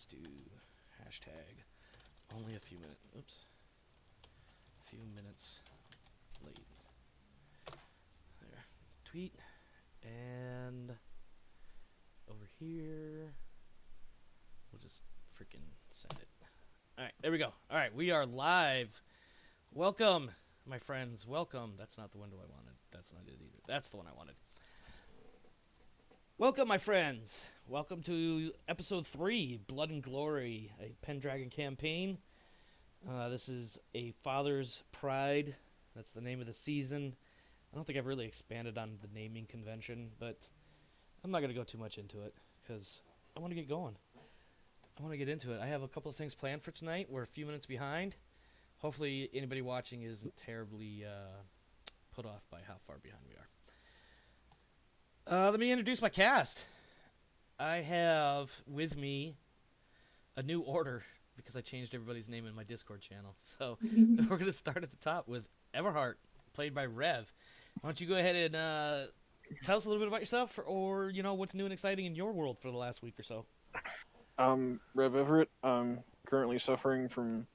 let's do hashtag only a few minutes. Oops. A few minutes late. There. Tweet. And over here, we'll just freaking send it. All right, there we go. All right, we are live. Welcome, my friends. Welcome. That's not the window I wanted. That's not it either. That's the one I wanted. Welcome, my friends. Welcome to episode 3, Blood and Glory, a Pendragon campaign. This is a Father's Pride. That's the name of the season. I don't think I've really expanded on the naming convention, but I'm not going to go too much into it because I want to get going. I want to get into it. I have a couple of things planned for tonight. We're a few minutes behind. Hopefully anybody watching isn't terribly put off by how far behind we are. Let me introduce my cast. I have with me a new order because I changed everybody's name in my Discord channel. So we're going to start at the top with Everhart, played by Rev. Why don't you go ahead and tell us a little bit about yourself, or what's new and exciting in your world for the last week or so. Rev Everett. I'm currently suffering from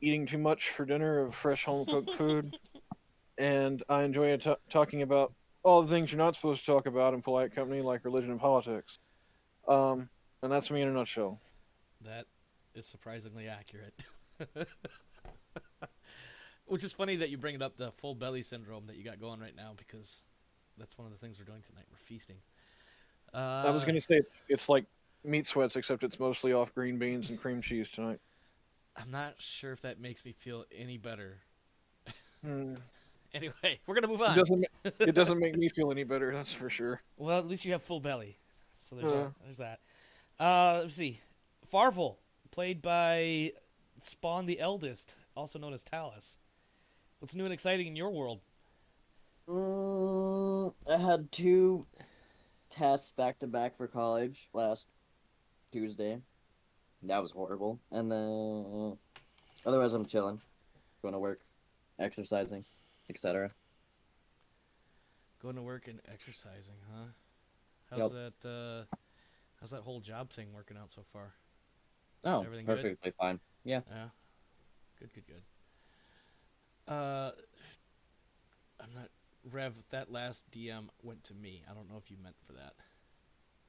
eating too much for dinner of fresh home cooked food, and I enjoy talking about all the things you're not supposed to talk about in polite company, like religion and politics. Um, and that's me in a nutshell. That is surprisingly accurate. Which is funny that you bring it up, the full belly syndrome that you got going right now, because that's one of the things we're doing tonight. We're feasting. I was gonna say it's like meat sweats, except it's mostly off green beans and cream cheese tonight. I'm not sure if that makes me feel any better. Hmm. Anyway, we're gonna move It on. doesn't. It doesn't make me feel any better. That's for sure. Well, at least you have full belly, so there's Uh, that. There's that. Let's see. Farvel, played by Spawn the Eldest, also known as Talus. What's new and exciting in your world? I had two tests back to back for college last Tuesday. That was horrible. And then otherwise, I'm chilling, going to work, exercising, etc. Going to work and exercising, huh? How's Yep. that? How's that whole job thing working out so far? Oh, Everything good? perfectly fine. Yeah. Yeah. Good. Good. Good. Uh, I'm not. Rev, that last DM went to me. I don't know if you meant for that.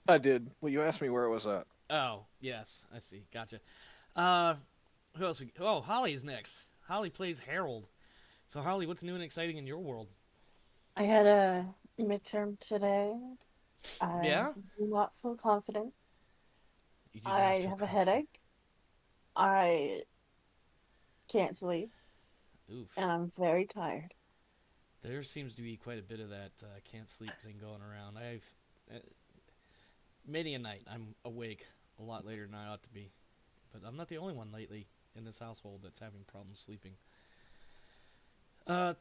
I did. Well, you asked me where it was at. Oh, yes, I see. Gotcha. Uh, who else? Oh, Holly's next. Holly plays Harold. So, Holly, what's new and exciting in your world? I had a midterm today. I Yeah? do not feel confident. You do not I feel have a confident. headache. I can't sleep, Oof. and I'm very tired. There seems to be quite a bit of that can't sleep thing going around. I've uh, many a night I'm awake a lot later than I ought to be, but I'm not the only one lately in this household that's having problems sleeping. Uh,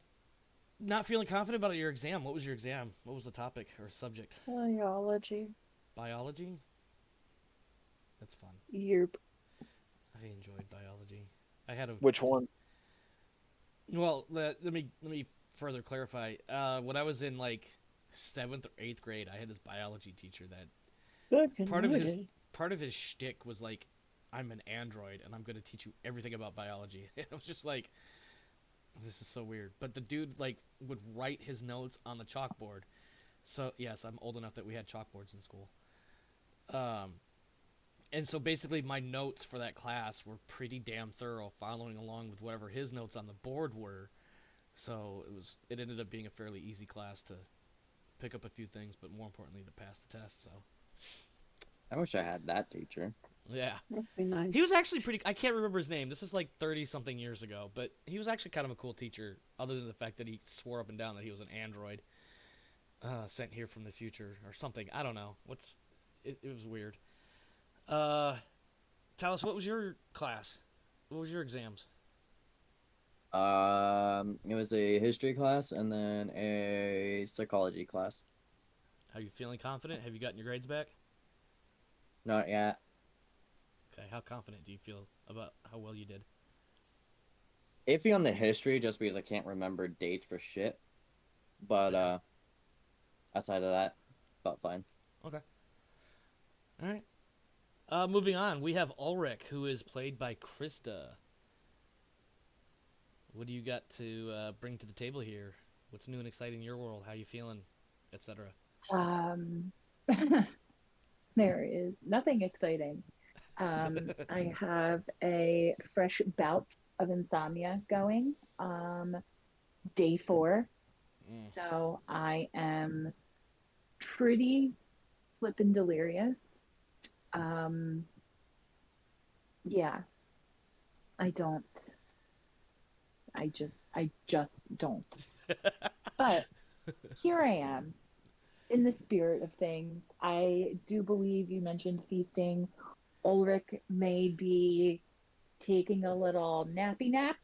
not feeling confident about your exam. What was your exam? What was the topic or subject? Biology. Biology. That's fun. Yerp. I enjoyed biology. I had a Which one? well. Let me further clarify. When I was in like 7th or 8th grade, I had this biology teacher that Fucking part of his nutty. part of his shtick was like, I'm an android and I'm going to teach you everything about biology. And I was just like, this is so weird. But the dude like would write his notes on the chalkboard. So yes, I'm old enough that we had chalkboards in school. Um, and so basically my notes for that class were pretty damn thorough, following along with whatever his notes on the board were. So it ended up being a fairly easy class to pick up a few things, but more importantly to pass the test. So I wish I had that teacher. yeah. Must be nice. He was actually pretty. I can't remember his name. This is like 30 something years ago, but he was actually kind of a cool teacher, other than the fact that he swore up and down that he was an android sent here from the future or something. I don't know. It was weird. Uh, Tell us, what was your class? What was your exams? It was a history class and then a psychology class. Are you feeling confident? Have you gotten your grades back? Not yet. Okay, how confident do you feel about how well you did? Iffy on the history just because I can't remember dates for shit. But Fair. outside of that, felt fine. Okay. All right. Moving on, we have Ulrich, who is played by Krista. What do you got to bring to the table here? What's new and exciting in your world? How you feeling, etc. Um, there is nothing exciting. I have a fresh bout of insomnia going. Day 4. Mm. So I am pretty flippin' delirious. Um, yeah, I don't. I just don't. But here I am in the spirit of things. I do believe you mentioned feasting. Ulrich may be taking a little nappy nap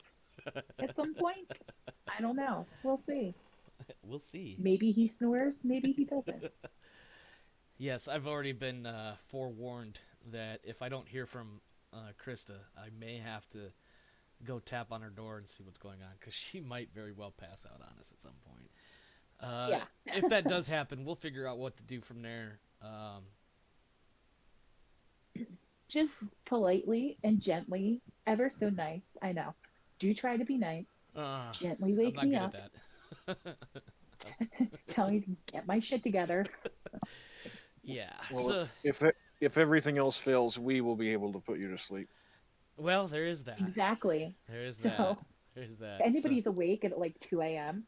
at some point. I don't know. We'll see. We'll see. Maybe he snores, maybe he doesn't. Yes, I've already been forewarned that if I don't hear from Krista, I may have to go tap on her door and see what's going on, because she might very well pass out on us at some point. Yeah. If that does happen, we'll figure out what to do from there. Just politely and gently, ever so nice. I know. Do try to be nice. Gently I'm wake not me good up. at that. Tell me to get my shit together. Yeah. Well, So, if everything else fails, we will be able to put you to sleep. well, there is that. Exactly. There is So that. There's that. if anybody's awake at like 2 a.m.,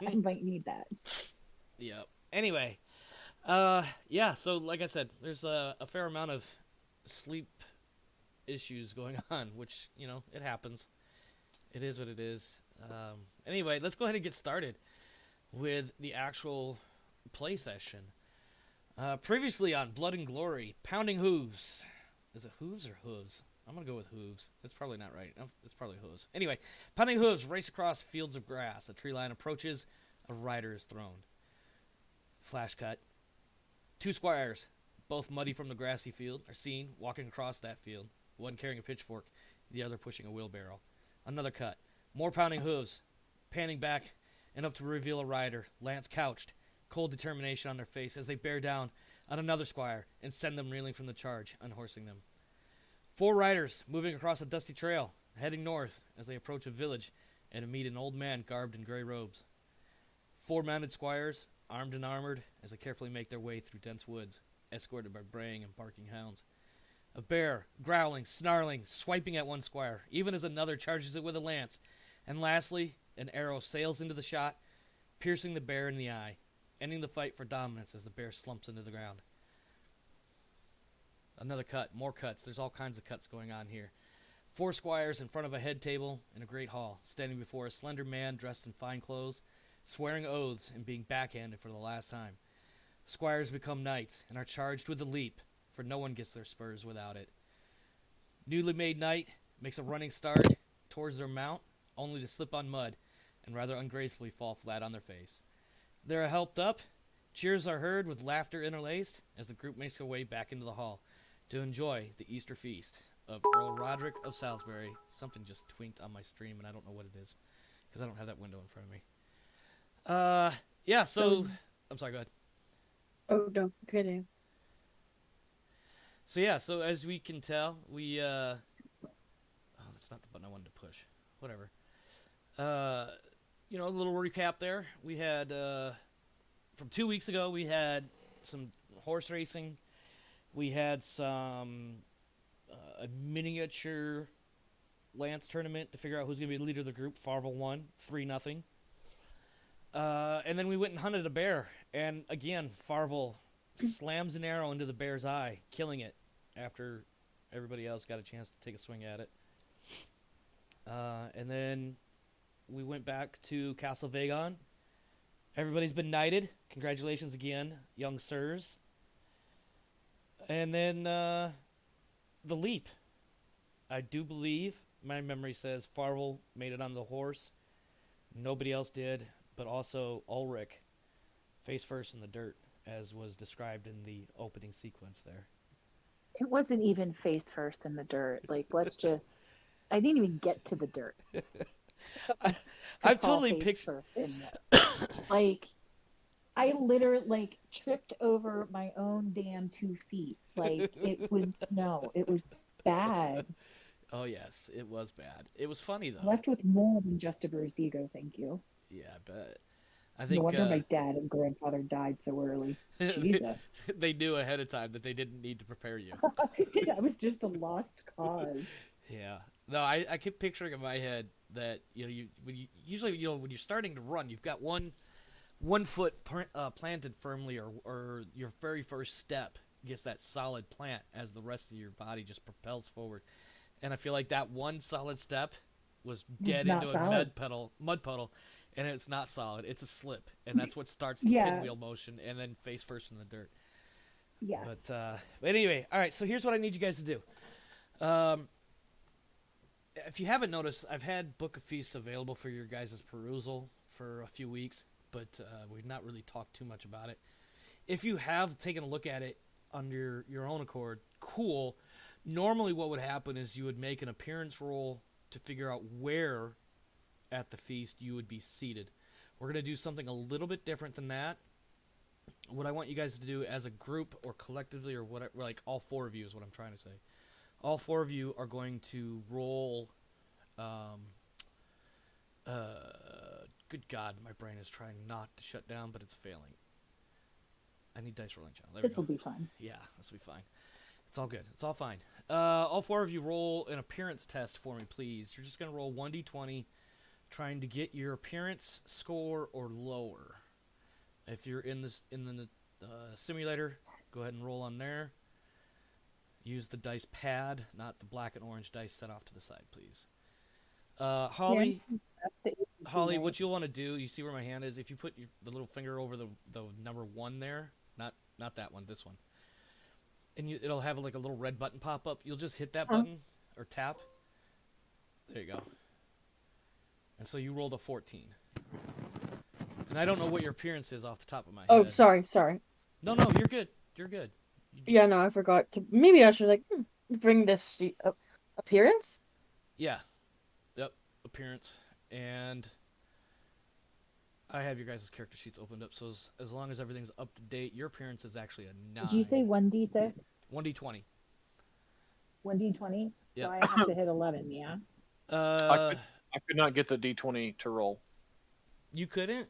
I might need that. Yeah. Anyway, yeah. So, like I said, there's a fair amount of sleep issues going on, which it happens. It is what it is. Anyway, let's go ahead and get started with the actual play session. Previously on Blood and Glory, Pounding Hooves. Is it hooves or hooves? I'm going to go with hooves. It's probably not right. It's probably hooves. Anyway, Pounding Hooves race across fields of grass. A tree line approaches. A rider is thrown. Flash cut. 2 squires, both muddy from the grassy field, are seen walking across that field. One carrying a pitchfork, the other pushing a wheelbarrow. Another cut. More Pounding Hooves, panning back and up to reveal a rider, lance couched, cold determination on their face as they bear down on another squire and send them reeling from the charge, unhorsing them. 4 riders moving across a dusty trail, heading north as they approach a village and meet an old man garbed in gray robes. 4 mounted squires, armed and armored, as they carefully make their way through dense woods, escorted by braying and barking hounds. A bear, growling, snarling, swiping at one squire, even as another charges it with a lance. And lastly, an arrow sails into the shot, piercing the bear in the eye, ending the fight for dominance as the bear slumps into the ground. Another cut, more cuts. There's all kinds of cuts going on here. 4 squires in front of a head table in a great hall, standing before a slender man dressed in fine clothes, swearing oaths and being backhanded for the last time. Squires become knights and are charged with the leap, for no one gets their spurs without it. Newly made knight makes a running start towards their mount, only to slip on mud and rather ungracefully fall flat on their face. They are helped up. Cheers are heard with laughter interlaced as the group makes their way back into the hall to enjoy the Easter feast of Earl Roderick of Salisbury. Something just twinked on my stream, and I don't know what it is because I don't have that window in front of me. Yeah, so I'm sorry, go ahead. Oh, no, kidding. So yeah, so as we can tell, we oh, that's not the button I wanted to push. Whatever. A little recap there. We had from 2 weeks ago, we had some horse racing. We had some a miniature lance tournament to figure out who's going to be the leader of the group. Farvel won 3-0. And then we went and hunted a bear, and again, Farvel slams an arrow into the bear's eye, killing it after everybody else got a chance to take a swing at it. And then we went back to Castle Vagon. Everybody's been knighted. Congratulations again, young sirs. And then the leap. I do believe, my memory says, Farvel made it on the horse. Nobody else did, but also Ulrich, face first in the dirt, as was described in the opening sequence there. It wasn't even face first in the dirt. Like, I didn't even get to the dirt. I've fall totally face pictured. first in there. Like, I literally, tripped over my own damn 2 feet. Like it was bad. Oh yes, it was bad. It was funny though. Left with more than just a bruised ego, thank you. Yeah, I bet. I No think wonder my dad and grandfather died so early. Jesus. they knew ahead of time that they didn't need to prepare you. I was just a lost cause. Yeah. No, I keep picturing in my head that usually when you're starting to run, you've got one foot planted firmly, or your very first step gets that solid plant as the rest of your body just propels forward. And I feel like that one solid step was dead Not into a solid. mud puddle, and it's not solid. It's a slip, and that's what starts the Yeah. pinwheel motion, and then face first in the dirt. Yes. But anyway, all right. So here's what I need you guys to do. If you haven't noticed, I've had Book of Feasts available for your guys' perusal for a few weeks, but we've not really talked too much about it. If you have taken a look at it under your own accord, cool. Normally what would happen is you would make an appearance roll to figure out where at the feast you would be seated. We're going to do something a little bit different than that. What I want you guys to do as a group or collectively or whatever, like all four of you is what I'm trying to say. All four of you are going to roll. Good God, my brain is trying not to shut down, but it's failing. I need dice rolling channel. There we This go. will be fun. Yeah, this will be fine. It's all good. It's all fine. All four of you roll an appearance test for me, please. You're just going to roll 1d20, trying to get your appearance score or lower. If you're in the simulator, go ahead and roll on there. Use the dice pad, not the black and orange dice set off to the side, please. Holly, Yeah, that's the agency, Holly, right? what you'll want to do, you see where my hand is? If you put the little finger over the number 1 there, not that one, this one, and it'll have like a little red button pop up. You'll just hit that button or tap. There you go. And so you rolled a 14. And I don't know what your appearance is off the top of my head. Oh, sorry. No, you're good. You're good. Yeah, no, I forgot to. Maybe I should bring this appearance. Yeah. Yep. Appearance. And I have your guys' character sheets opened up, so as long as everything's up to date, your appearance is actually a 9. Did you say 1d6? 1d20. 1d20? Yep. So I have to hit 11, yeah? I could not get the d20 to roll. You couldn't?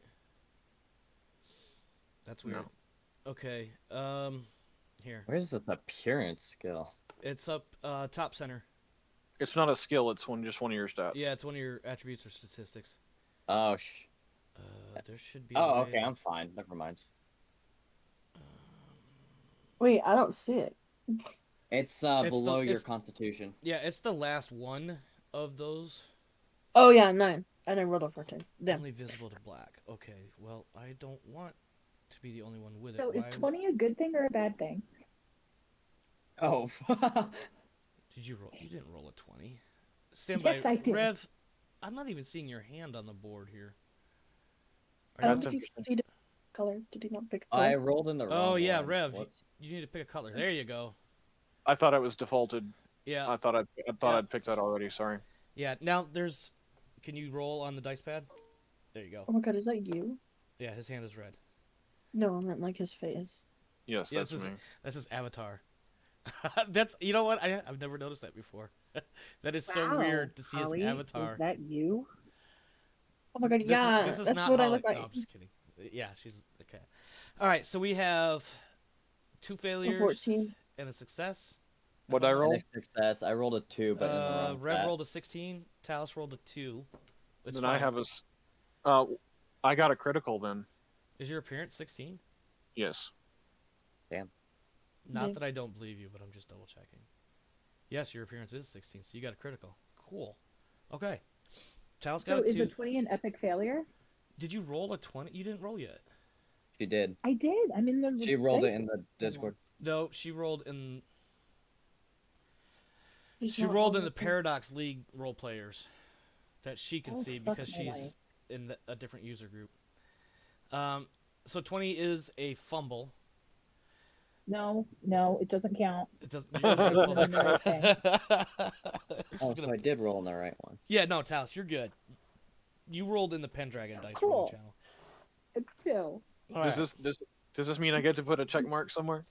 That's weird. No. Okay. Here. Where's the appearance skill? It's up top center. It's not a skill. It's just one of your stats. Yeah, it's one of your attributes or statistics. Oh, There should be. oh, okay, I'm fine. Never mind. Wait, I don't see it. It's It's below your it's- constitution. Yeah, it's the last one of those. Oh yeah, 9. And I rolled a 14. Damn. Only visible to black. Okay, well, I don't want to be the only one with So it. is Why- 20 a good thing or a bad thing? Oh. Did you roll? You didn't roll a 20. Stand Yes, by. I did. Rev, I'm not even seeing your hand on the board here. I don't That's think he see the color. Did he not pick a I color? rolled in the wrong Oh, yeah, one. Rev. Whoops. You need to pick a color. There you go. I thought it was defaulted. Yeah. I thought I'd picked that already. Sorry. Yeah. Now there's. Can you roll on the dice pad? There you go. Oh my god, is that you? Yeah, his hand is red. No, I meant like his face. Yes, Yeah, that's this is- me. That's his avatar. That's you know what I've never noticed that before. That is so Wow, weird to see Holly, his avatar. Is that you? Oh my god, This yeah, this is that's not what Holly. I look like. No, I'm just kidding. Yeah, she's okay. All right, so we have 2 failures 14. and a success. What'd I roll? Next success. I rolled a 2, but in the wrong Rev stat. rolled a 16. Talos rolled a 2. It's Then I fine. have I got a critical then. Is your appearance 16? Yes. Not Yeah. that I don't believe you, but I'm just double checking. Yes, your appearance is 16, so you got a critical. Cool. Okay. Talos So got a is 2. a 20 an epic failure? Did you roll a 20? You didn't roll yet. She did. I did. I'm in the. She rolled it dice- in the Discord. No, she rolled in. He's She not rolled on in the the- Paradox League role players that she can Oh, see fuck because my she's life. in a different user group. So 20 is a fumble. No, it doesn't count. It doesn't. Doesn't mean anything. She's Oh, gonna- so I did roll in the right one. Yeah, no, Talos, you're good. You rolled in the Pendragon dice Cool. rolling channel. It's 2. All Does right. Does this mean I get to put a check mark somewhere?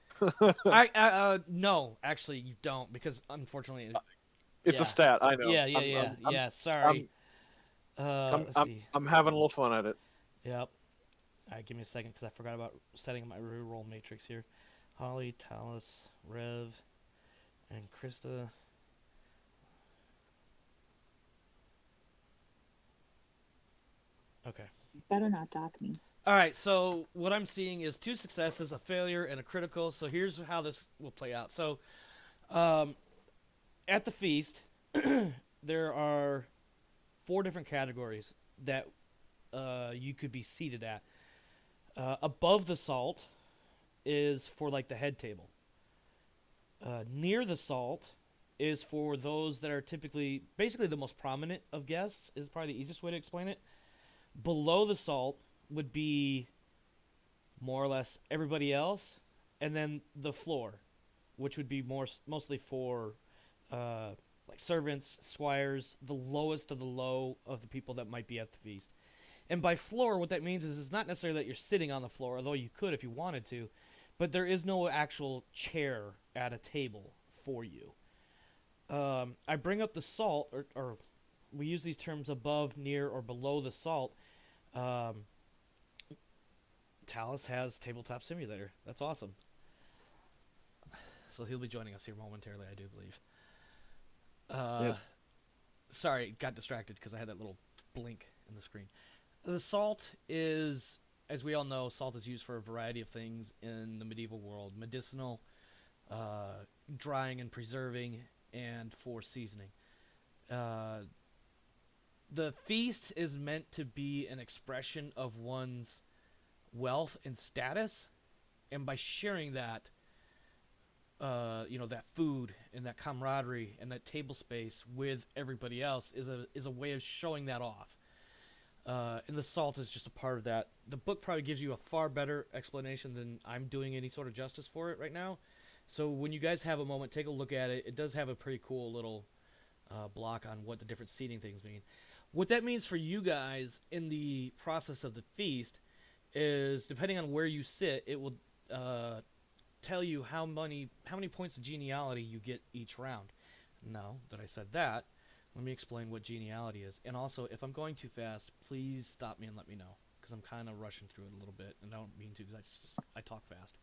No, actually you don't, because unfortunately, It's a yeah, stat. I know. yeah. Sorry. I'm, Let's see. I'm having a little fun at it. Yep. All right, give me a second because I forgot about setting my reroll matrix here. Holly, Talus, Rev, and Krista. Okay. Better not dock me. All right, so what I'm seeing is 2 successes, a failure, and a critical. So here's how this will play out. So, at the feast, there are 4 different categories that you could be seated at. Above the salt is for like the head table. Near the salt is for those that are typically, basically the most prominent of guests, is probably the easiest way to explain it. Below the salt would be more or less everybody else, and then the floor, which would be mostly for like servants, squires, the lowest of the low of the people that might be at the feast. And by floor, what that means is it's not necessarily that you're sitting on the floor, although you could if you wanted to, but there is no actual chair at a table for you. I bring up the salt, or we use these terms above, near, or below the salt. Talus has Tabletop Simulator. That's awesome. So he'll be joining us here momentarily, I do believe. Yep. Sorry, got distracted because I had that little blink in the screen. The salt is, as we all know, salt is used for a variety of things in the medieval world. Medicinal, drying and preserving, and for seasoning. The feast is meant to be an expression of one's wealth and status, and by sharing that, that food and that camaraderie and that table space with everybody else is a way of showing that off. And the salt is just a part of that. The book probably gives you a far better explanation than I'm doing any sort of justice for it right now. So when you guys have a moment, take a look at it. It does have a pretty cool little block on what the different seating things mean. What that means for you guys in the process of the feast is, depending on where you sit, it will tell you how many points of geniality you get each round. Now that I said that, let me explain what geniality is. And also, if I'm going too fast, please stop me and let me know, because I'm kind of rushing through it a little bit, and I don't mean to, because I talk fast.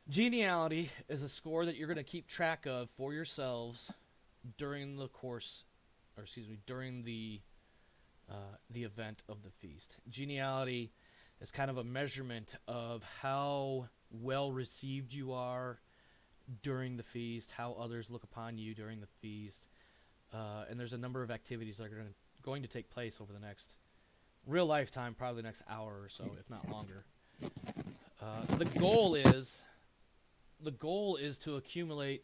Geniality is a score that you're going to keep track of for yourselves during the course, during the event of the feast. Geniality is kind of a measurement of how well received you are during the feast, how others look upon you during the feast, and there's a number of activities that are going to take place over the next real lifetime, probably the next hour or so, if not longer. The goal is to accumulate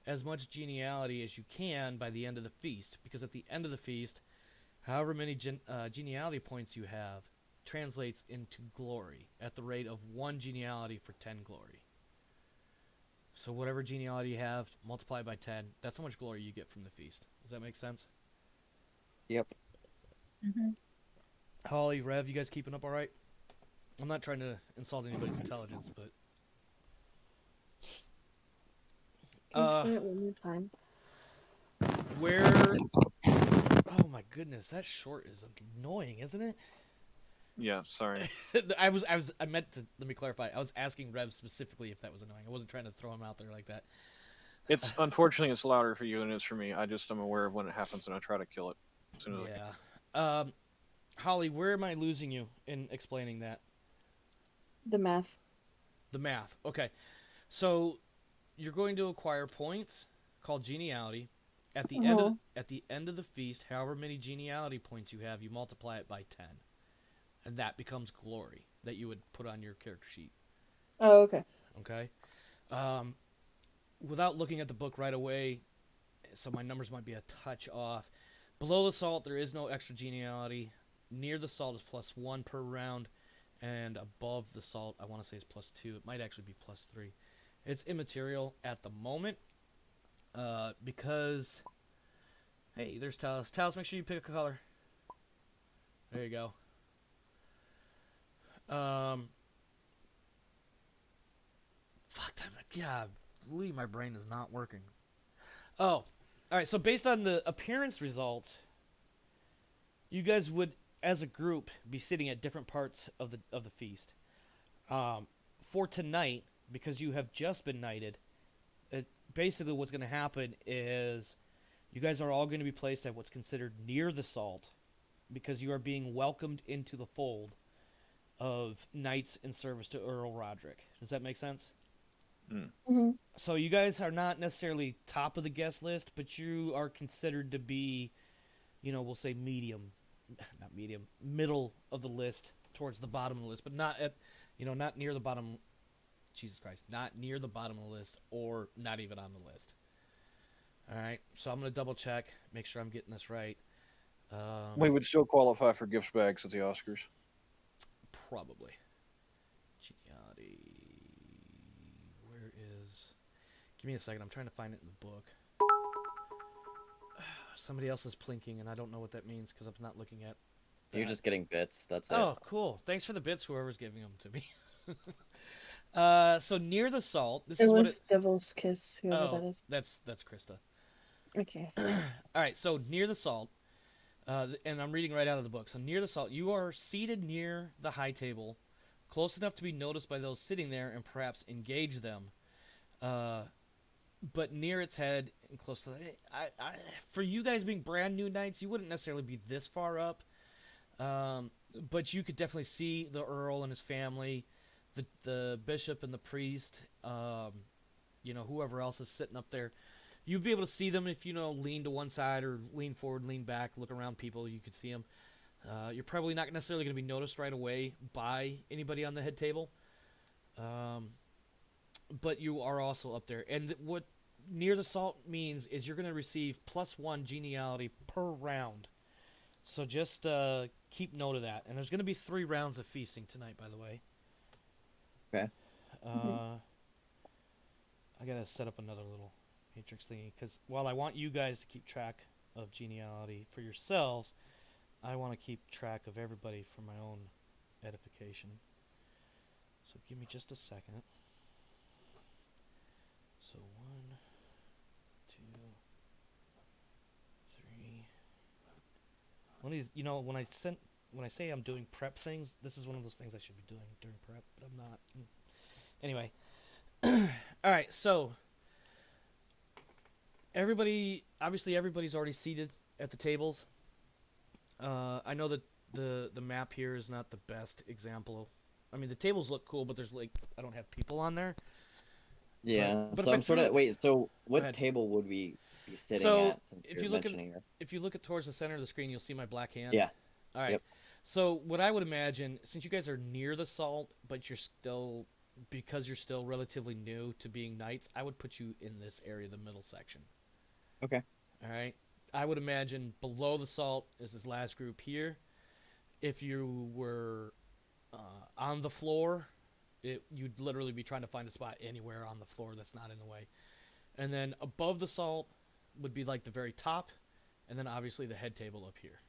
as much geniality as you can by the end of the feast, because at the end of the feast, however many geniality points you have translates into glory at the rate of 1 geniality for 10 glory. So whatever geniality you have, multiply by 10, that's how much glory you get from the feast. Does that make sense? Yep. Mm-hmm. Holly, Rev, you guys keeping up all right? I'm not trying to insult anybody's intelligence, but... Can you explain it one more time? Where... Oh my goodness, that short is annoying, isn't it? Yeah, sorry. I meant to, let me clarify, I was asking Rev specifically if that was annoying. I wasn't trying to throw him out there like that. It's unfortunately it's louder for you than it is for me. I just am aware of when it happens and I try to kill it as soon as I can. Yeah. Holly, where am I losing you in explaining that? The math. The math. Okay. So you're going to acquire points called geniality. At the end of the feast, however many geniality points you have, you multiply it by 10. And that becomes glory that you would put on your character sheet. Oh, okay. Okay? Without looking at the book right away, so my numbers might be a touch off. Below the salt, there is no extra geniality. Near the salt is +1 per round. And above the salt, I want to say is +2. It might actually be +3. It's immaterial at the moment. Because... Hey, there's Talos. Talos, make sure you pick a color. There you go. Fuck that. Yeah, believe my brain is not working. Oh, all right. So based on the appearance results, you guys would, as a group, be sitting at different parts of the feast. For tonight, because you have just been knighted, basically what's going to happen is you guys are all going to be placed at what's considered near the salt, because you are being welcomed into the fold of knights in service to Earl Roderick. Does that make sense? Hmm. So you guys are not necessarily top of the guest list, but you are considered to be, we'll say not medium, middle of the list towards the bottom of the list, but not at, not near the bottom. Jesus Christ, not near the bottom of the list or not even on the list. All right, so I'm going to double check, make sure I'm getting this right. We would still qualify for gift bags at the Oscars. Probably. Geniality. Where is... Give me a second, I'm trying to find it in the book. Somebody else is plinking, and I don't know what that means because I'm not looking at that. You're just getting bits. That's it. Oh, cool. Thanks for the bits, whoever's giving them to me. So near the salt, this It is what was Devil's Kiss, whoever that is. that's Krista. Okay. All right, so near the salt, and I'm reading right out of the book. So near the salt, you are seated near the high table, close enough to be noticed by those sitting there and perhaps engage them. But near its head and close to the... for you guys being brand new knights, you wouldn't necessarily be this far up. But you could definitely see the Earl and his family, the bishop and the priest, whoever else is sitting up there. You'd be able to see them if, lean to one side or lean forward, lean back, look around people, you could see them. You're probably not necessarily going to be noticed right away by anybody on the head table. But you are also up there. And what near the salt means is you're going to receive +1 geniality per round. So just keep note of that. And there's going to be 3 rounds of feasting tonight, by the way. Okay. I got to set up another little matrix thingy, because while I want you guys to keep track of geniality for yourselves, I want to keep track of everybody for my own edification. So give me just a second. So 1, 2, 3. One of these, when I say I'm doing prep things, this is one of those things I should be doing during prep, but I'm not. Anyway, all right. So everybody's already seated at the tables. I know that the map here is not the best example. I mean, the tables look cool, but there's I don't have people on there. Yeah. But so if I I'm sort of threw- wait. So Go what ahead. table would we be sitting So, at? Since if you're you look at- mentioning it? If you look at towards the center of the screen, you'll see my black hand. Yeah. All right. Yep. So what I would imagine, since you guys are near the salt, but because you're still relatively new to being knights, I would put you in this area, the middle section. Okay. All right. I would imagine below the salt is this last group here. If you were on the floor, you'd literally be trying to find a spot anywhere on the floor that's not in the way. And then above the salt would be like the very top, and then obviously the head table up here.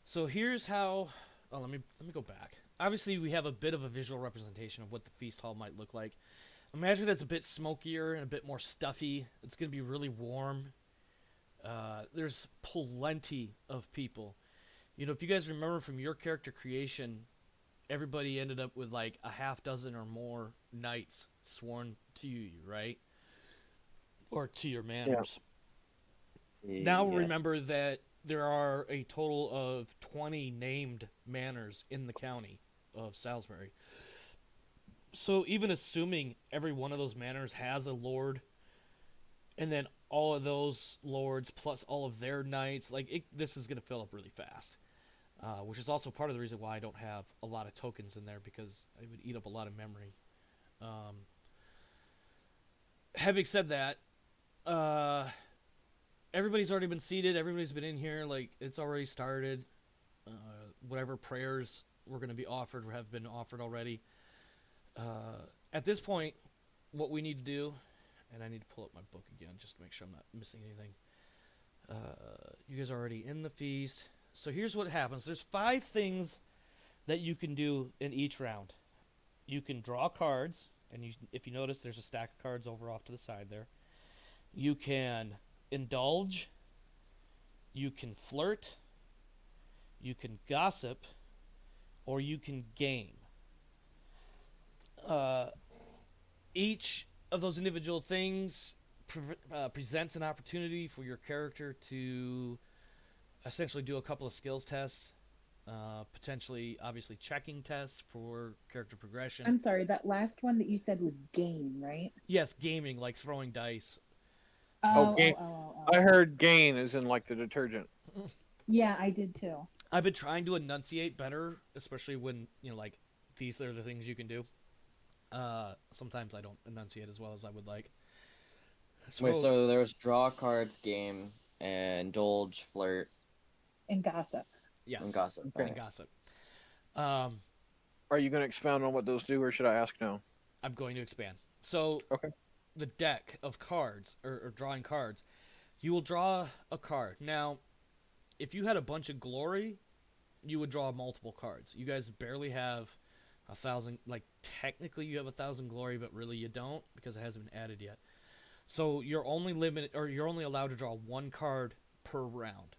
So here's how. Oh, let me go back. Obviously, we have a bit of a visual representation of what the feast hall might look like. Imagine that's a bit smokier and a bit more stuffy. It's going to be really warm. There's plenty of people. If you guys remember from your character creation, everybody ended up with like a half dozen or more knights sworn to you, right? Or to your manors. Now Yes. remember that there are a total of 20 named manors in the county of Salisbury. So even assuming every one of those manors has a lord, and then all of those lords plus all of their knights, this is going to fill up really fast. Which is also part of the reason why I don't have a lot of tokens in there, because it would eat up a lot of memory. Having said that, everybody's already been seated. Everybody's been in here. It's already started. Whatever prayers were going to be offered have been offered already. At this point, what we need to do, and I need to pull up my book again just to make sure I'm not missing anything. You guys are already in the feast. So here's what happens. There's 5 things that you can do in each round. You can draw cards, and if you notice, there's a stack of cards over off to the side there. You can indulge, you can flirt, you can gossip, or you can game. Each of those individual things presents an opportunity for your character to essentially do a couple of skills tests, potentially, obviously, checking tests for character progression. I'm sorry, that last one that you said was game, right? Yes, gaming, like throwing dice. Oh, Oh, gain. oh, oh, oh, I oh. heard gain is in like the detergent. Yeah, I did too. I've been trying to enunciate better, especially when, like, these are the things you can do. Sometimes I don't enunciate as well as I would like. Wait, so there's draw cards, game, and indulge, flirt, And gossip. yes, and gossip. Okay. and gossip. Um, Are you going to expound on what those do, or should I ask now? I'm going to expand. So, Okay. the deck of cards, or drawing cards, you will draw a card. Now, if you had a bunch of glory, you would draw multiple cards. You guys barely have 1,000. Like, technically you have 1,000 glory, but really you don't, because it hasn't been added yet. So you're only limited, or you're only allowed to draw one card per round.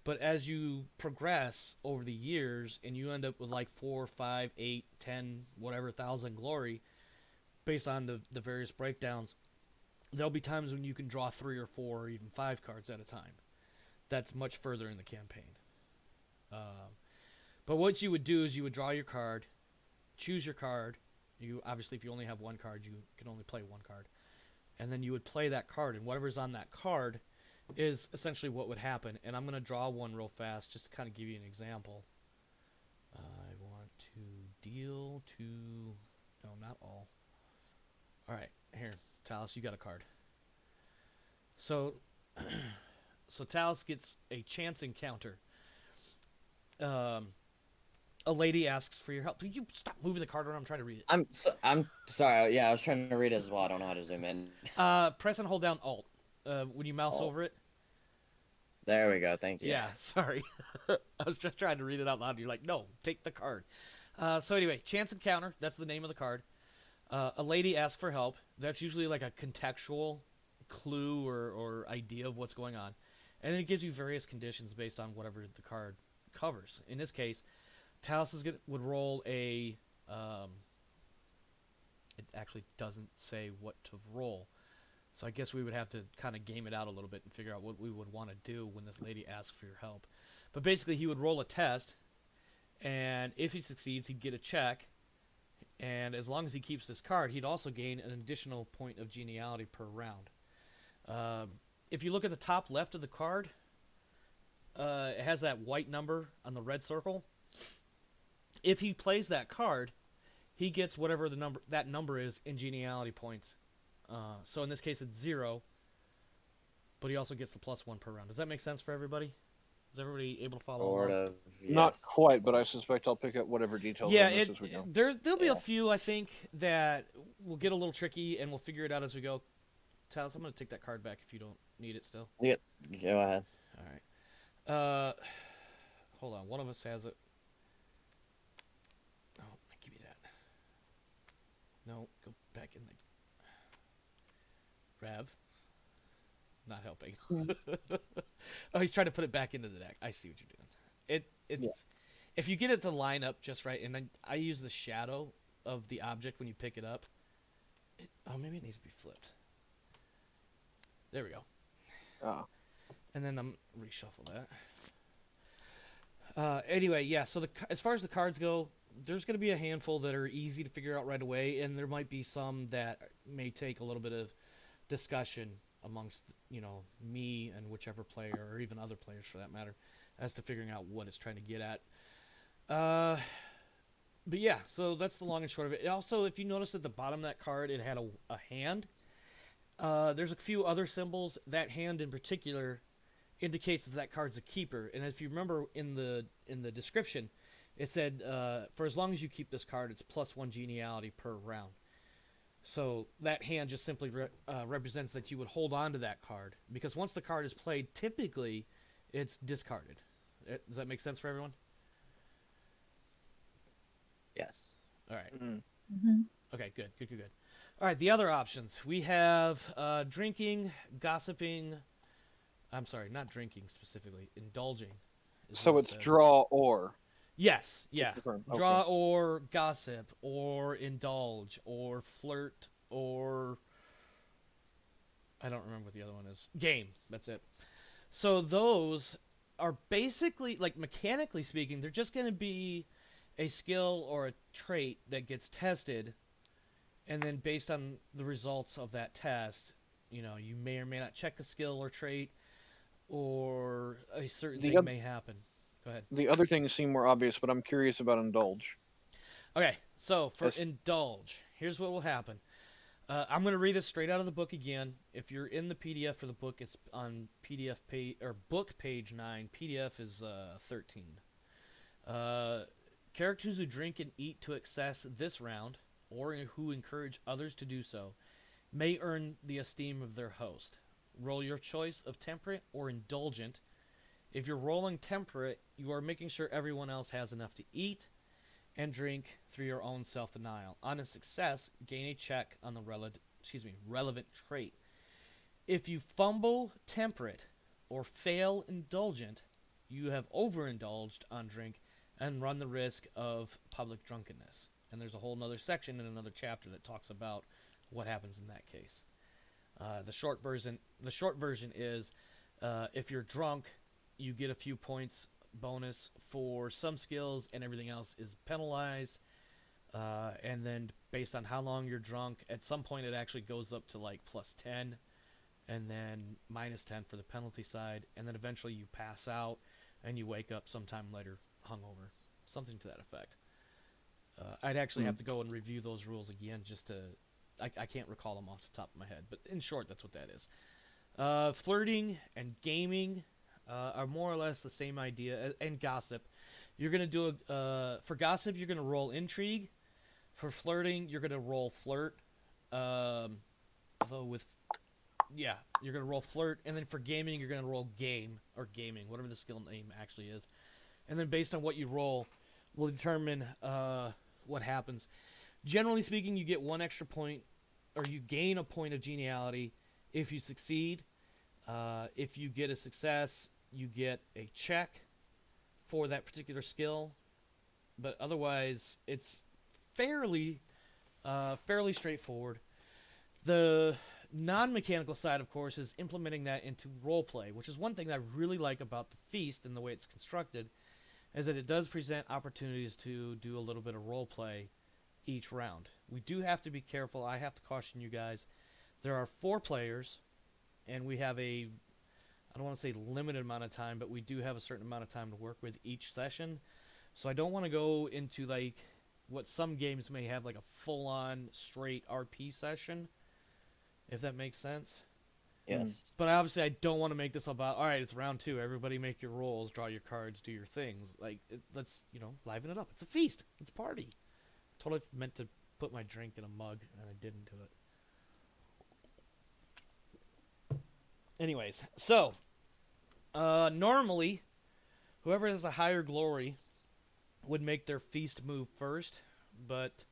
But as you progress over the years, and you end up with like 4, 5, 8, 10, whatever 1,000 glory, based on the various breakdowns, there'll be times when you can draw 3 or 4 or even 5 cards at a time. That's much further in the campaign. But what you would do is you would draw your card, choose your card. You obviously, if you only have one card, you can only play one card. And then you would play that card, and whatever's on that card is essentially what would happen. And I'm going to draw one real fast just to kind of give you an example. I want to deal to... No, not all. All right, here, Talos, you got a card. So, so Talos gets a chance encounter. A lady asks for your help. Will you stop moving the card around? I'm trying to read it. I'm sorry. Yeah, I was trying to read it as well. I don't know how to zoom in. Press and hold down Alt. When you mouse Alt. over it. There we go. Thank you. Yeah, sorry. I was just trying to read it out loud. You're like, no, take the card. So anyway, chance encounter. That's the name of the card. A lady asks for help. That's usually like a contextual clue or idea of what's going on. And then it gives you various conditions based on whatever the card covers. In this case, Talos would roll a... it actually doesn't say what to roll. So I guess we would have to kind of game it out a little bit and figure out what we would want to do when this lady asks for your help. But basically, he would roll a test, and if he succeeds, he'd get a check. And as long as he keeps this card, he'd also gain an additional point of geniality per round. If you look at the top left of the card, it has that white number on the red circle. If he plays that card, he gets whatever that number is in geniality points. So in this case, it's 0, but he also gets the +1 per round. Does that make sense for everybody? Is everybody able to follow Sort along? of. Yes. Not quite, but I suspect I'll pick up whatever details Yeah, I miss as we go. there'll be a Yeah. few, I think, that will get a little tricky, and we'll figure it out as we go. Talos, I'm going to take that card back if you don't need it still. Yeah, go ahead. All right. Hold on. One of us has it. No, give me that. No, go back in the... Rev. Not helping. Oh, he's trying to put it back into the deck. I see what you're doing. It's if you get it to line up just right, and then I use the shadow of the object when you pick it up. Maybe it needs to be flipped. There we go. Ah. And then I'm reshuffle that. Anyway, yeah. So as far as the cards go, there's going to be a handful that are easy to figure out right away, and there might be some that may take a little bit of discussion amongst me and whichever player, or even other players for that matter, as to figuring out what it's trying to get at. But yeah, so that's the long and short of it. Also, if you notice at the bottom of that card, it had a hand. There's a few other symbols. That hand in particular indicates that card's a keeper. And if you remember in the description, it said for as long as you keep this card, it's +1 geniality per round. So that hand just simply represents that you would hold on to that card, because once the card is played, typically it's discarded. Does that make sense for everyone? Yes. All right. Mm. Mm-hmm. Okay, good. All right, the other options. We have drinking, gossiping. I'm sorry, not drinking specifically. Indulging is what So it it's says. draw or. Yes, Just yeah. confirm. Draw Okay. or gossip or indulge or flirt or I don't remember what the other one is. Game. That's it. So those are basically, like, mechanically speaking, they're just going to be a skill or a trait that gets tested, and then based on the results of that test, you may or may not check a skill or trait, or a certain The thing oth- may happen. Go ahead. the other things seem more obvious, but I'm curious about indulge. Okay, so for As indulge, here's what will happen. I'm going to read this straight out of the book again. If you're in the PDF for the book, it's on PDF page or book page 9. PDF is 13. Uh, Characters who drink and eat to excess this round, or who encourage others to do so, may earn the esteem of their host. Roll your choice of temperate or indulgent. If you're rolling temperate, you are making sure everyone else has enough to eat and drink through your own self-denial. On a success, gain a check on the relevant trait. If you fumble temperate or fail indulgent, you have overindulged on drink and run the risk of public drunkenness. And there's a whole other section in another chapter that talks about what happens in that case. The short version is, if you're drunk, you get a few points bonus for some skills, and everything else is penalized. And then based on how long you're drunk, at some point it actually goes up to like plus 10, and then minus 10 for the penalty side, and then eventually you pass out and you wake up sometime later hungover, something to that effect. I'd actually have to go and review those rules again just to. I can't recall them off the top of my head, but in short, that's what that is. Flirting and gaming are more or less the same idea, and gossip. You're gonna do for gossip, you're gonna roll intrigue. For flirting, you're gonna roll flirt. Although you're gonna roll flirt, and then for gaming, you're gonna roll game or gaming, whatever the skill name actually is. And then based on what you roll, will determine what happens. Generally speaking, you get one extra point, or you gain a point of geniality if you succeed. If you get a success, you get a check for that particular skill. But otherwise, it's fairly straightforward. The non-mechanical side, of course, is implementing that into roleplay, which is one thing that I really like about the feast and the way it's constructed, is that it does present opportunities to do a little bit of roleplay each round. We do have to be careful. I have to caution you guys. There are 4 players, and we have I don't want to say limited amount of time, but we do have a certain amount of time to work with each session. So I don't want to go into like what some games may have, like a full-on straight RP session, if that makes sense. Yes. But obviously I don't want to make this about, all right, it's round 2, everybody make your rolls, draw your cards, do your things. Like, let's, liven it up. It's a feast. It's a party. Totally meant to put my drink in a mug, and I didn't do it. Anyways, so, normally, whoever has a higher glory would make their feast move first, but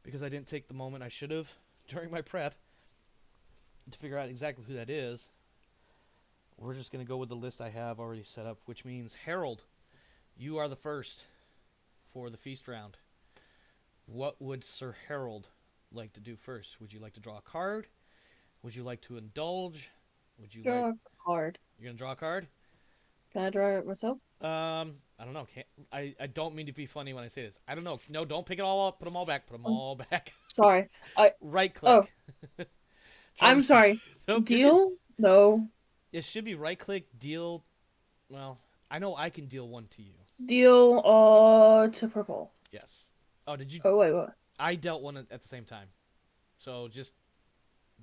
because I didn't take the moment I should have during my prep to figure out exactly who that is, we're just going to go with the list I have already set up, which means, Harold, you are the first for the feast round. What would Sir Harold like to do first? Would you like to draw a card? Would you like to indulge? Would you like... Draw a card. You're going to draw a card? Can I draw it myself? I don't know. I don't mean to be funny when I say this. I don't know. No, don't pick it all up. Put them all back. Put them all back. Sorry. Right click. Oh, I'm sorry. Nope, you're good. Deal? No. It should be right click, deal. Well, I know I can deal 1 to you. Deal to purple. Yes. Oh, did you? Oh, wait, what? I dealt 1 at the same time. So just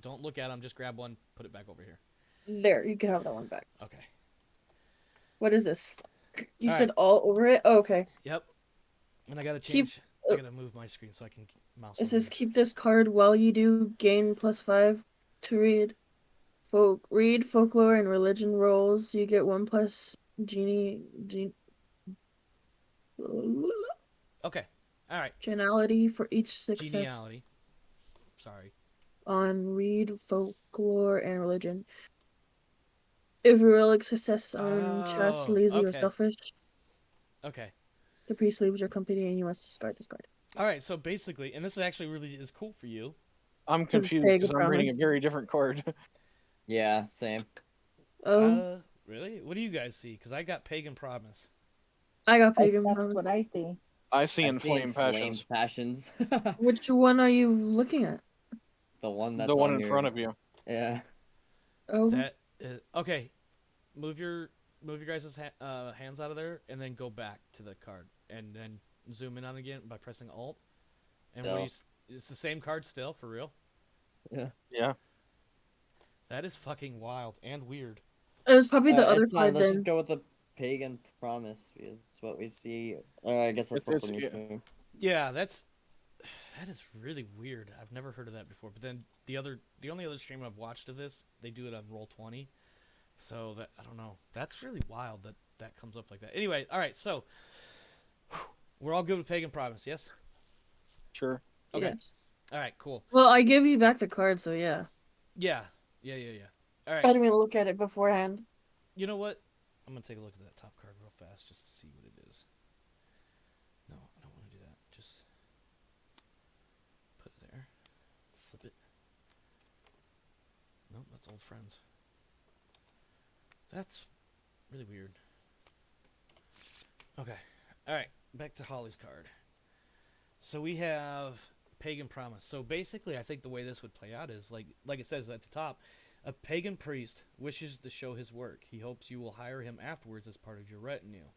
don't look at them. Just grab 1, put it back over here. There, you can have that one back. Okay. What is this? You All said right. all over it? Oh, okay. Yep. And I gotta Keep- change. I gotta move my screen so I can mouse. It over says here. keep this card while you do gain +5 to read. Read folklore and religion rolls. You get 1 plus genie. Okay. All right. Geniality for each success Geniality. Sorry. on read, folklore, and religion. If you relic success on chess, Oh, lazy, or okay. selfish, Okay. the priest leaves your company and you must discard this card. All right. So basically, and this actually really is cool for you. I'm Because it's confused pagan because I'm reading a promise. very different card. Yeah, same. Oh, Really? What do you guys see? Because I got Pagan Promise. I got pagan That's promise. what I see. I see I see inflamed passions. inflamed passions. Which one are you looking at? The one The that's one on in your front of you. yeah. Oh, That is, okay. Move your guys' hands out of there, and then go back to the card, and then zoom in on it again by pressing Alt. And what do you? It's the same card still, for real. Yeah. Yeah. That is fucking wild and weird. it was probably the other It's fine. card Let's just then. go with the pagan promise because it's what we see. I guess that's what's on your screen. Yeah, that is really weird. I've never heard of that before. But then the only other stream I've watched of this, they do it on Roll20. So that I don't know. That's really wild that comes up like that. Anyway, all right. So we're all good with Pagan Promise, yes? Sure. Okay. Yes. All right. Cool. Well, I give you back the card, so yeah. Yeah. Yeah. All I right. didn't even look at it beforehand. You know what? I'm gonna take a look at that top card real fast just to see what it is. No, I don't want to do that. Just put it there. Flip it. Nope, that's old friends. That's really weird. Okay. Alright, back to Holly's card. So we have Pagan Promise. So basically, I think the way this would play out is, like it says at the top, a pagan priest wishes to show his work. He hopes you will hire him afterwards as part of your retinue.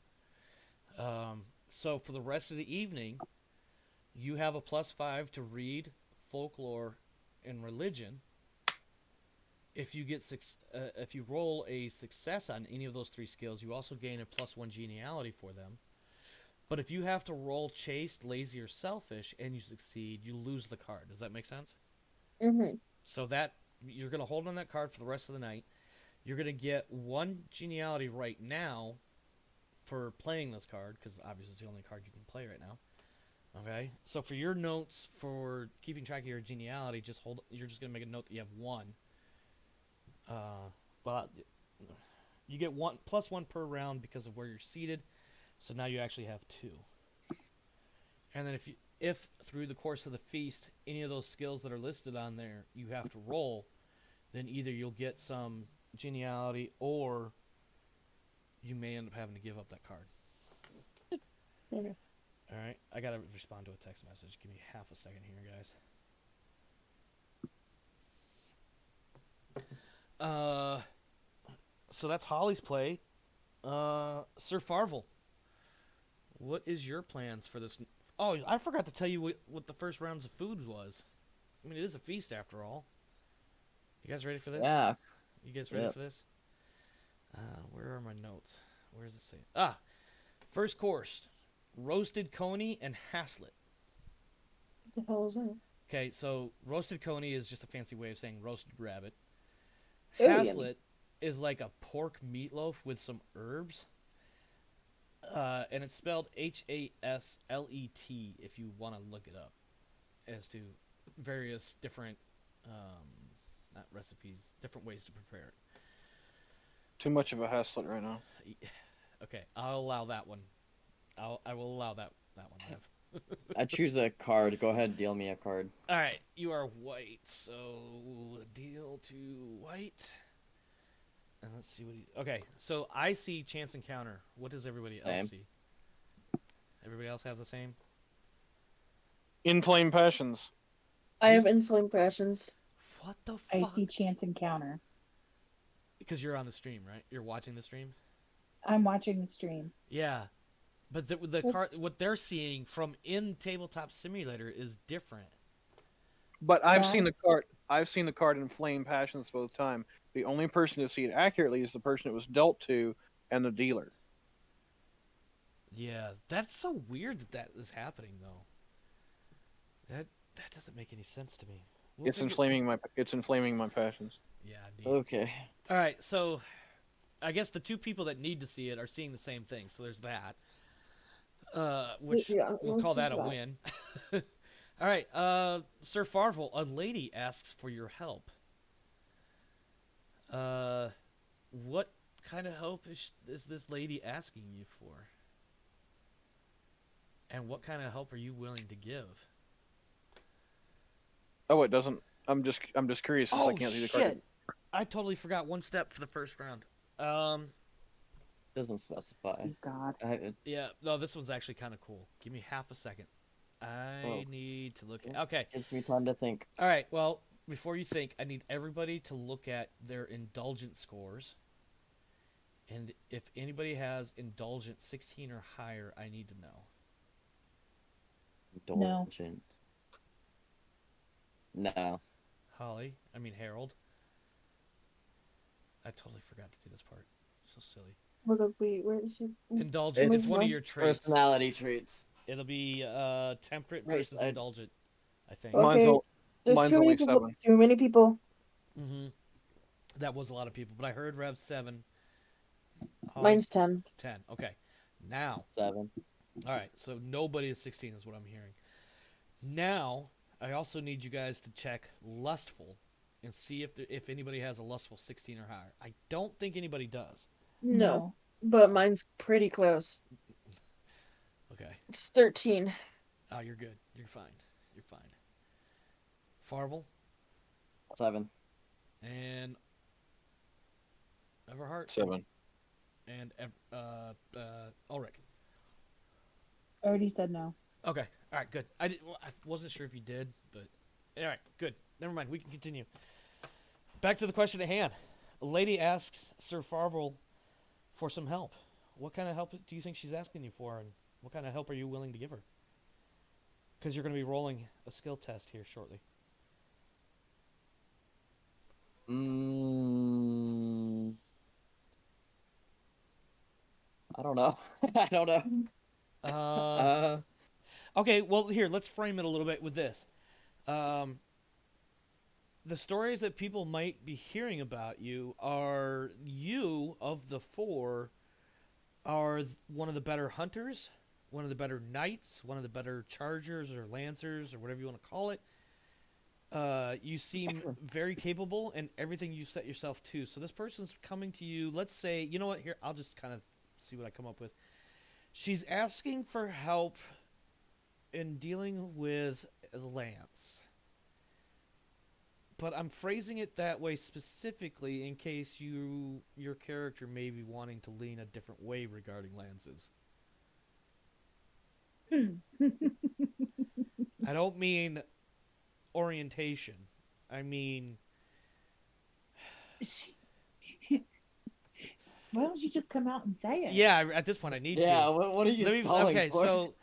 So for the rest of the evening, you have a +5 to read, folklore, and religion. If you if you roll a success on any of those 3 skills, you also gain a +1 geniality for them. But if you have to roll chaste, lazy, or selfish, and you succeed, you lose the card. Does that make sense? Mm-hmm. So that you're gonna hold on that card for the rest of the night. You're gonna get 1 geniality right now for playing this card, because obviously it's the only card you can play right now. Okay, so for your notes for keeping track of your geniality, you're just gonna make a note that you have 1. But you get +1 per round because of where you're seated. So now you actually have 2. And then if through the course of the feast any of those skills that are listed on there you have to roll, then either you'll get some geniality or you may end up having to give up that card. Okay. All right, I gotta respond to a text message. Give me half a second here, guys. So that's Holly's play. Sir Farvel, what is your plans for this? Oh, I forgot to tell you what the first rounds of food was. I mean, it is a feast after all. You guys ready for this? Yeah. You guys ready Yep. for this? Where are my notes? Where does it say? First course, roasted coney and haslet. What the hell is that? Okay, so roasted coney is just a fancy way of saying roasted rabbit. Oh, yummy. Haslet is like a pork meatloaf with some herbs. And it's spelled Haslet if you want to look it up as to various different, not recipes, different ways to prepare it. Too much of a hassle right now. Okay, I'll allow that one. I will allow that one, Rev. I choose a card. Go ahead, deal me a card. All right, you are white, so deal to white. And let's see what okay, so I see chance encounter. What does everybody else see? Everybody else have the same? Inflamed passions. I have inflamed passions. What the I fuck? see chance encounter. Because you're on the stream, right? You're watching the stream? I'm watching the stream. Yeah. But the card, what they're seeing from in Tabletop Simulator is different. But I've seen the That's- card. I've seen the card inflamed passions both time. The only person to see it accurately is the person it was dealt to and the dealer. Yeah, that's so weird that is happening though. That doesn't make any sense to me. It's inflaming my passions. Yeah, indeed. Okay. All right, so I guess the 2 people that need to see it are seeing the same thing. So there's that. which Yeah, we'll let's call that just a not. win. All right, Sir Farvel, a lady asks for your help. What kind of help is this lady asking you for? And what kind of help are you willing to give? Oh, it doesn't. I'm just curious since I Oh can't see the card. shit! I totally forgot one step for the first round. Doesn't specify. Oh God. Yeah, no, this one's actually kind of cool. Give me half a second. I Oh. need to look at. Okay. Gives me time to think. All right. Well, before you think, I need everybody to look at their indulgent scores. And if anybody has indulgent 16 or higher, I need to know. No. Indulgent. No. Holly, I mean Harold. I totally forgot to do this part. So silly. What are we? Where is it? Indulgent. It's It's one of your traits. personality traits. It'll be temperate Right, versus indulgent, I think. Okay. Mine's, o- There's mine's too many only people. 7. Too many people. Mm-hmm. That was a lot of people, but I heard Rev 7. Holly, Mine's 10. 10. Okay. Now, 7. all right. So nobody is 16 is what I'm hearing. Now, I also need you guys to check lustful and see if anybody has a lustful 16 or higher. I don't think anybody does. No, but mine's pretty close. Okay. It's 13. Oh, you're good. You're fine. You're fine. Farvel 7. and Everhart 7. and Ulrich. I already said no. Okay. All right. Good. I wasn't sure if you did, but all right. Good. Never mind. We can continue. Back to the question at hand. A lady asks Sir Farvel for some help. What kind of help do you think she's asking you for, and what kind of help are you willing to give her? Because you're going to be rolling a skill test here shortly. I don't know. I don't know. Okay, well, here, let's frame it a little bit with this. The stories that people might be hearing about you are you, of the four, are one of the better hunters, one of the better knights, one of the better chargers or lancers or whatever you want to call it. You seem very capable in everything you set yourself to. So this person's coming to you. Let's say, you know what? Here, I'll just kind of see what I come up with. She's asking for help in dealing with Lance. But I'm phrasing it that way specifically in case your character may be wanting to lean a different way regarding Lances. I don't mean orientation. I mean... Why don't you just come out and say it? Yeah, at this point I need to. Yeah, what are you stalling okay, for? so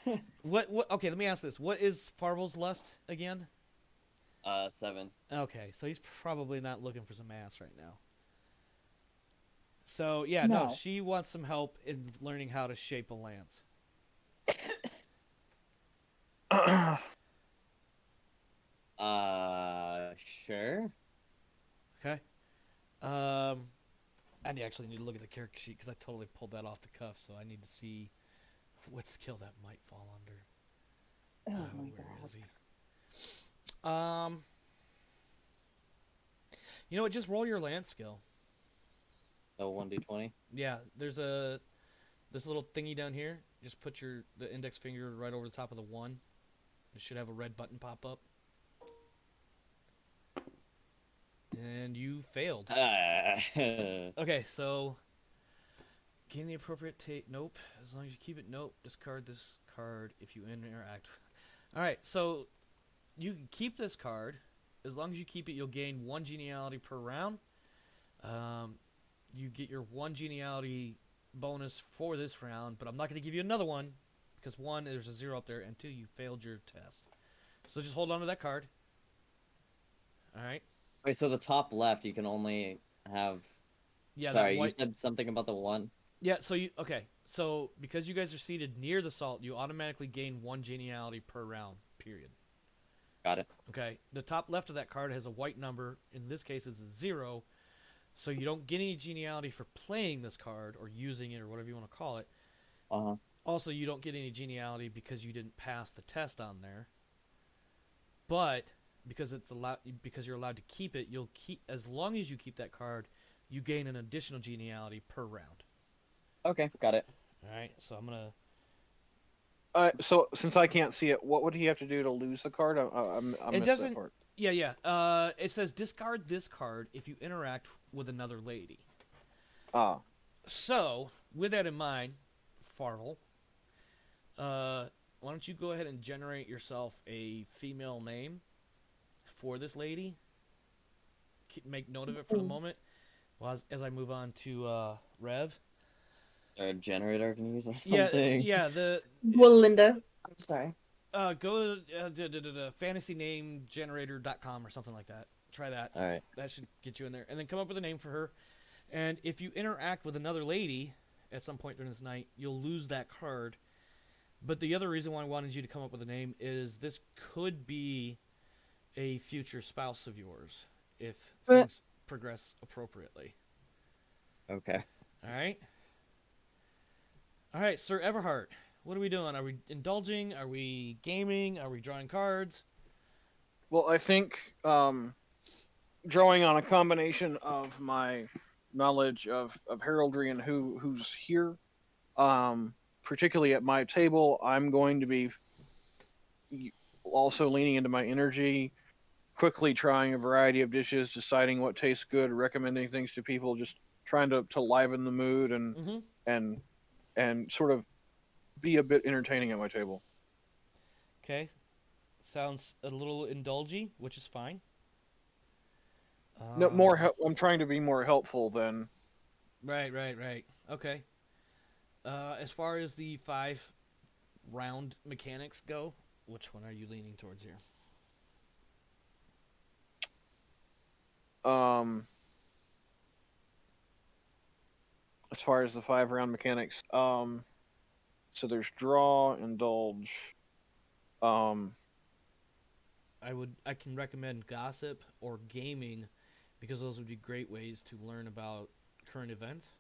what okay, let me ask this. What is Farvel's lust again? 7. Okay, so he's probably not looking for some ass right now. So, yeah, no, she wants some help in learning how to shape a lance. Sure. Okay. I actually need to look at the character sheet because I totally pulled that off the cuff, so I need to see what skill that might fall under. Oh my where God. is he? You know what? Just roll your lance skill. Oh, 1d20. Yeah, there's this little thingy down here. Just put the index finger right over the top of the 1. It should have a red button pop up. And you failed. Okay, so gain the appropriate nope. As long as you keep it, nope. Discard this card if you interact. All right, so you can keep this card. As long as you keep it, you'll gain 1 geniality per round. You get your 1 geniality bonus for this round, but I'm not going to give you another one because 1, there's a 0 up there, and 2, you failed your test. So just hold on to that card. All right. Wait, so the top left, you can only have... Yeah. Sorry, that white... you said something about the 1? Yeah, so okay. So because you guys are seated near the salt, you automatically gain 1 geniality per round, period. Got it. Okay. The top left of that card has a white number. In this case, it's a 0. So you don't get any geniality for playing this card or using it or whatever you want to call it. Uh-huh. Also, you don't get any geniality because you didn't pass the test on there. But because you're allowed to keep it, you'll keep as long as you keep that card, you gain an additional geniality per round. Okay, got it. All right, so I'm gonna. So since I can't see it, what would he have to do to lose the card? I It missed that doesn't. part. Yeah, yeah. It says discard this card if you interact with another lady. Ah, So, with that in mind, Farvel, why don't you go ahead and generate yourself a female name for this lady? Make note of it for the moment. Well, as I move on to Rev. A generator can use or Yeah, something. yeah. Well, Linda. I'm sorry. Go to fantasynamegenerator.com or something like that. Try that. All right. That should get you in there, and then come up with a name for her. And if you interact with another lady at some point during this night, you'll lose that card. But the other reason why I wanted you to come up with a name is this could be a future spouse of yours if things progress appropriately. Okay. All right? All right, Sir Everhart, what are we doing? Are we indulging? Are we gaming? Are we drawing cards? well, I think drawing on a combination of my knowledge of heraldry and who's here, particularly at my table, I'm going to be also leaning into my energy, quickly trying a variety of dishes, deciding what tastes good, recommending things to people, just trying to liven the mood Mm-hmm. and and sort of be a bit entertaining at my table. Okay. Sounds a little indulgy, which is fine. No, I'm trying to be more helpful than. Right. Okay. As far as the 5 round mechanics go, which one are you leaning towards here? As far as the 5 round mechanics, so there's draw, indulge. Um, I can recommend gossip or gaming because those would be great ways to learn about current events.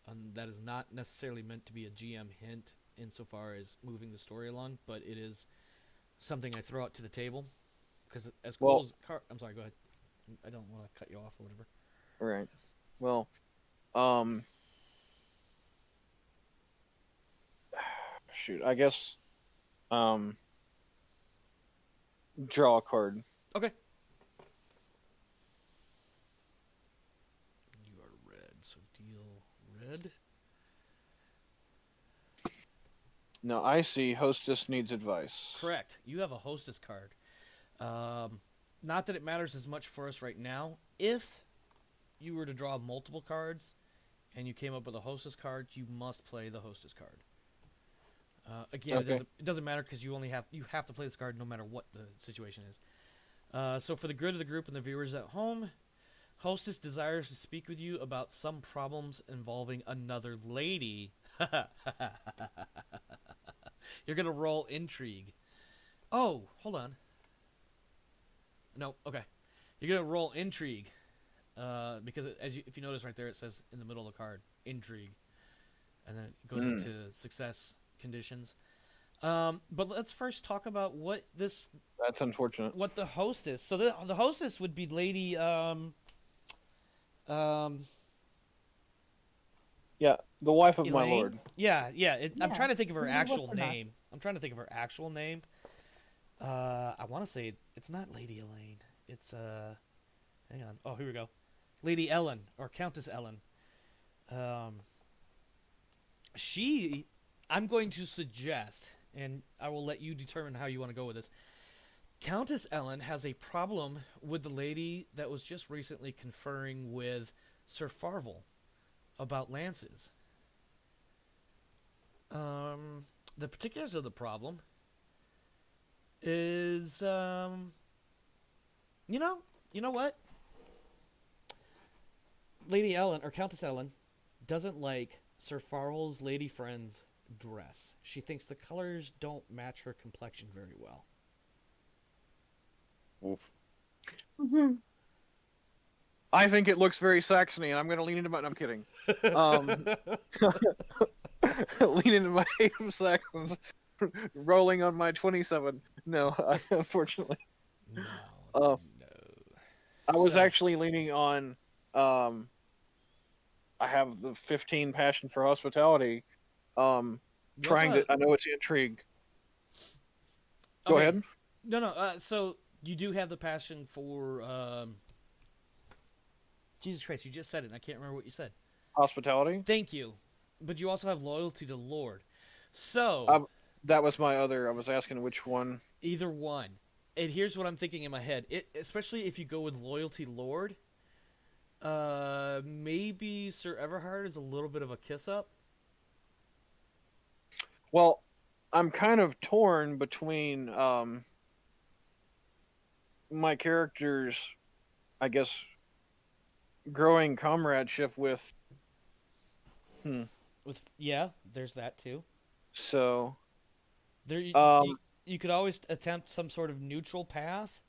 And that is not necessarily meant to be a GM hint insofar as moving the story along, but it is something I throw out to the table because as cool Well- as I'm sorry, go ahead. I don't want to cut you off or whatever. right. Well, um, shoot. I guess draw a card. Okay. You are red, so deal red. No, I see. Hostess needs advice. Correct. You have a hostess card. Not that it matters as much for us right now. If you were to draw multiple cards and you came up with a hostess card, you must play the hostess card. Again, Okay. it doesn't matter because you have to play this card no matter what the situation is. So for the good of the group and the viewers at home, hostess desires to speak with you about some problems involving another lady. You're gonna roll intrigue. Oh, hold on. No, okay. You're gonna roll intrigue, because if you notice right there, it says in the middle of the card intrigue, and then it goes into success conditions. But let's first talk about That's unfortunate. what the hostess. So the hostess would be Lady Yeah, the wife of my Elaine? lord. Yeah. I'm Yeah, trying to think of her Lady actual what's her name? name. I'm trying to think of her actual name. I want to say it's not Lady Elaine. It's hang on. Oh, here we go. Lady Ellen or Countess Ellen. I'm going to suggest, and I will let you determine how you want to go with this. Countess Ellen has a problem with the lady that was just recently conferring with Sir Farvel about lances. The particulars of the problem is, you know what? Lady Ellen, or Countess Ellen, doesn't like Sir Farvel's lady friend's dress. She thinks the colors don't match her complexion very well. Oof. Mhm. I think it looks very Saxony, and I'm going to lean into my. I'm kidding. Um, lean into my 8 of seconds, rolling on my 27. No, unfortunately. No, Uh, no. I was So, actually leaning on. Um, I have the 15 passion for hospitality. Um, you also trying to. have, I know it's intrigue. Go okay. ahead. No. So you do have the passion for Jesus Christ. You just said it. And I can't remember what you said. Hospitality. Thank you. But you also have loyalty to the Lord. So Um, that was my other. I was asking which one. either one. And here's what I'm thinking in my head. Especially if you go with loyalty Lord, maybe Sir Everhard is a little bit of a kiss up. Well, I'm kind of torn between my character's, I guess, growing comradeship with. Hmm. With yeah, there's that too. So, There um, you could always attempt some sort of neutral path.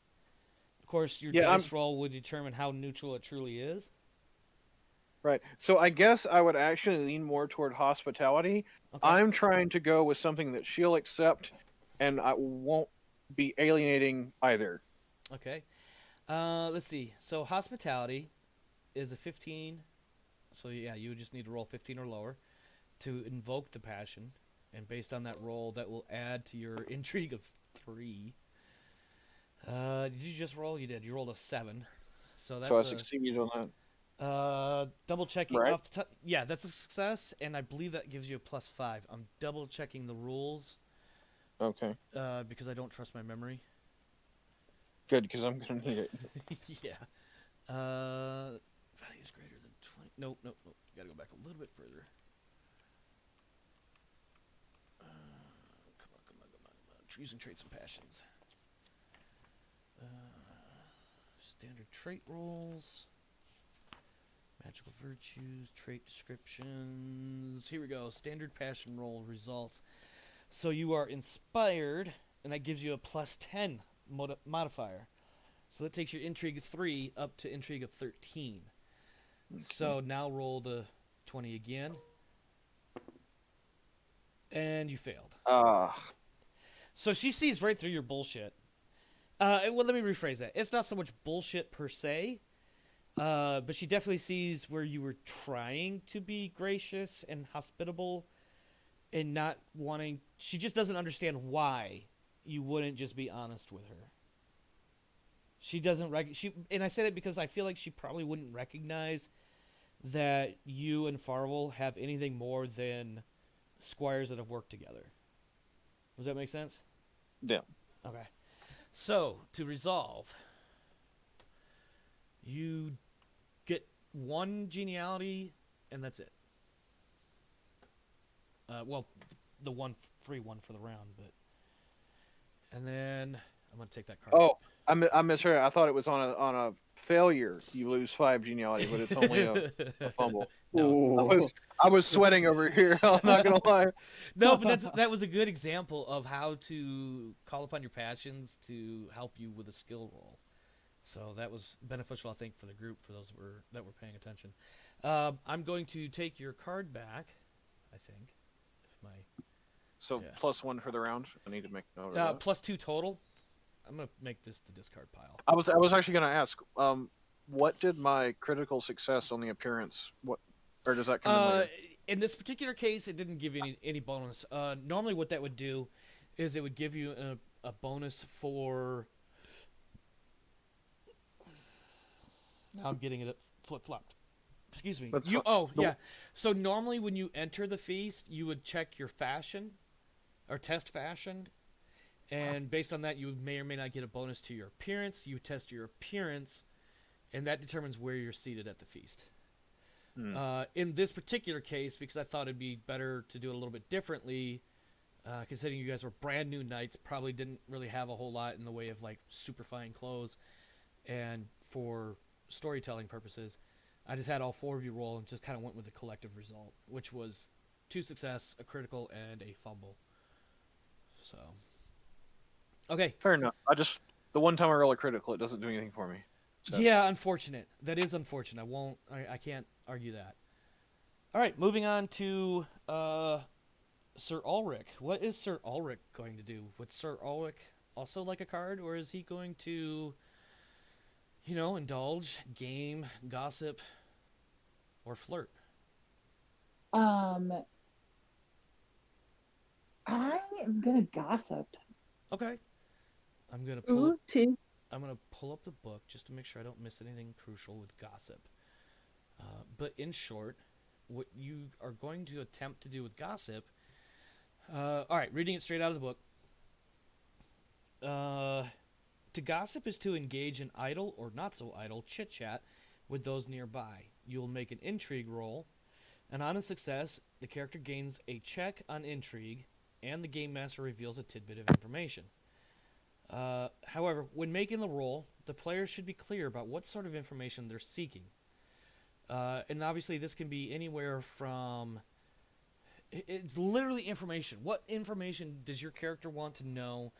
Of course, your yeah, I'm dice roll would determine how neutral it truly is. right. So I guess I would actually lean more toward hospitality. Okay. I'm trying to go with something that she'll accept, and I won't be alienating either. Okay. Let's see. So hospitality is a 15. So yeah, you would just need to roll 15 or lower to invoke the passion, and based on that roll, that will add to your intrigue of 3. Did you just roll? You did. You rolled a 7. So So I that's a succeeded on that. double checking Right. off the top. Yeah, that's a success, and I believe that gives you a +5. I'm double checking the rules Okay. because I don't trust my memory. Good, because I'm gonna need it. Yeah. Value is greater than 20. Nope. Gotta go back a little bit further. Come on. Trees and traits and passions. Uh, Standard trait rolls. Magical virtues, trait descriptions. Here we go. Standard passion roll results. So you are inspired, and that gives you a +10 modifier. So that takes your intrigue 3 up to intrigue of 13. So now roll the 20 again. And you failed. So she sees right through your bullshit. Well, let me rephrase that. It's not so much bullshit per se, but she definitely sees where you were trying to be gracious and hospitable and not wanting. She just doesn't understand why you wouldn't just be honest with her. She doesn't and I say that because I feel like she probably wouldn't recognize that you and Farwell have anything more than squires that have worked together. Does that make sense? Yeah. Okay. So, to resolve, you get 1 geniality, and that's it. Well, the one free one for the round, but. And then I'm gonna take that card. Oh, I misheard. I thought it was on a failure. You lose 5 geniality, but it's only a fumble. No, Ooh. I was sweating over here. I'm not gonna lie. no, but that was a good example of how to call upon your passions to help you with a skill roll. So that was beneficial, I think, for the group, for those that were paying attention. I'm going to take your card back, I think. If my So Yeah. +1 for the round. I need to make note of that. +2 total. I'm gonna make this the discard pile. I was actually gonna ask. What did my critical success on the appearance? What, or does that come in later? In this particular case, it didn't give you any bonus. Normally, what that would do is it would give you a bonus for. Now I'm getting it flip flopped. Excuse me. That's You fine. yeah. So normally when you enter the feast, you would check your fashion, or test fashion, and based on that, you may or may not get a bonus to your appearance. You test your appearance, and that determines where you're seated at the feast. In this particular case, because I thought it'd be better to do it a little bit differently, considering you guys were brand new knights, probably didn't really have a whole lot in the way of like super fine clothes, and for storytelling purposes, I just had all 4 of you roll and just kind of went with the collective result, which was 2 success, a critical, and a fumble. So, okay. Fair enough. The one time I roll a critical, it doesn't do anything for me. So. Yeah, unfortunate. That is unfortunate. I can't argue that. All right, moving on to Sir Ulrich. What is Sir Ulrich going to do? Would Sir Ulrich also like a card, or is he going to, indulge, game, gossip, or flirt? Um, I am gonna gossip. Okay. I'm gonna pull up. Ooh, tea. I'm gonna pull up the book just to make sure I don't miss anything crucial with gossip. But in short, what you are going to attempt to do with gossip. All right, reading it straight out of the book. To gossip is to engage in idle or not so idle chit chat with those nearby. You will make an intrigue roll, and on a success, the character gains a check on intrigue, and the game master reveals a tidbit of information. However, when making the roll, the players should be clear about what sort of information they're seeking. And obviously, this can be anywhere from. It's literally information. What information does your character want to know?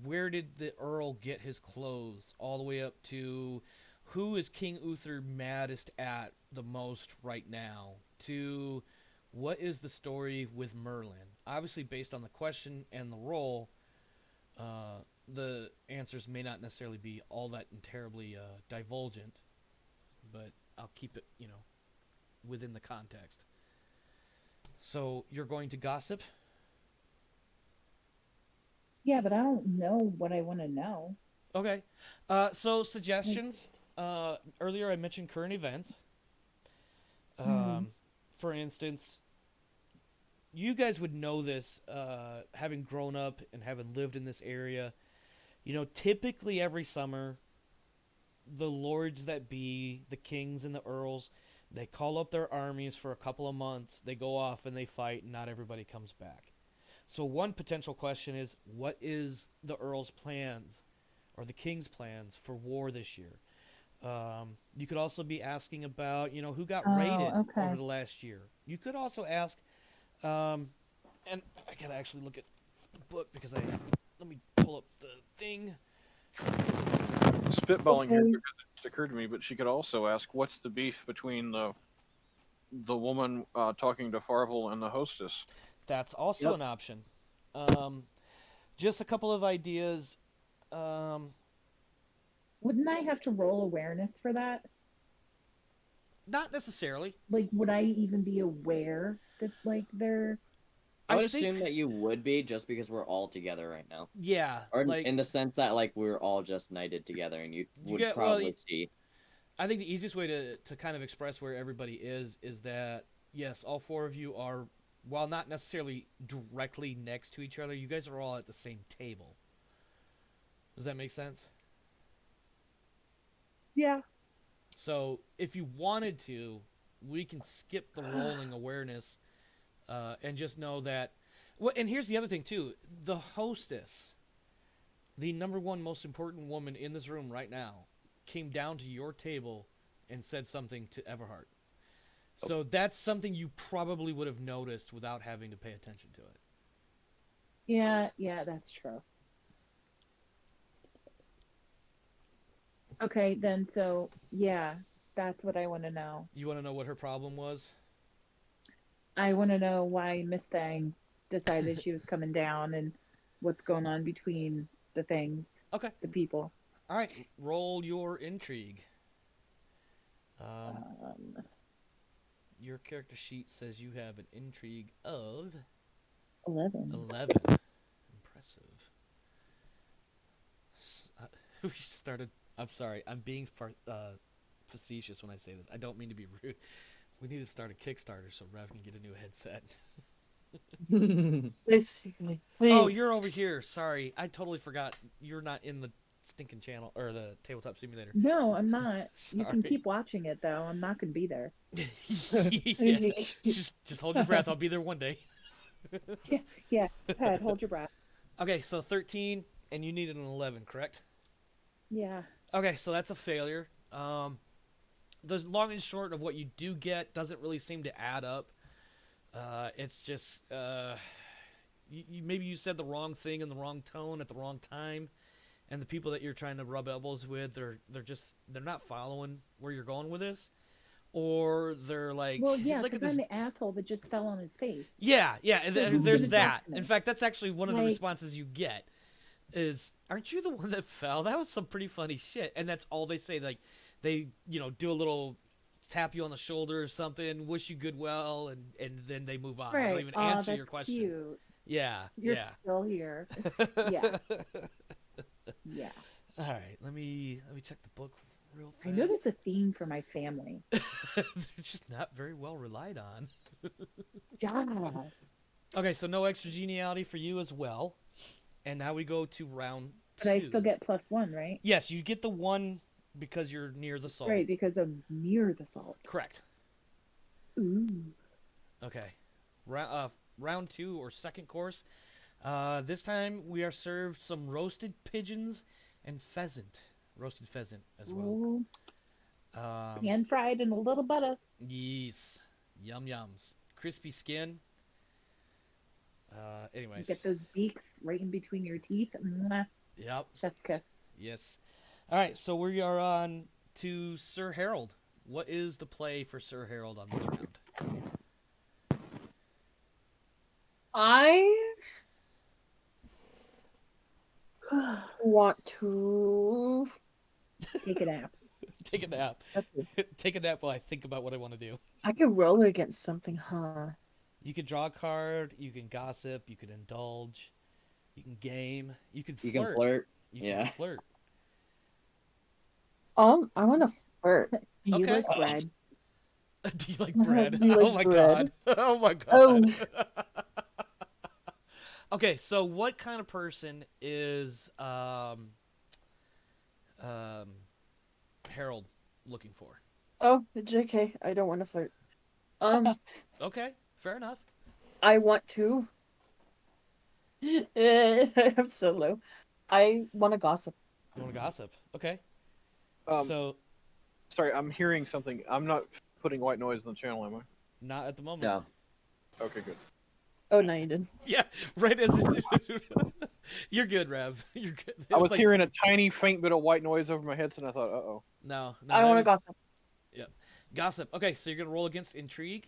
Where did the Earl get his clothes? All the way up to who is King Uther maddest at the most right now? To what is the story with Merlin? Obviously, based on the question and the roll, the answers may not necessarily be all that terribly divulgent, but I'll keep it, within the context. So you're going to gossip? Yeah, but I don't know what I want to know. Okay. So suggestions. Earlier I mentioned current events. Hmm. For instance, you guys would know this, having grown up and having lived in this area. Typically every summer, the lords that be, the kings and the earls, they call up their armies for a couple of months. They go off and they fight, and not everybody comes back. So one potential question is, what is the earl's plans or the king's plans for war this year? You could also be asking about, who got raided Oh, over okay. the last year. You could also ask, and I gotta actually look at the book because let me pull up the thing. Spitballing here Okay. because it just occurred to me, but she could also ask, "What's the beef between the woman talking to Farvel and the hostess?" That's also Yep. an option. Um, just a couple of ideas. Um, Wouldn't I have to roll awareness for that? Not necessarily. Like, would I even be aware that like they're I I would think, assume that you would be just because we're all together right now. yeah, Or like in the sense that like we're all just knighted together and you you would get well. probably see. I think the easiest way to kind of express where everybody is that yes, all four of you are, while not necessarily directly next to each other, you guys are all at the same table. Does that make sense? yeah. So if you wanted to, we can skip the rolling awareness, and just know that. Well, and here's the other thing too: the hostess, the number one most important woman in this room right now, came down to your table and said something to Everhart. So that's something you probably would have noticed without having to pay attention to it. Yeah, yeah, that's true. Okay, then so yeah, that's what I want to know. You want to know what her problem was? I want to know why Miss Thang decided she was coming down and what's going on between the things, Okay. the people. All right. Roll your intrigue. Um, Um, your character sheet says you have an intrigue of 11. 11. Impressive. We started. I'm sorry. I'm being facetious when I say this. I don't mean to be rude. We need to start a Kickstarter so Rev can get a new headset. Basically, Oh, please. you're over here. Sorry. I totally forgot. You're not in the stinking channel or the tabletop simulator. No, I'm not. You can Sorry. keep watching it though. I'm not going to be there. Yeah. Just hold your breath. I'll be there one day. Yeah, yeah. Go ahead, hold your breath. Okay, so 13 and you needed an 11, correct? Yeah. Okay, so that's a failure. The long and short of what you do get doesn't really seem to add up. It's just maybe you said the wrong thing in the wrong tone at the wrong time, and the people that you're trying to rub elbows with, they're not following where you're going with this, or they're like, Well, yeah, look at because I'm this. the asshole that just fell on his face. Yeah, So who's there's gonna that. talk to me? In fact, that's actually one of the Like- responses you get. Is aren't you the one that fell? That was some pretty funny shit. And that's all they say. Like they do a little tap you on the shoulder or something, wish you good well, and then they move on. They don't Right. even Aw, answer that's your question. cute. Yeah, You're yeah. still here. Yeah. Yeah. All right, let me check the book real I fast. noticed a theme for my family. They're just not very well relied on. Yeah. Okay, so no extra geniality for you as well. And now we go to round 2. But I still get +1, right? Yes, you get the 1 because you're near the salt. Right, because I'm near the salt. Correct. Ooh. Okay. Round 2 or second course. This time we are served some roasted pigeons and pheasant. Roasted pheasant as well. Ooh. Um, Pan fried in a little butter. yes. Yum yums. Crispy skin. You Anyways. get those beaks right in between your teeth. Mwah. Yep. Chef's kiss. Yes. All right, so we are on to Sir Harold. What is the play for Sir Harold on this round? I want to. Take a nap. Take a nap. Okay. Take a nap while I think about what I want to do. I could roll against something, huh? You could draw a card. You can gossip. You can indulge. You can game. You can You flirt. can flirt. You Yeah. can flirt. I want to flirt. Do you Okay. like bread? Do you like bread? Do you like Oh my bread? god. Oh my god. Oh. Okay, so what kind of person is Harold looking for? Oh, JK, I don't want to flirt. Okay, fair enough. I want to. I'm so low. I want to gossip. You want to gossip? Okay. Um, So Sorry, I'm hearing something. I'm not putting white noise on the channel, am I? not at the moment. No. Okay, good. Oh, no, you did. Yeah, right as it, you're good, Rev. You're good. It I was like, hearing a tiny, faint bit of white noise over my headset, and I thought, uh-oh. No, I that want to was- gossip. Gossip. Okay, so you're gonna roll against intrigue.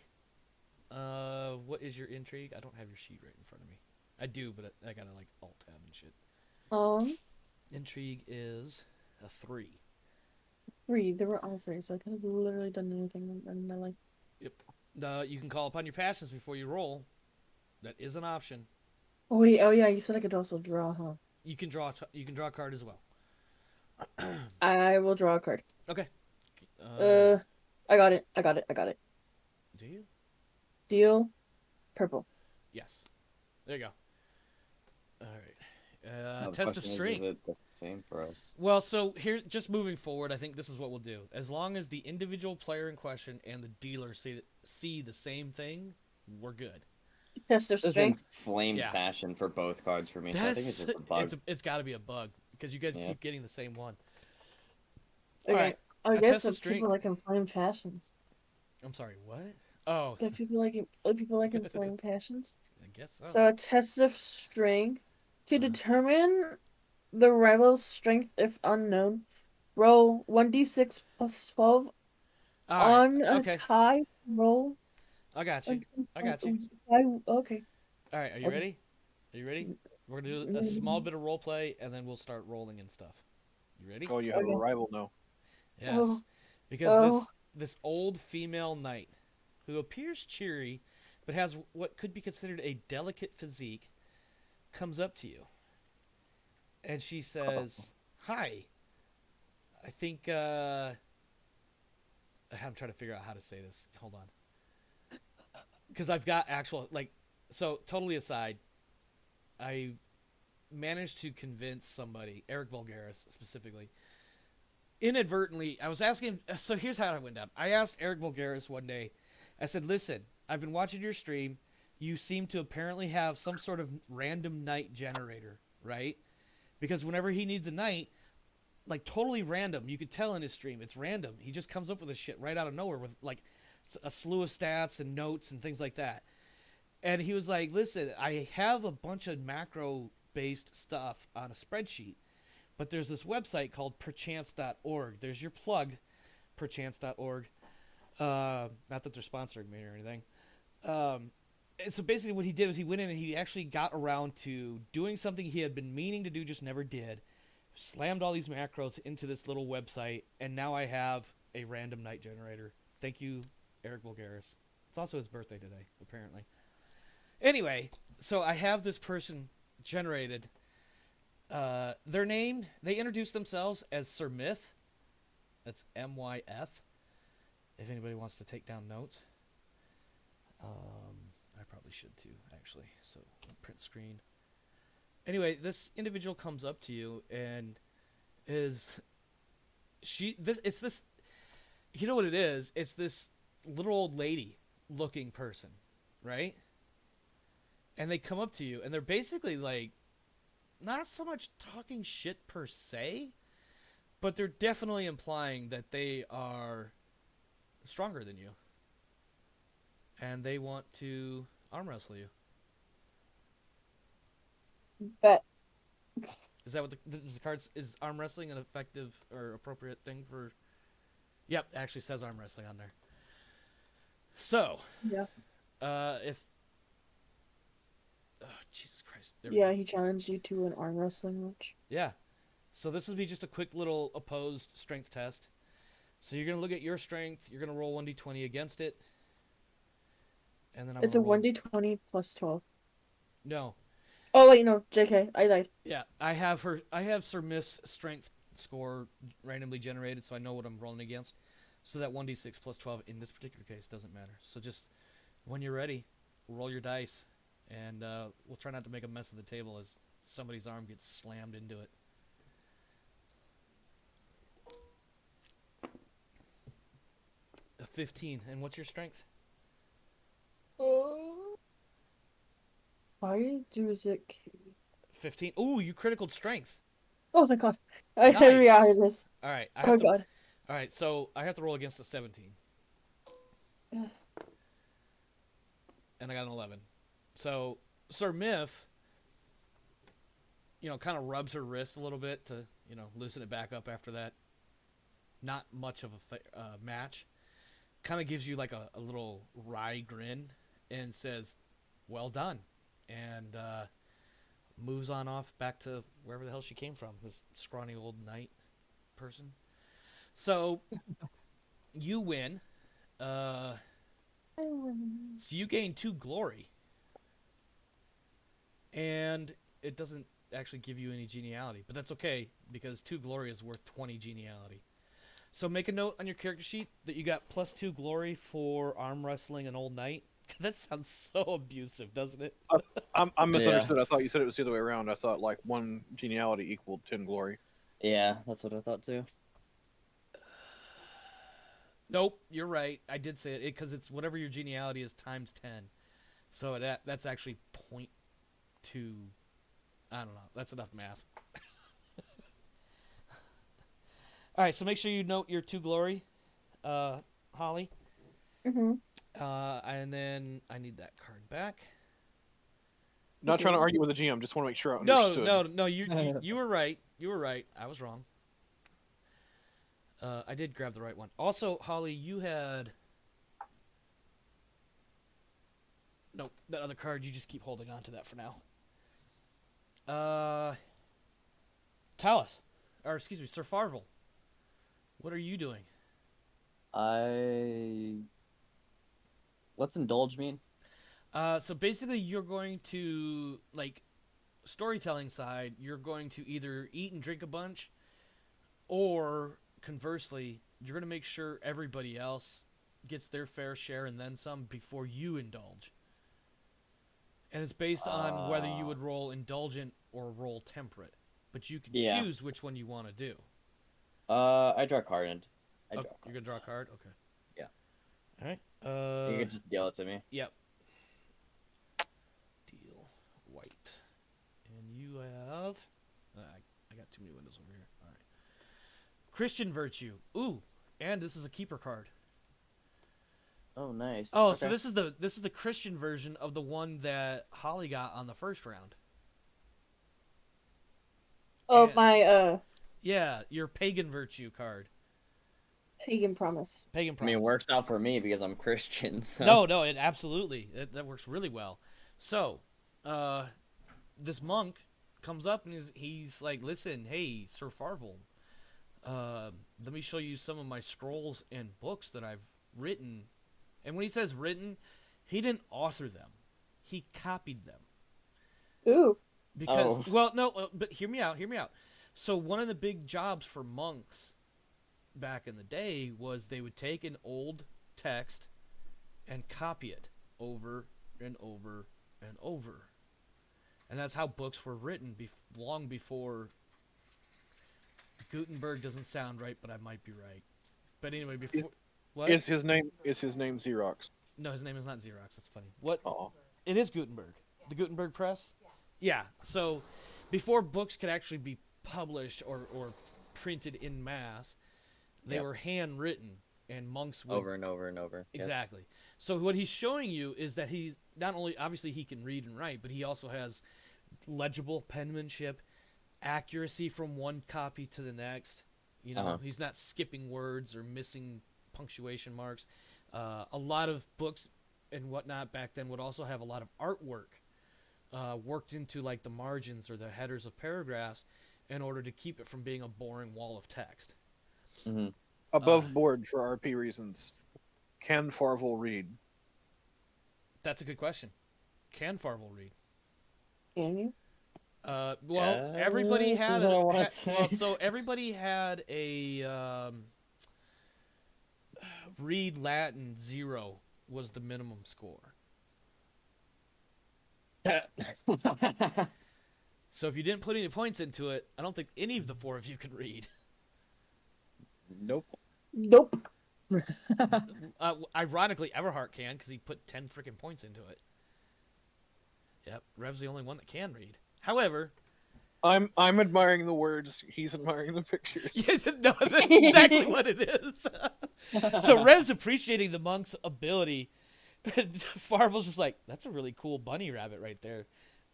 What is your intrigue? I don't have your sheet right in front of me. I do, but I gotta like alt tab and shit. Intrigue is a 3. 3. There were all 3, so I could have literally done anything in my life. You can call upon your passions before you roll. That is an option. Oh wait, oh yeah, you said I could also draw, huh? You can draw. You can draw a card as well. I will draw a card. Okay. I got it. Do you? Deal. Purple. Yes. There you go. All right. Now the Test of question strength. Is it the same for us? Well, so here, just moving forward, I think this is what we'll do. As long as the individual player in question and the dealer see the same thing, we're good. Test of There's strength. flame Yeah. passion for both cards for me. So I think it's just a bug. it's got to be a bug because you guys Yeah. keep getting the same one. Okay. All right. I A guess test of it's people like inflamed passions. I'm sorry. What? Oh, That people like inflamed passions. I guess so. So a test of strength to determine the rival's strength if unknown. Roll 1d6 plus 12 All right. on a Okay. tie. Roll. I got you. I got you. Okay. All right. Are you Okay. ready? Are you ready? We're gonna do a small bit of role play and then we'll start rolling and stuff. You ready? Oh, you have Okay. a rival now. Yes, Oh. because Oh. this old female knight, who appears cheery, but has what could be considered a delicate physique, comes up to you, and she says, "Hi, I think I'm trying to figure out how to say this. Hold on, because I've got actual so totally aside, I managed to convince somebody, Eric Vulgaris specifically." Inadvertently, I was asking. So here's how it went down. I asked Eric Vulgaris one day. I said, "Listen, I've been watching your stream. You seem to apparently have some sort of random night generator, right? Because whenever he needs a night, like totally random, you could tell in his stream, it's random. He just comes up with this shit right out of nowhere with like a slew of stats and notes and things like that." And he was like, "Listen, I have a bunch of macro-based stuff on a spreadsheet. But there's this website called perchance.org. There's your plug, perchance.org. Not that they're sponsoring me or anything. And so basically, what he did was he went in and he actually got around to doing something he had been meaning to do, just never did. Slammed all these macros into this little website, and now I have a random night generator. Thank you, Eric Vulgaris. It's also his birthday today, apparently. Anyway, so I have this person generated. Their name, they introduced themselves as Sir Myth. That's MYF. If anybody wants to take down notes. I probably should too, actually. So, print screen. Anyway, this individual comes up to you and is it's this, you know what it is? It's this little old lady looking person, right? And they come up to you and they're basically like not so much talking shit per se, but they're definitely implying that they are stronger than you. And they want to arm wrestle you. Bet. Is that what the cards is? Arm wrestling an effective or appropriate thing for? Yep, it actually says arm wrestling on there. So, Yeah. If oh Jesus Christ, there Yeah, we go. he challenged you to an arm wrestling match. Yeah. So this would be just a quick little opposed strength test. So you're gonna look at your strength. You're gonna roll 1d20 against it, and then I'm It's a gonna roll. 1d20 plus 12. No. Oh wait, no, JK, I lied. Yeah, I have Sir Myth's strength score randomly generated, so I know what I'm rolling against. So that 1d6 plus 12 in this particular case doesn't matter. So just when you're ready, roll your dice, and we'll try not to make a mess of the table as somebody's arm gets slammed into it. A 15, and what's your strength? Why does it? 15. Ooh, you critical strength. Oh, thank God! I Nice. reacted this. All right, Oh God! All right, so I have to roll against a 17. And I got an 11. So Sir Myth, kind of rubs her wrist a little bit to, loosen it back up after that. Not much of a match. Kind of gives you like a little wry grin and says, "Well done," and moves on off back to wherever the hell she came from. This scrawny old knight person. So you win. So you gain 2 glory. And it doesn't actually give you any geniality. But that's okay, because 2 glory is worth 20 geniality. So make a note on your character sheet that you got plus 2 glory for arm wrestling an old knight. That sounds so abusive, doesn't it? I'm misunderstood. I thought you said it was the other way around. I thought like 1 geniality equaled 10 glory. Yeah, that's what I thought too. Nope, you're right. I did say it because it's whatever your geniality is times 10. So that's actually 0.2. I don't know. That's enough math. All right, so make sure you note your 2 glory, Holly. Mhm. And then I need that card back. Not trying to argue with the GM. Just want to make sure I understood. No. You were right. You were right. I was wrong. I did grab the right one. Also, Holly, you had. Nope, that other card. You just keep holding on to that for now. Talus, or excuse me, Sir Farvel. What are you doing? What's indulge mean? So basically, you're going to storytelling side. You're going to either eat and drink a bunch, or conversely, you're going to make sure everybody else gets their fair share and then some before you indulge. And it's based on whether you would roll indulgent or roll temperate, but you can choose which one you want to do. I draw a card. You're gonna draw a card? Okay. Yeah. All right. You can just deal it to me. Yep. Deal white, and you have. I got too many windows over here. All right. Christian virtue. Ooh, and this is a keeper card. Oh, nice. Oh, okay. so this is the Christian version of the one that Holly got on the first round. Oh, And- my Yeah, your pagan virtue card. Pagan promise. Pagan I mean, it promise. works out for me because I'm Christian. So. No, it absolutely that works really well. So, this monk comes up and he's like, "Listen, hey, Sir Farvel, let me show you some of my scrolls and books that I've written." And when he says written, he didn't author them; he copied them. Ooh. Because, Oh. well, no, but hear me out. So one of the big jobs for monks back in the day was they would take an old text and copy it over and over and over. And that's how books were written long before Gutenberg doesn't sound right, but I might be right. But anyway, before what? Is his name Xerox? No, his name is not Xerox. That's funny. What? Oh. It is Gutenberg. The Gutenberg Press? Yeah. So before books could actually be published or printed in mass, they were handwritten, and monks would... Over and over and over. Exactly. Yep. So what he's showing you is that he's not only... Obviously, he can read and write, but he also has legible penmanship, accuracy from one copy to the next. You know, he's not skipping words or missing punctuation marks. A lot of books and whatnot back then would also have a lot of artwork worked into like the margins or the headers of paragraphs in order to keep it from being a boring wall of text. Mm-hmm. Above board for RP reasons. Can Farvel read? That's a good question. Can Farvel read? Can you? Well, everybody had so everybody had a read Latin 0 was the minimum score. So if you didn't put any points into it, I don't think any of the four of you could read. Nope. Nope. Ironically, Everhart can because he put 10 freaking points into it. Yep, Rev's the only one that can read. However, I'm admiring the words. He's admiring the pictures. yes, no, that's exactly what it is. So Rev's appreciating the monk's ability. Farvel's just like, that's a really cool bunny rabbit right there.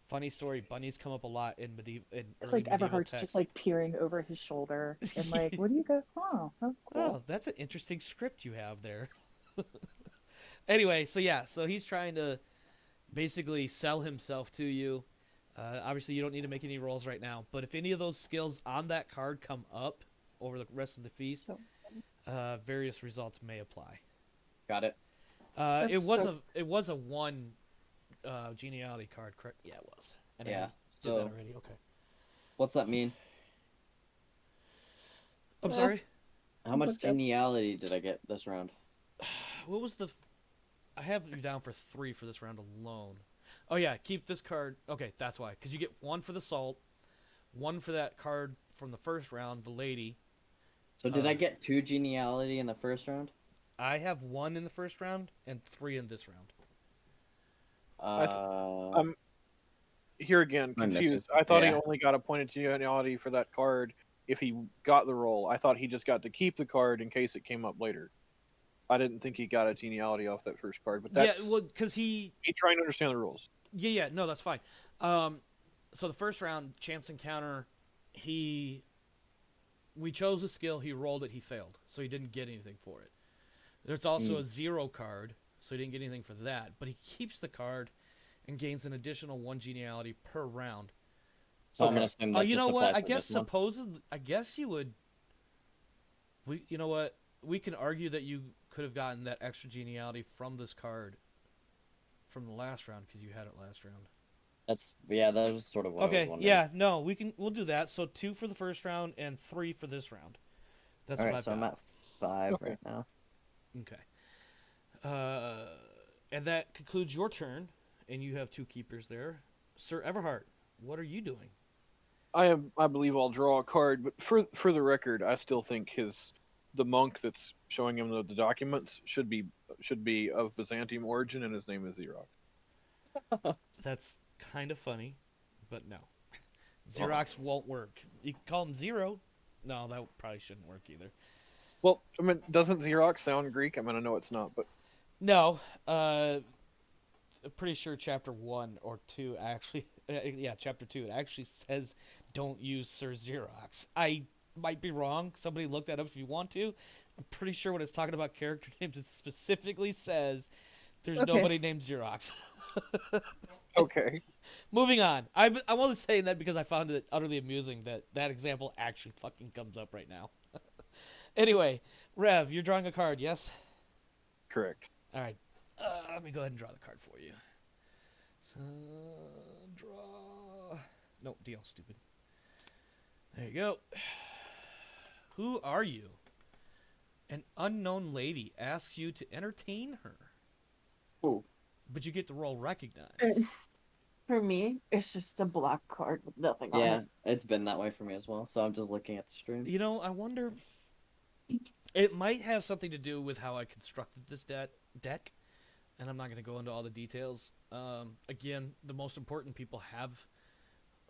Funny story, bunnies come up a lot in early Like medieval Everhart's text. just like peering over his shoulder and like, what do you got? Oh, that's cool. Oh, that's an interesting script you have there. Anyway, so he's trying to basically sell himself to you. Obviously, you don't need to make any rolls right now, but if any of those skills on that card come up over the rest of the feast, various results may apply. Got it. It was a one genealogy card, correct? Yeah, it was. And I did that already. Okay. What's that mean? I'm sorry? How much geniality did I get this round? What was I have you down for 3 for this round alone. Oh, yeah, keep this card. Okay, that's why. Because you get 1 for the salt, 1 for that card from the first round, the lady. So did I get 2 geniality in the first round? I have 1 in the first round and 3 in this round. I'm here again confused. I thought he only got a point of geniality for that card if he got the roll. I thought he just got to keep the card in case it came up later. I didn't think he got a geniality off that first card, but that's because he's trying to understand the rules. Yeah, no, that's fine. So the first round, chance encounter, we chose a skill, he rolled it, he failed, so he didn't get anything for it. There's also a 0 card, so he didn't get anything for that, but he keeps the card and gains an additional 1 geniality per round. So I'm gonna assume that you know what? I guess supposedly. I guess you would. You know what? We can argue that you could have gotten that extra geniality from this card from the last round because you had it last round. That was sort of what I was wondering. Yeah, no, we'll do that. So 2 for the first round and 3 for this round. That's all what right, I've so got. I'm at 5 right now. Okay. And that concludes your turn, and you have 2 keepers there. Sir Everhart, what are you doing? I believe I'll draw a card, but for the record, I still think the monk that's showing him the documents should be of Byzantium origin, and his name is Xerox. That's kind of funny, but no. Xerox won't work. You can call him Zero. No, that probably shouldn't work either. Well, I mean, doesn't Xerox sound Greek? I mean, I know it's not, but... No. I'm pretty sure chapter 1 or 2 actually... chapter 2. It actually says don't use Sir Xerox. I might be wrong. Somebody look that up if you want to. I'm pretty sure when it's talking about character names, it specifically says there's Okay. nobody named Xerox. Okay. Moving on. I'm only saying that because I found it utterly amusing that that example actually fucking comes up right now. Anyway, Rev, you're drawing a card, yes? Correct. All right. Let me go ahead and draw the card for you. So, draw. No, deal, stupid. There you go. Who are you? An unknown lady asks you to entertain her, Ooh. but you get to roll recognize. For me, it's just a black card with nothing on Yeah, it. it's been that way for me as well. So I'm just looking at the stream. You know, I wonder. It might have something to do with how I constructed this deck, and I'm not going to go into all the details. Again, the most important people have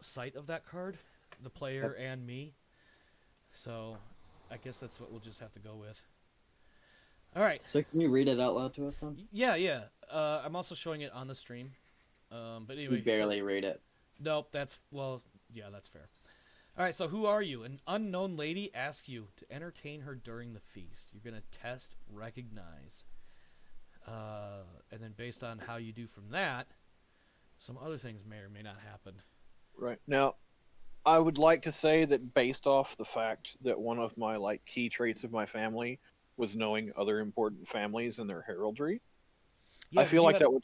sight of that card, the player and me. So, I guess that's what we'll just have to go with. All right. So can you read it out loud to us then? Yeah. I'm also showing it on the stream. But anyway, You barely read it. nope. That's fair. All right, so who are you? An unknown lady asks you to entertain her during the feast. You're going to test recognize. And then based on how you do from that, some other things may or may not happen. Right. Now, I would like to say that based off the fact that one of my key traits of my family was knowing other important families and their heraldry, I feel like that would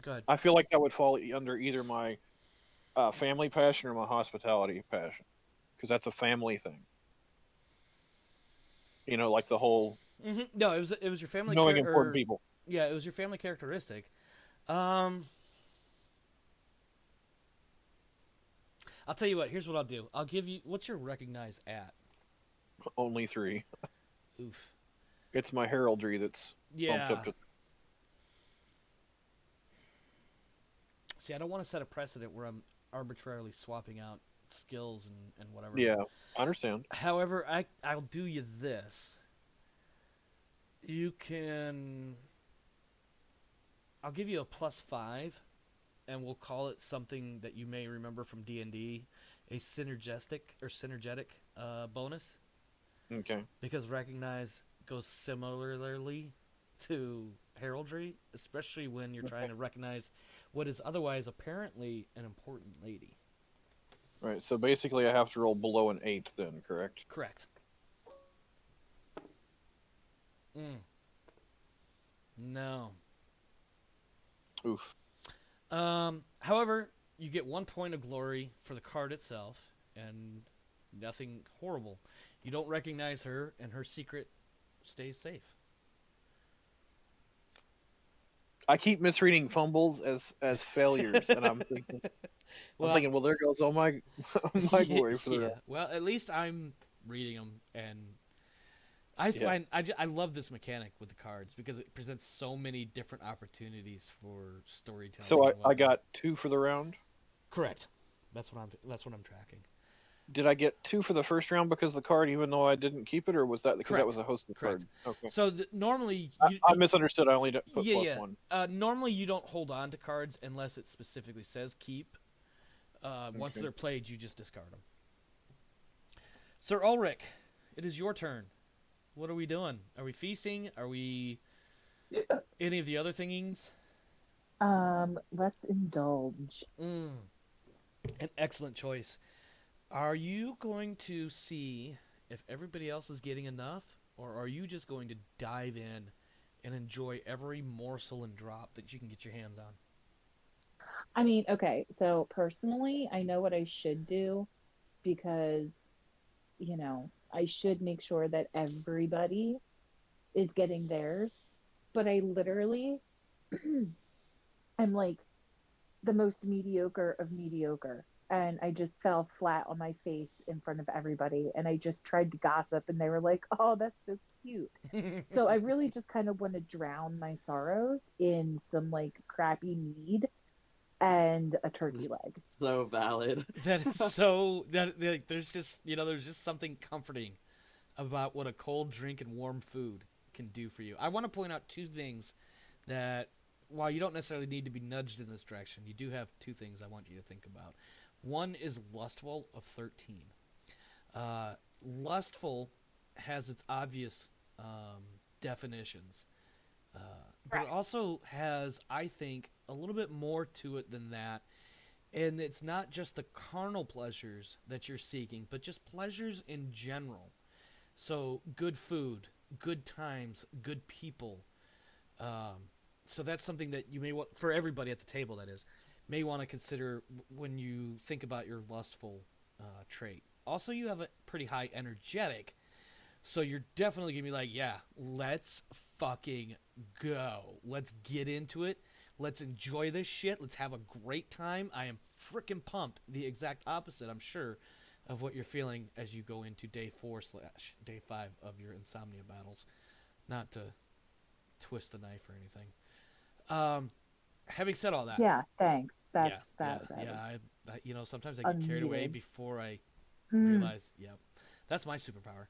Go ahead. I feel like that would fall under either my family passion or my hospitality passion, because that's a family thing. You know, like the whole No, it was your family knowing important people. Yeah, it was your family characteristic. I'll tell you what. Here's what I'll do. I'll give you. What's your recognize at? Only 3. Oof. It's my heraldry that's bumped Yeah. up to. See, I don't want to set a precedent where I'm arbitrarily swapping out skills and whatever. Yeah, I understand. However, I'll do you this. You can. I'll give you a +5, and we'll call it something that you may remember from D&D, a synergetic bonus, Okay. because recognize goes similarly to heraldry, especially when you're trying to recognize what is otherwise apparently an important lady. Right. So basically, I have to roll below an 8, then, correct? Correct. No. Oof. However, you get 1 point of glory for the card itself, and nothing horrible. You don't recognize her, and her secret stays safe. I keep misreading fumbles as failures, and I'm thinking, well, there goes all my my glory for the rest. Well, at least I'm reading them, and I love this mechanic with the cards because it presents so many different opportunities for storytelling. So and I whatnot. got 2 for the round. Correct. That's what I'm tracking. Did I get 2 for the first round because of the card, even though I didn't keep it, or was that because that was a hosted Correct. card? Okay. So normally I misunderstood. I only put +1. Normally you don't hold on to cards unless it specifically says keep. Once they're played, you just discard them. Sir Ulrich, it is your turn. What are we doing? Are we feasting? Are we any of the other thingings? Let's indulge. An excellent choice. Are you going to see if everybody else is getting enough, or are you just going to dive in and enjoy every morsel and drop that you can get your hands on? I mean, okay, so personally, I know what I should do because, I should make sure that everybody is getting theirs. But I literally, I'm like the most mediocre of mediocre. And I just fell flat on my face in front of everybody. And I just tried to gossip, and they were like, oh, that's so cute. So I really just kind of want to drown my sorrows in some crappy mead and a turkey leg. So valid. That is so there's just something comforting about what a cold drink and warm food can do for you. I want to point out 2 things that, while you don't necessarily need to be nudged in this direction, you do have 2 things I want you to think about. One is Lustful of 13. Lustful has its obvious definitions. But it Right. also has, I think, a little bit more to it than that. And it's not just the carnal pleasures that you're seeking, but just pleasures in general. So, good food, good times, good people. So that's something that you may want, for everybody at the table, that is, may want to consider when you think about your lustful trait. Also, you have a pretty high energetic, so you're definitely gonna be like, yeah, let's fucking go. Let's get into it. Let's enjoy this shit. Let's have a great time. I am freaking pumped. The exact opposite, I'm sure, of what you're feeling as you go into day 4/day 5 of your insomnia battles. Not to twist the knife or anything. Um, Having said all that, Yeah, thanks. yeah, yeah, That yeah. was Sometimes I get carried away unneeded. before I Mm, realize. Yeah, that's my superpower.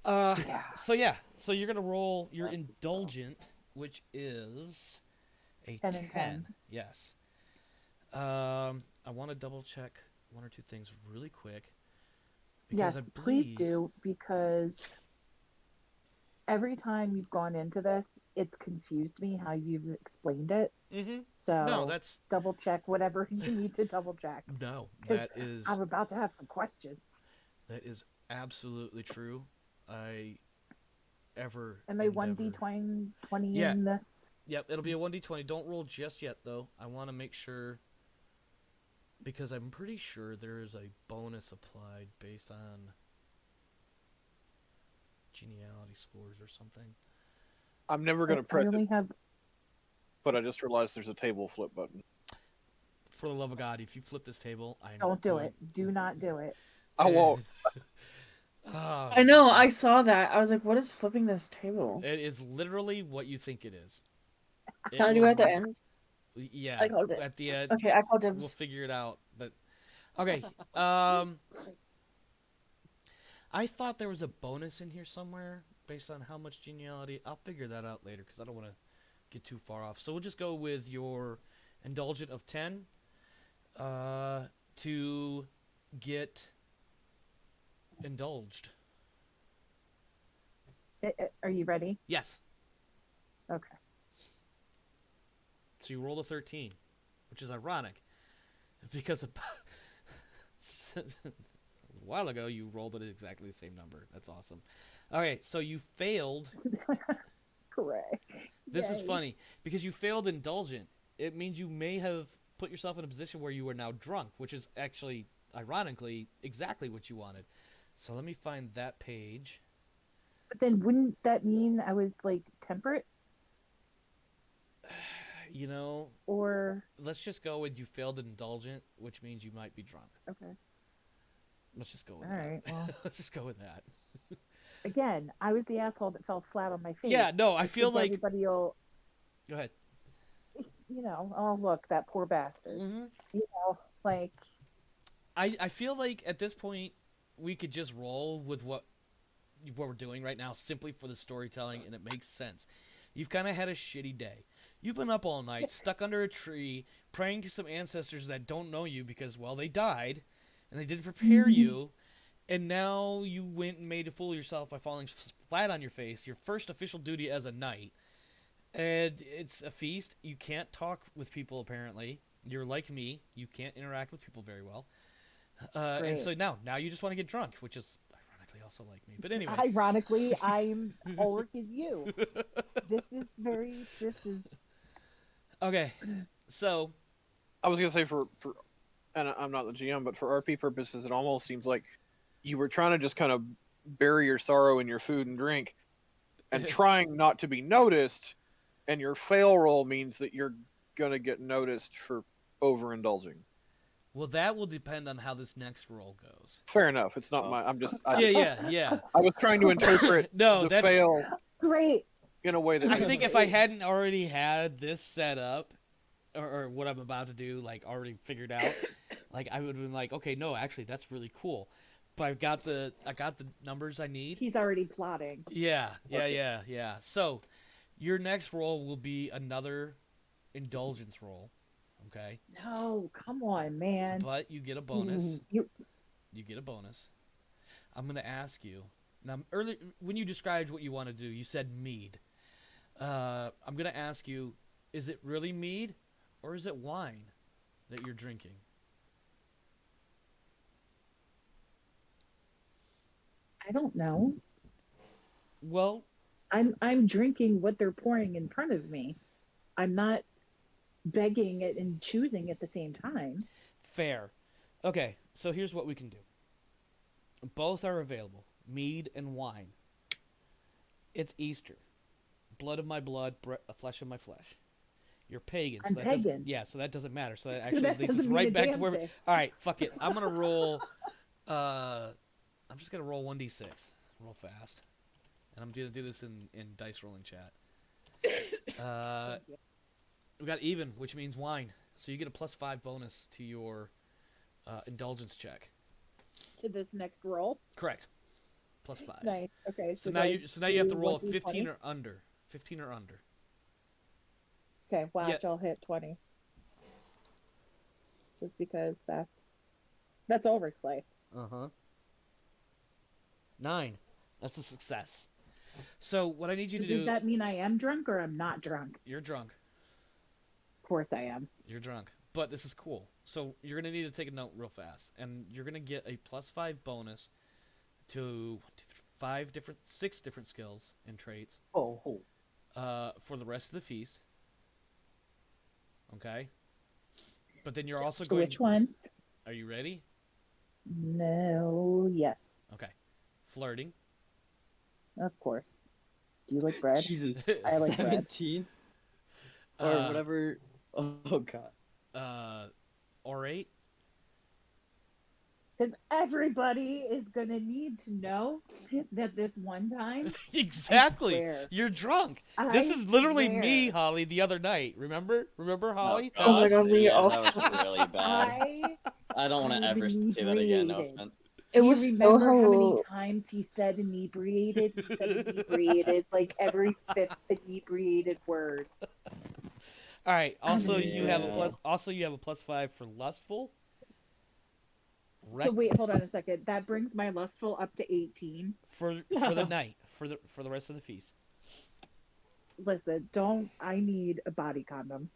yeah. So yeah, so you're gonna roll your indulgent, which is a 10 and 10. 10. Yes. I want to double check one or two things really quick because I Yes, please believe. do, because every time you've gone into this, it's confused me how you've explained it. Mm-hmm. No, So that's double check whatever you need to double check, no. because I'm about to have some questions. That is absolutely true. I ever Am I endeavor. 1d20 Yeah. in this? Yep. It'll be a 1d20. Don't roll just yet though. I want to make sure because I'm pretty sure there is a bonus applied based on genealogy scores or something. I'm never gonna I press it, only have. but I just realized there's a table flip button. For the love of God, if you flip this table, I'm Don't do going. it. Do not do it. I won't. Ah, I know, I saw that. I was like, what is flipping this table? it is literally what you think it is. Can It I do it will. at the end? Yeah. I called it. At the end, Okay, I called we'll dibs. figure it out. But okay. I thought there was a bonus in here somewhere based on how much geniality. I'll figure that out later because I don't want to get too far off. So we'll just go with your indulgent of 10 to get indulged. Are you ready? Yes. Okay. So you rolled a 13, which is ironic because a while ago you rolled it at exactly the same number. That's awesome. Okay, so you failed. Correct. This is Yay. funny because you failed indulgent. It means you may have put yourself in a position where you are now drunk, which is actually, ironically, exactly what you wanted. So let me find that page. But then wouldn't that mean I was like temperate, You know, or let's just go with you failed indulgent, which means you might be drunk. okay? Let's just go with All that. right. Well, Let's just go with that. again, I was the asshole that fell flat on my face. Yeah, no, I I feel think like. everybody will, Go ahead. oh look, that poor bastard. Hmm. Like, I feel like at this point we could just roll with what we're doing right now simply for the storytelling, and it makes sense. You've kind of had a shitty day. You've been up all night, stuck under a tree, praying to some ancestors that don't know you because, well, they died, and they didn't prepare you, and now you went and made a fool of yourself by falling flat on your face, your first official duty as a knight. And it's a feast. You can't talk with people, apparently. You're like me. You can't interact with people very well. And great. so now you just want to get drunk, which is ironically also like me. But anyway. Ironically, I'm Ulrich is you. This is Okay. So, I was gonna say for, and I'm not the GM, but for RP purposes, it almost seems like you were trying to just kind of bury your sorrow in your food and drink, and trying not to be noticed, and your fail roll means that you're gonna get noticed for overindulging. well, that will depend on how this next roll goes. Fair enough. It's not Oh. my. Yeah. I was trying to interpret No, the that's. fail great. in a way that I made think sense. if I hadn't already had this set up, or what I'm about to do, like already figured out, like I would have been like, okay, no, actually, that's really cool. But I got the numbers I need. He's already plotting. Yeah. Okay. So, your next roll will be another indulgence roll, okay? No, come on, man. But you get a bonus. You You get a bonus. I'm gonna ask you Now, early when you described what you want to do, you said mead. I'm gonna ask you: is it really mead, or is it wine that you're drinking? I don't know. Well, I'm drinking what they're pouring in front of me. I'm not begging it and choosing at the same time. fair. Okay, so here's what we can do. Both are available: mead and wine. It's Easter. Blood of my blood, flesh of my flesh. You're pagan, I'm so that doesn't. pagan. Yeah, so that doesn't matter. So that So actually that leads us doesn't mean right a back to damn where. thing. All right, fuck it. I'm gonna roll. I'm just gonna roll 1d6 real fast, and I'm gonna do this in dice rolling chat. We got even, which means wine. So you get a +5 bonus to your indulgence check. To this next roll. Correct. +5. Nice. Okay. So do now I you have to do roll a 1d20? 15 or under. 15 or under. Okay, watch, Yeah. I'll hit 20. Just because that's Ulrich's life. Uh-huh. 9. That's a success. So what I need you to Does do, that mean I am drunk or I'm not drunk? you're drunk. Of course I am. You're drunk. But this is cool. So you're going to need to take a note real fast. And you're going to get a +5 bonus to 6 different skills and traits Oh. for the rest of the feast. Okay? But then you're also So going... which ones? Are you ready? No, yes, Okay. Flirting. of course. Do you like bread? Jesus. I like bread. 17? Or whatever. Oh, God. Orate. Because everybody is gonna need to know that this one time. Exactly. swear. You're drunk. I This is literally me, swear. Holly, the other night. Remember, Holly? Oh, Oh my God. God, we Yeah, all- that was really bad. I don't want I'm to ever see that again. No inebriated. offense. It Do you was so remember how many hilarious. times he said inebriated? He said inebriated like every fifth inebriated word. All right. Also, I'm you have a Yeah. +5 for lustful. So wait, hold on a second. That brings my lustful up to 18. for the night for the rest of the feast. Listen, I need a body condom.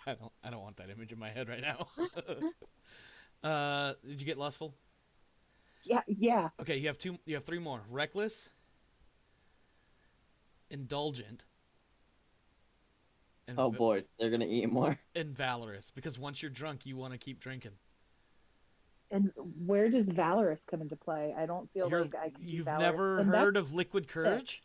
I don't want that image in my head right now. Did you get lustful? Yeah. Okay, you have 2. You have 3 more. Reckless, indulgent, and Oh, boy. They're going to eat more. and valorous. Because once you're drunk, you want to keep drinking. And where does valorous come into play? I don't feel like I can be You've valorous. never And heard of liquid courage?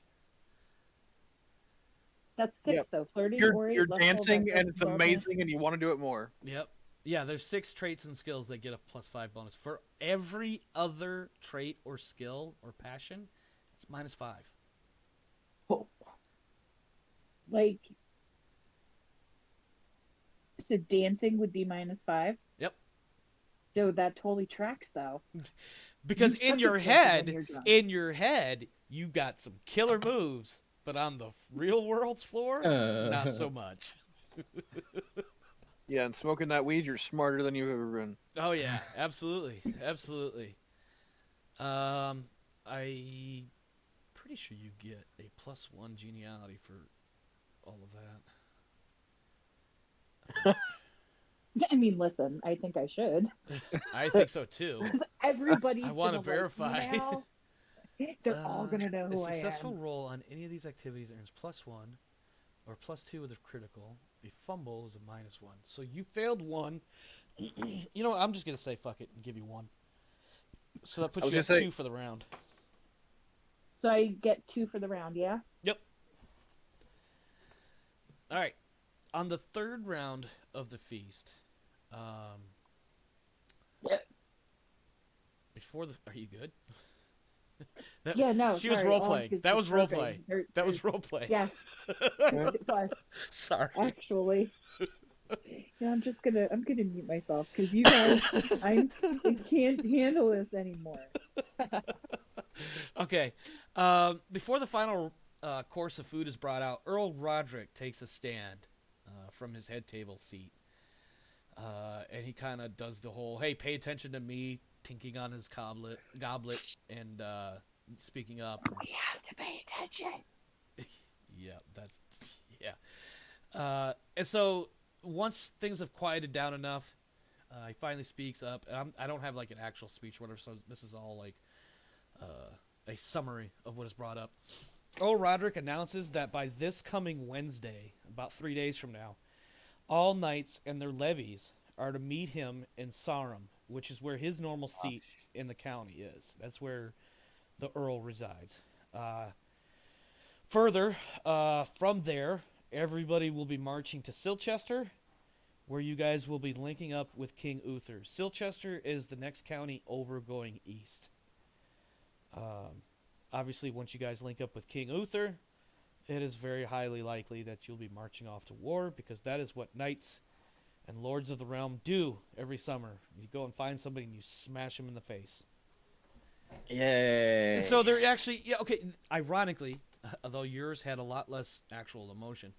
That's 6 Yep. though. Flirting, You're orate, you're lustful, dancing reckless, and it's indulgent. amazing and you want to do it more. Yep. Yeah, there's 6 traits and skills that get a +5 bonus. For every other trait or skill or passion, it's -5. Oh. Like, so dancing would be -5. Yep. So that totally tracks though. Because You in suck your at dancing when you're drunk. head, you got some killer moves, but on the real world's floor, not so much. Yeah, and smoking that weed, you're smarter than you've ever been. Oh yeah, absolutely, absolutely. I pretty sure you get a +1 geniality for all of that. I mean, listen, I think I should. I think so too. Everybody's I want to gonna like me verify. now. They're all gonna know A who I successful am. roll on any of these activities earns +1 or +2 with a critical. A fumble is a -1. So you failed 1. You know what? I'm just gonna say fuck it and give you 1. So that puts was you at gonna say- 2 for the round. So I get 2 for the round, yeah? Yep. All right. On the 3rd round of the feast, before the, are you good? Yeah, no. She was sorry, role all I'm play. just That was role burping. play. There- That was there's- role play. Yeah, it was Sorry. actually. Yeah, I'm gonna mute myself because you guys, I can't handle this anymore. Okay. Before the final course of food is brought out, Earl Roderick takes a stand from his head table seat. And he kind of does the whole, hey, pay attention to me, tinking on his goblet, and speaking up. We have to pay attention. Yeah, that's yeah. And so once things have quieted down enough, he finally speaks up. And I don't have like an actual speech or whatever, so this is all like a summary of what is brought up. Earl Roderick announces that by this coming Wednesday, about 3 days from now, all knights and their levies are to meet him in Sarum, which is where his normal seat in the county is. That's where the Earl resides. Further, from there, everybody will be marching to Silchester, where you guys will be linking up with King Uther. Silchester is the next county over going east. Obviously, once you guys link up with King Uther, it is very highly likely that you'll be marching off to war, because that is what knights and lords of the realm do every summer. You go and find somebody and you smash them in the face. Yay. And so they're actually, yeah, okay, ironically, although yours had a lot less actual emotion,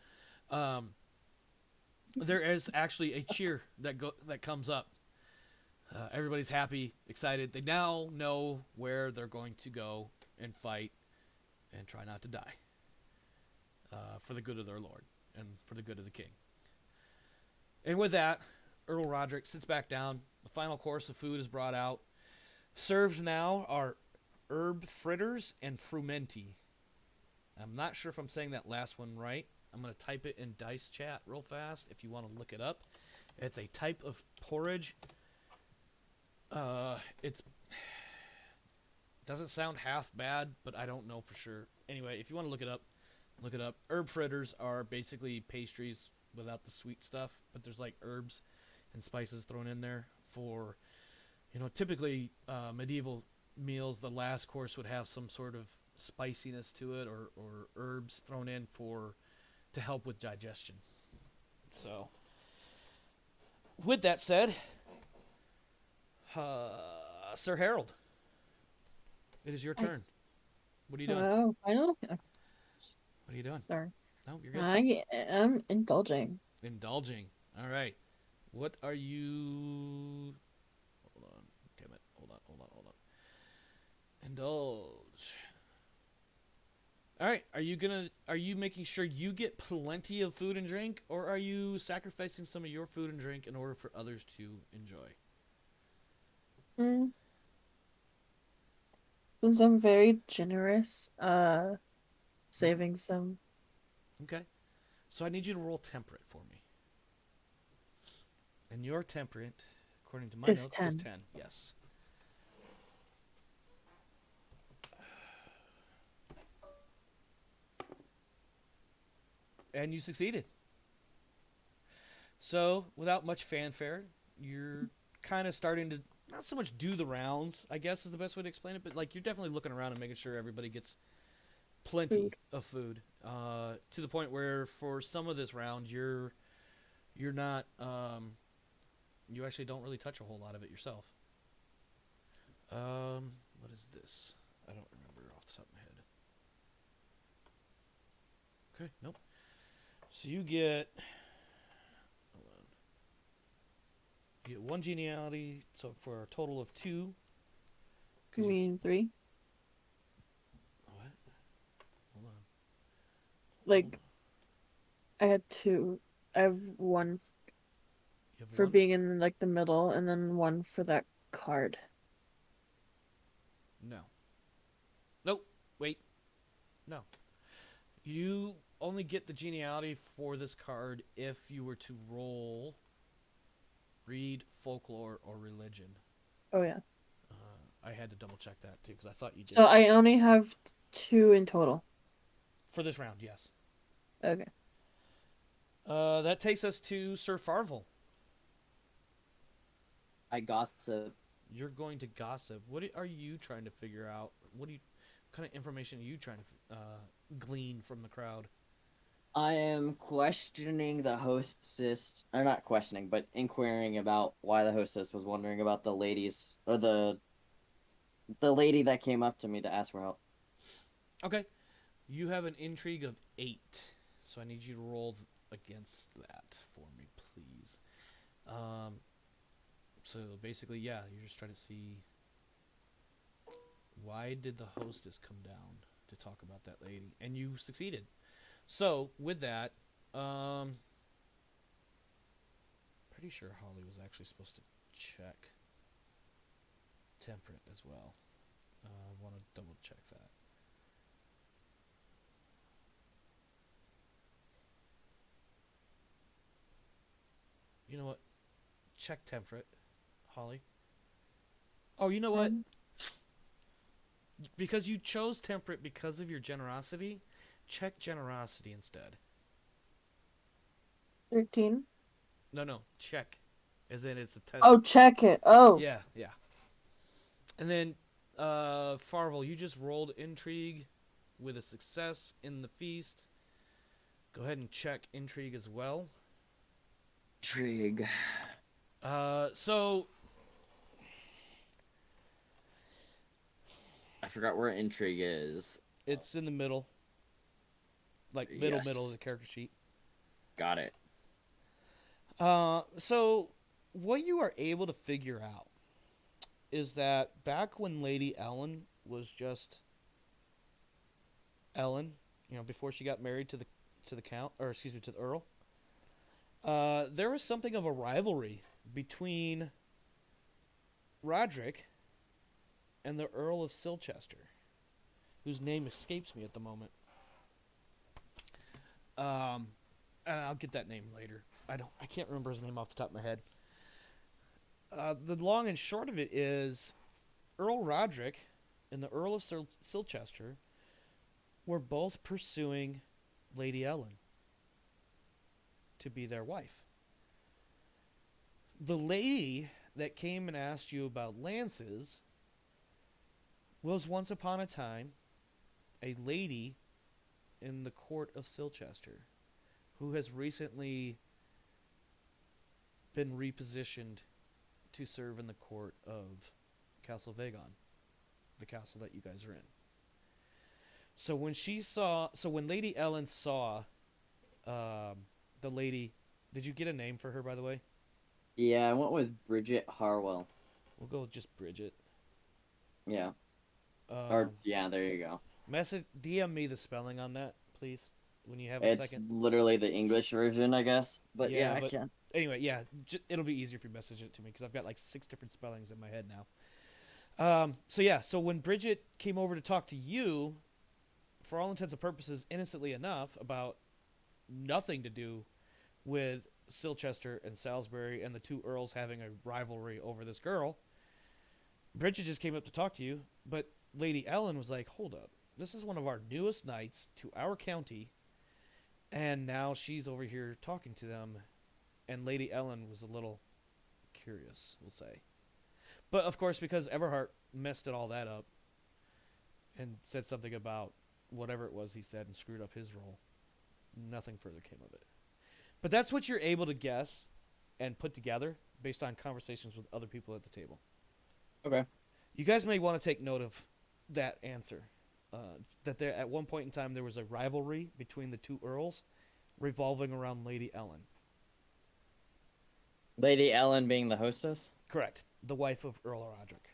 there is actually a cheer that comes up. Everybody's happy, excited. They now know where they're going to go and fight and try not to die, for the good of their lord and for the good of the king. And with that, Earl Roderick sits back down. The final course of food is brought out. Served now are herb fritters and frumenti. I'm not sure if I'm saying that last one right. I'm going to type it in Dice Chat real fast if you want to look it up. It's a type of porridge. It doesn't sound half bad, but I don't know for sure. Anyway, if you want to look it up, look it up. Herb fritters are basically pastries without the sweet stuff, but there's like herbs and spices thrown in there for, typically medieval meals. The last course would have some sort of spiciness to it, or herbs thrown in to help with digestion. So, with that said, Sir Harold, it is your turn. What are you doing? Oh, finally? What are you doing? Sorry. No, you're good. I am indulging. Indulging. All right. What are you? Hold on. Damn it. Hold on. Indulge. All right. Are you making sure you get plenty of food and drink, or are you sacrificing some of your food and drink in order for others to enjoy? Since I'm very generous, saving some. Okay. So I need you to roll temperate for me. And your temperate, according to my Is notes, 10. is 10. Yes. And you succeeded. So, without much fanfare, you're kind of starting to not so much do the rounds, I guess is the best way to explain it, but like you're definitely looking around and making sure everybody gets plenty of food, to the point where for some of this round you're not you actually don't really touch a whole lot of it yourself. What is this? I don't remember off the top of my head. Okay, nope. So you get, hold on. You get 1 geniality, so for a total of 2. You mean 3? What? Hold on. Like, I had 2. I have 1 You have for 1? being in like the middle, and then 1 for that card. No. Nope. Wait. No. You only get the geniality for this card if you were to roll read, folklore, or religion. Oh yeah. I had to double check that too because I thought you did. So I only have 2 in total. For this round, yes. Okay. That takes us to Sir Farvel. I gossip. You're going to gossip. What are you trying to figure out? What kind of information are you trying to glean from the crowd? I am questioning the hostess, or not questioning, but inquiring about why the hostess was wondering about the ladies, or the lady that came up to me to ask for help. Okay. You have an intrigue of 8, so I need you to roll against that for me, please. So basically, yeah, you're just trying to see Why did the hostess come down to talk about that lady? And you succeeded. So, with that, pretty sure Holly was actually supposed to check temperate as well. I want to double check that. You know what? Check temperate, Holly. Oh, you know what? Because you chose temperate because of your generosity, check generosity instead. 13. No, check. As in it's a test. Oh, check it. Oh. Yeah. And then, Farvel, you just rolled intrigue with a success in the feast. Go ahead and check intrigue as well. Intrigue. So I forgot where intrigue is. it's in the middle. Like middle of the character sheet. Got it. So what you are able to figure out is that back when Lady Ellen was just Ellen, before she got married to the count, or excuse me, to the Earl, there was something of a rivalry between Roderick and the Earl of Silchester, whose name escapes me at the moment. And I'll get that name later. I can't remember his name off the top of my head. The long and short of it is, Earl Roderick and the Earl of Silchester were both pursuing Lady Ellen to be their wife. The lady that came and asked you about lances was once upon a time a lady in the court of Silchester who has recently been repositioned to serve in the court of Castle Vagon, the castle that you guys are in. So when Lady Ellen saw the lady, did you get a name for her, by the way? Yeah, I went with Bridget Harwell. We'll go with just Bridget. Yeah. There you go. DM me the spelling on that, please, when you have a It's second. literally the English version, I guess. But yeah, I can. Anyway, yeah, it'll be easier if you message it to me because I've got like 6 different spellings in my head now. So when Bridget came over to talk to you, for all intents and purposes, innocently enough, about nothing to do with Silchester and Salisbury and the two earls having a rivalry over this girl, Bridget just came up to talk to you, but Lady Ellen was like, hold up, this is one of our newest knights to our county, and now she's over here talking to them, and Lady Ellen was a little curious, we'll say. But, of course, because Everhart messed all that up and said something about whatever it was he said and screwed up his role, nothing further came of it. But that's what you're able to guess and put together based on conversations with other people at the table. Okay. You guys may want to take note of that answer. That there, at one point in time, there was a rivalry between the two earls revolving around Lady Ellen. Lady Ellen being the hostess? Correct. The wife of Earl Roderick.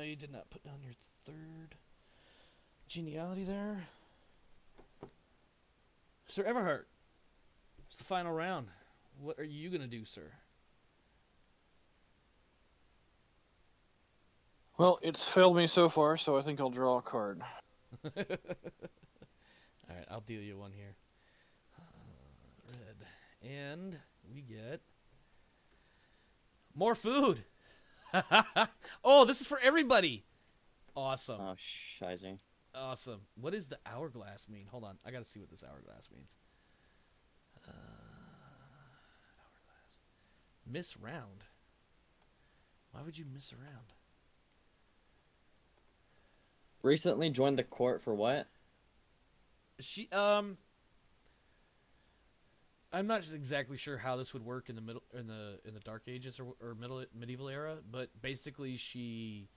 You did not put down your third geniality there. Sir Everhart, it's the final round. What are you going to do, sir? Well, it's failed me so far, so I think I'll draw a card. Alright, I'll deal you one here. Red. And we get more food. Oh, this is for everybody. Awesome. Oh, shizy. Awesome. What does the hourglass mean? Hold on. I got to see what this hourglass means. Hourglass. Miss round. Why would you miss a round? Recently joined the court for what? I'm not exactly sure how this would work in the Dark Ages or medieval era, but basically she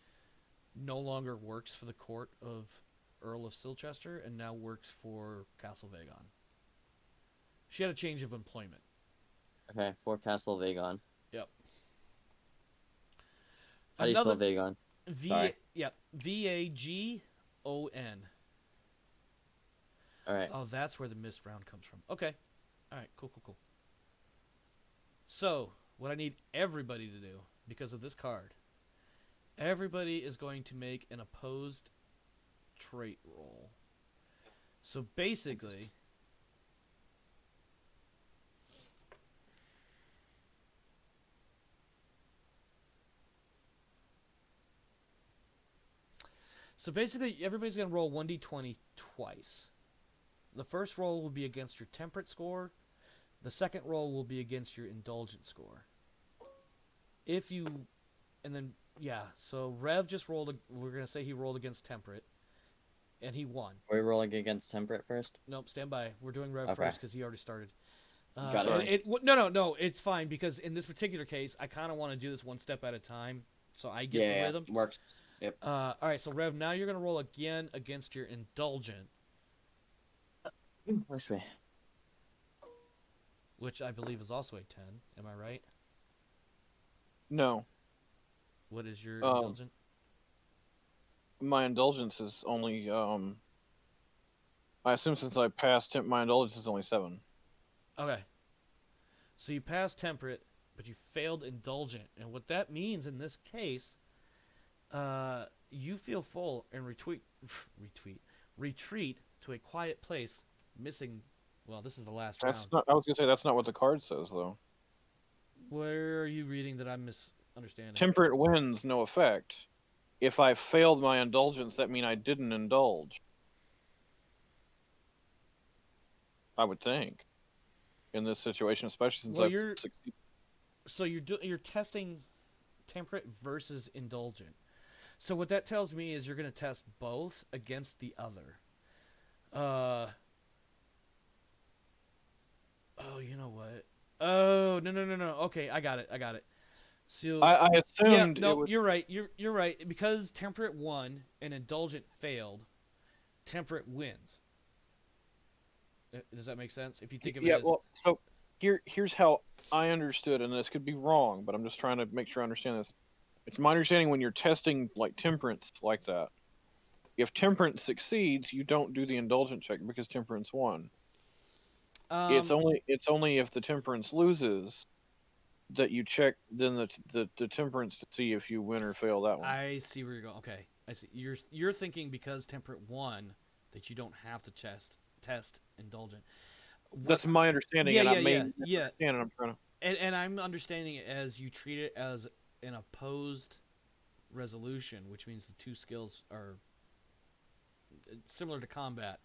no longer works for the court of Earl of Silchester and now works for Castle Vagon. She had a change of employment. Okay, for Castle Vagon. Yep. How do you spell Another Vagon? Sorry. Vagon. All right. Oh, that's where the missed round comes from. Okay. All right. Cool. So, what I need everybody to do, because of this card, everybody is going to make an opposed trait roll. So basically, everybody's going to roll 1d20 twice. The first roll will be against your temperate score. The second roll will be against your indulgent score. So Rev just rolled, we're going to say he rolled against temperate, and he won. Are we rolling against temperate first? Nope, stand by. We're doing Rev Okay. first because he already started. Got it. No, it's fine because in this particular case, I kind of want to do this one step at a time so I get the rhythm. Works. Yep. All right, so Rev, now you're going to roll again against your indulgent, Which way? which I believe is also a 10. Am I right? No, What is your Um, indulgent? my indulgence is only I assume since I passed my indulgence is only 7. Okay. So you passed temperate, but you failed indulgent. And what that means in this case, you feel full and retreat to a quiet place, missing. Well, this is the last round. I was gonna say that's not what the card says though. Where are you reading that I'm misunderstanding? Temperate wins no effect. If I failed my indulgence, that means I didn't indulge. I would think. In this situation, especially since Well, I've succeeded. So you're testing temperate versus indulgent. So what that tells me is you're going to test both against the other. Oh, you know what? Oh, no. Okay, I got it. So I assumed no, it was. you're right. You're right because temperate won and indulgent failed. Temperate wins. Does that make sense? If you think of it as Well, so here's how I understood, and this could be wrong, but I'm just trying to make sure I understand this. It's my understanding when you're testing like temperance like that, if temperance succeeds, you don't do the indulgent check because temperance won. It's only if the temperance loses that you check then the temperance to see if you win or fail that one. I see where you're going. Okay, I see. You're thinking because temperate won that you don't have to test indulgent. That's my understanding, and I may understand, and I'm trying to. And I'm understanding it as you treat it as an opposed resolution, which means the two skills are similar to combat.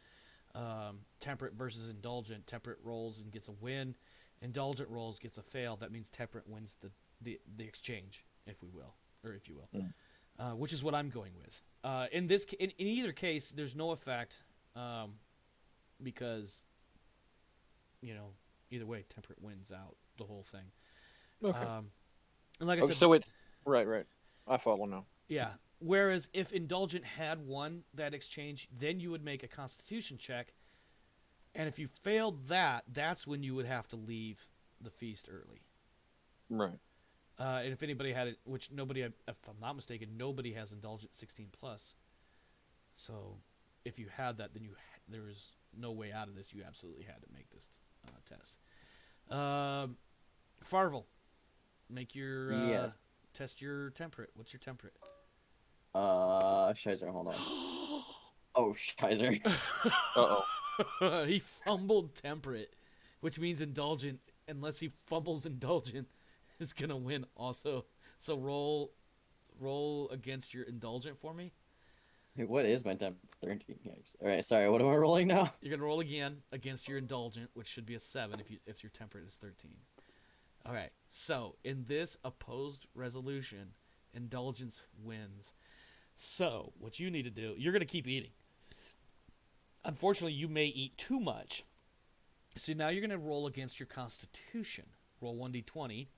Temperate versus indulgent. Temperate rolls and gets a win. Indulgent rolls gets a fail. That means temperate wins the exchange, if you will. Which is what I'm going with. In either case, there's no effect because either way, temperate wins out the whole thing. Okay. And like I said, so it's right. I follow now. Yeah. Whereas if indulgent had won that exchange, then you would make a Constitution check, and if you failed that, that's when you would have to leave the feast early. Right. And if anybody had it, which nobody, if I'm not mistaken, nobody has indulgent 16 plus. So if you had that, then there was no way out of this. You absolutely had to make this test. Farvel, make your test your temperate. What's your temperate? Shizer, hold on. Oh, Shizer. Uh-oh. He fumbled temperate, which means indulgent. Unless he fumbles indulgent, is gonna win also. So roll against your indulgent for me. What is my temp? 13. Yikes. All right, sorry. What am I rolling now? You're gonna roll again against your indulgent, which should be a 7 if your temperate is 13. All right. So in this opposed resolution, indulgence wins. So what you need to do, you're gonna keep eating. Unfortunately, you may eat too much. So now you're gonna roll against your Constitution. Roll 1d20,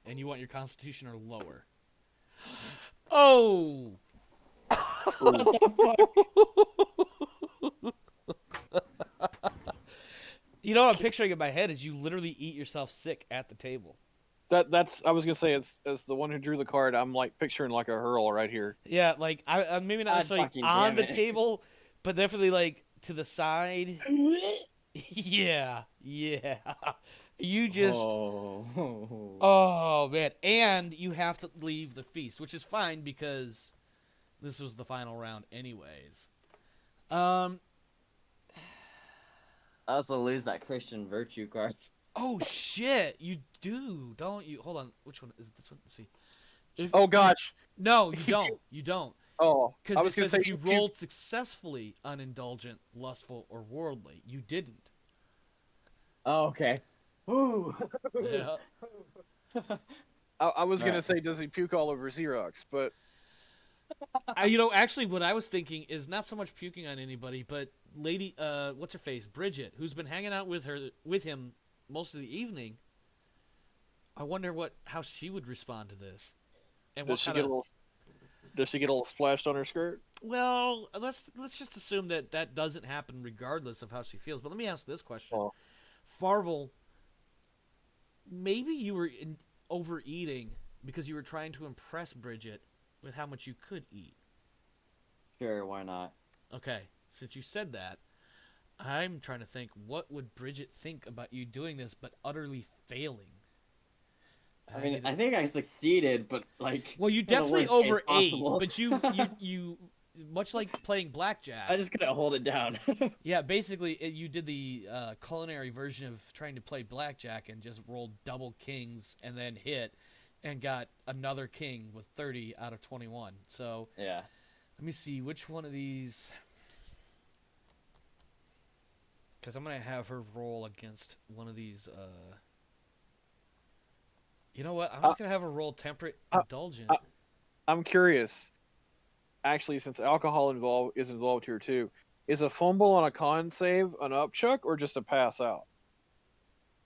and you want your Constitution or lower. Oh. You know what I'm picturing in my head is you literally eat yourself sick at the table. That's I was gonna say as the one who drew the card, I'm like picturing like a hurl right here. Yeah, like I maybe not God necessarily fucking on damn the it. table, but definitely like to the side. Yeah, yeah. You just Oh. oh man, and you have to leave the feast, which is fine because this was the final round anyways. Um I also lose that Christian virtue card. oh shit, you do, don't you? Hold on, which one is it? This one? Let's see. If Oh gosh. no, you don't. You don't. Oh, I Because it was gonna says say if you rolled successfully unindulgent, lustful, or worldly, you didn't. Oh, okay. Ooh. Yeah. I was gonna Right. say does he puke all over Xerox, but Actually, what I was thinking is not so much puking on anybody, but lady, what's her face, Bridget, who's been hanging out with him most of the evening. I wonder how she would respond to this, and does what she kind get a of. little does she get a little splashed on her skirt? Well, let's just assume that doesn't happen regardless of how she feels. But let me ask this question, Oh, Farvel. Maybe you were overeating because you were trying to impress Bridget with how much you could eat. Sure, why not? Okay, since you said that, I'm trying to think what would Bridget think about you doing this but utterly failing. I mean, I think I succeeded, but like Well, you in the definitely worst case overate, possible. but you much like playing blackjack. I just couldn't hold it down. Yeah, basically you did the culinary version of trying to play blackjack and just rolled double kings and then hit and got another king with 30 out of 21. So Yeah. let me see which one of these, because I'm gonna have her roll against one of these. You know what? I'm Uh, just gonna have her roll temperate uh, indulgent. I'm curious. Actually, since alcohol is involved here too, is a fumble on a con save an upchuck or just a pass out?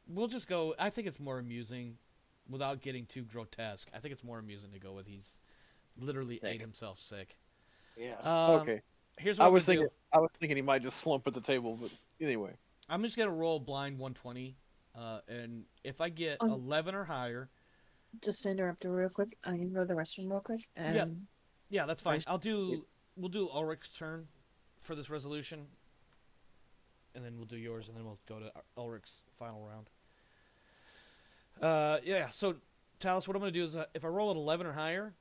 We'll just go. I think it's more amusing, without getting too grotesque. I think it's more amusing to go with he's literally Sick. ate himself sick. Yeah. Okay. Here's what I'm gonna do. I was thinking he might just slump at the table, but anyway. I'm just gonna roll blind 120, and if I get 11 or higher, Just to interrupt you real quick, I can go to the restroom real quick. yeah, And yeah, that's fine. I- We'll do Ulrich's turn for this resolution, and then we'll do yours, and then we'll go to Ulrich's final round. Yeah. So, Talis, what I'm gonna do is if I roll at 11 or higher,